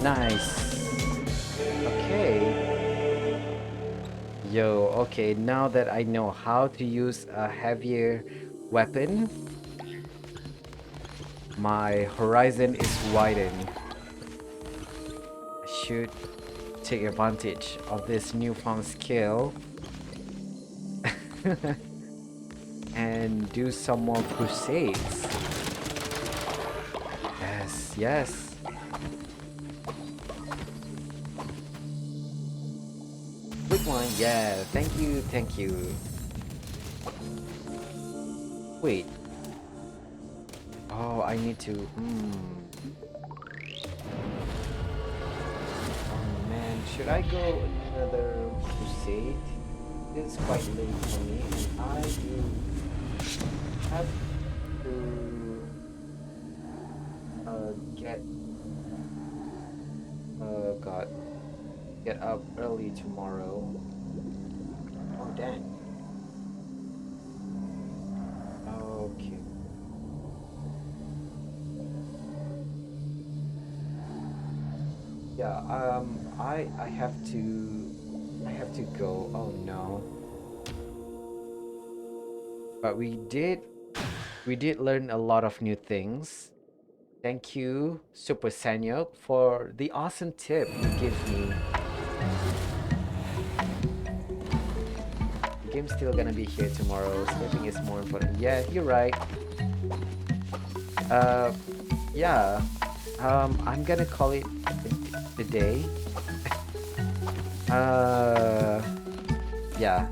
Nice. Okay. Yo, okay, now that I know how to use a heavier weapon, my horizon is widened. I should take advantage of this newfound skill and do some more crusades. Yes, yes. Quick one, yeah. Thank you, thank you. Wait. Oh, I need to. Oh man, should I go another crusade? It's quite late for me, and I do have to get God, get up early tomorrow. Oh dang. Okay. Yeah, I have to go. Oh no. But we did learn a lot of new things. Thank you, Super Sanyok, for the awesome tip you give me. The game's still gonna be here tomorrow. Sleeping is more important. Yeah, you're right. Yeah. I'm gonna call it the day. Yeah.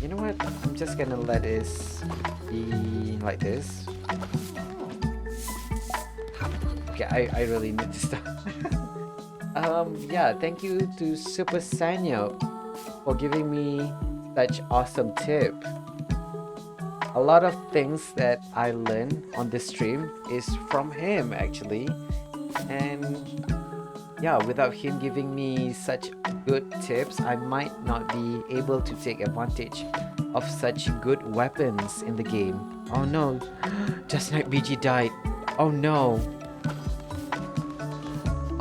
You know what? I'm just gonna let this be like this. Okay, I really need to stop. Yeah, thank you to Super Sanyo for giving me such awesome tip. A lot of things that I learned on this stream is from him actually. And yeah, without him giving me such good tips, I might not be able to take advantage of such good weapons in the game. Oh no, Just Night BG died. Oh no.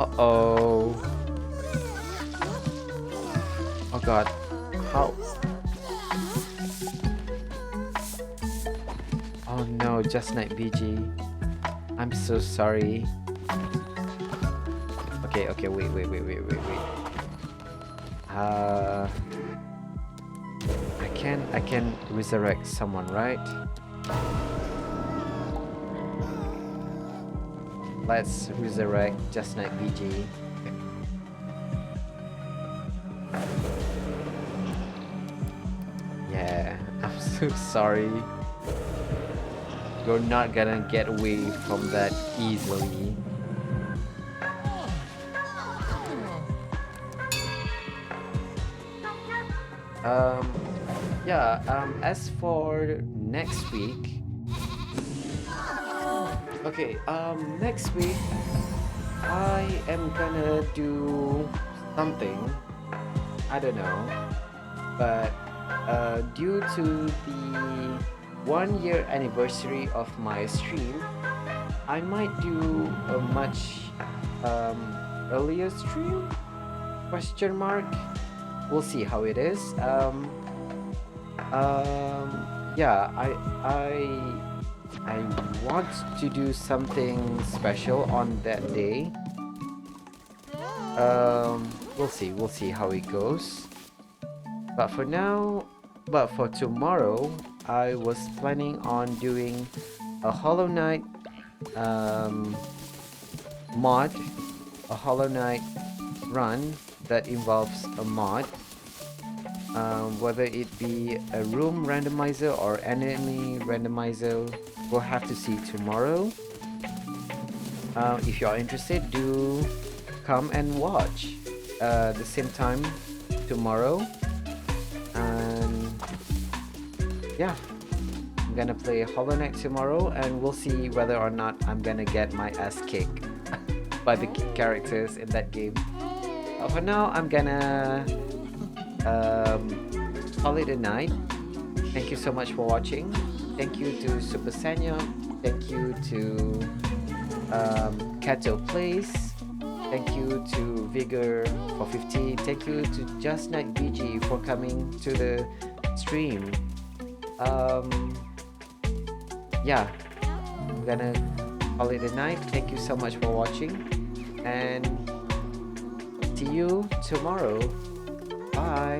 Uh-oh. Oh god. How? Oh no, Just Night BG. I'm so sorry. Okay, wait. Uh, I can resurrect someone, right? Let's resurrect Just Night BG. Yeah, I'm so sorry. You're not gonna get away from that easily. Um, yeah, as for next week, okay, next week, I am gonna do something, I don't know, but due to the 1 year anniversary of my stream, I might do a much earlier stream, question mark. We'll see how it is. Yeah, I want to do something special on that day. We'll see how it goes. But for now, but for tomorrow, I was planning on doing a Hollow Knight mod, a Hollow Knight run that involves a mod. Whether it be a room randomizer or enemy randomizer, we'll have to see tomorrow. If you're interested, do come and watch the same time tomorrow. And yeah, I'm gonna play Hollow Knight tomorrow, and we'll see whether or not I'm gonna get my ass kicked by the characters in that game. But for now, I'm gonna call it a night. Thank you so much for watching. Thank you to Super Sanya. Thank you to Kato Plays. Thank you to Vigor for 50. Thank you to Just Night BG for coming to the stream. Yeah, I'm gonna call it a night. Thank you so much for watching, and see you tomorrow. Bye.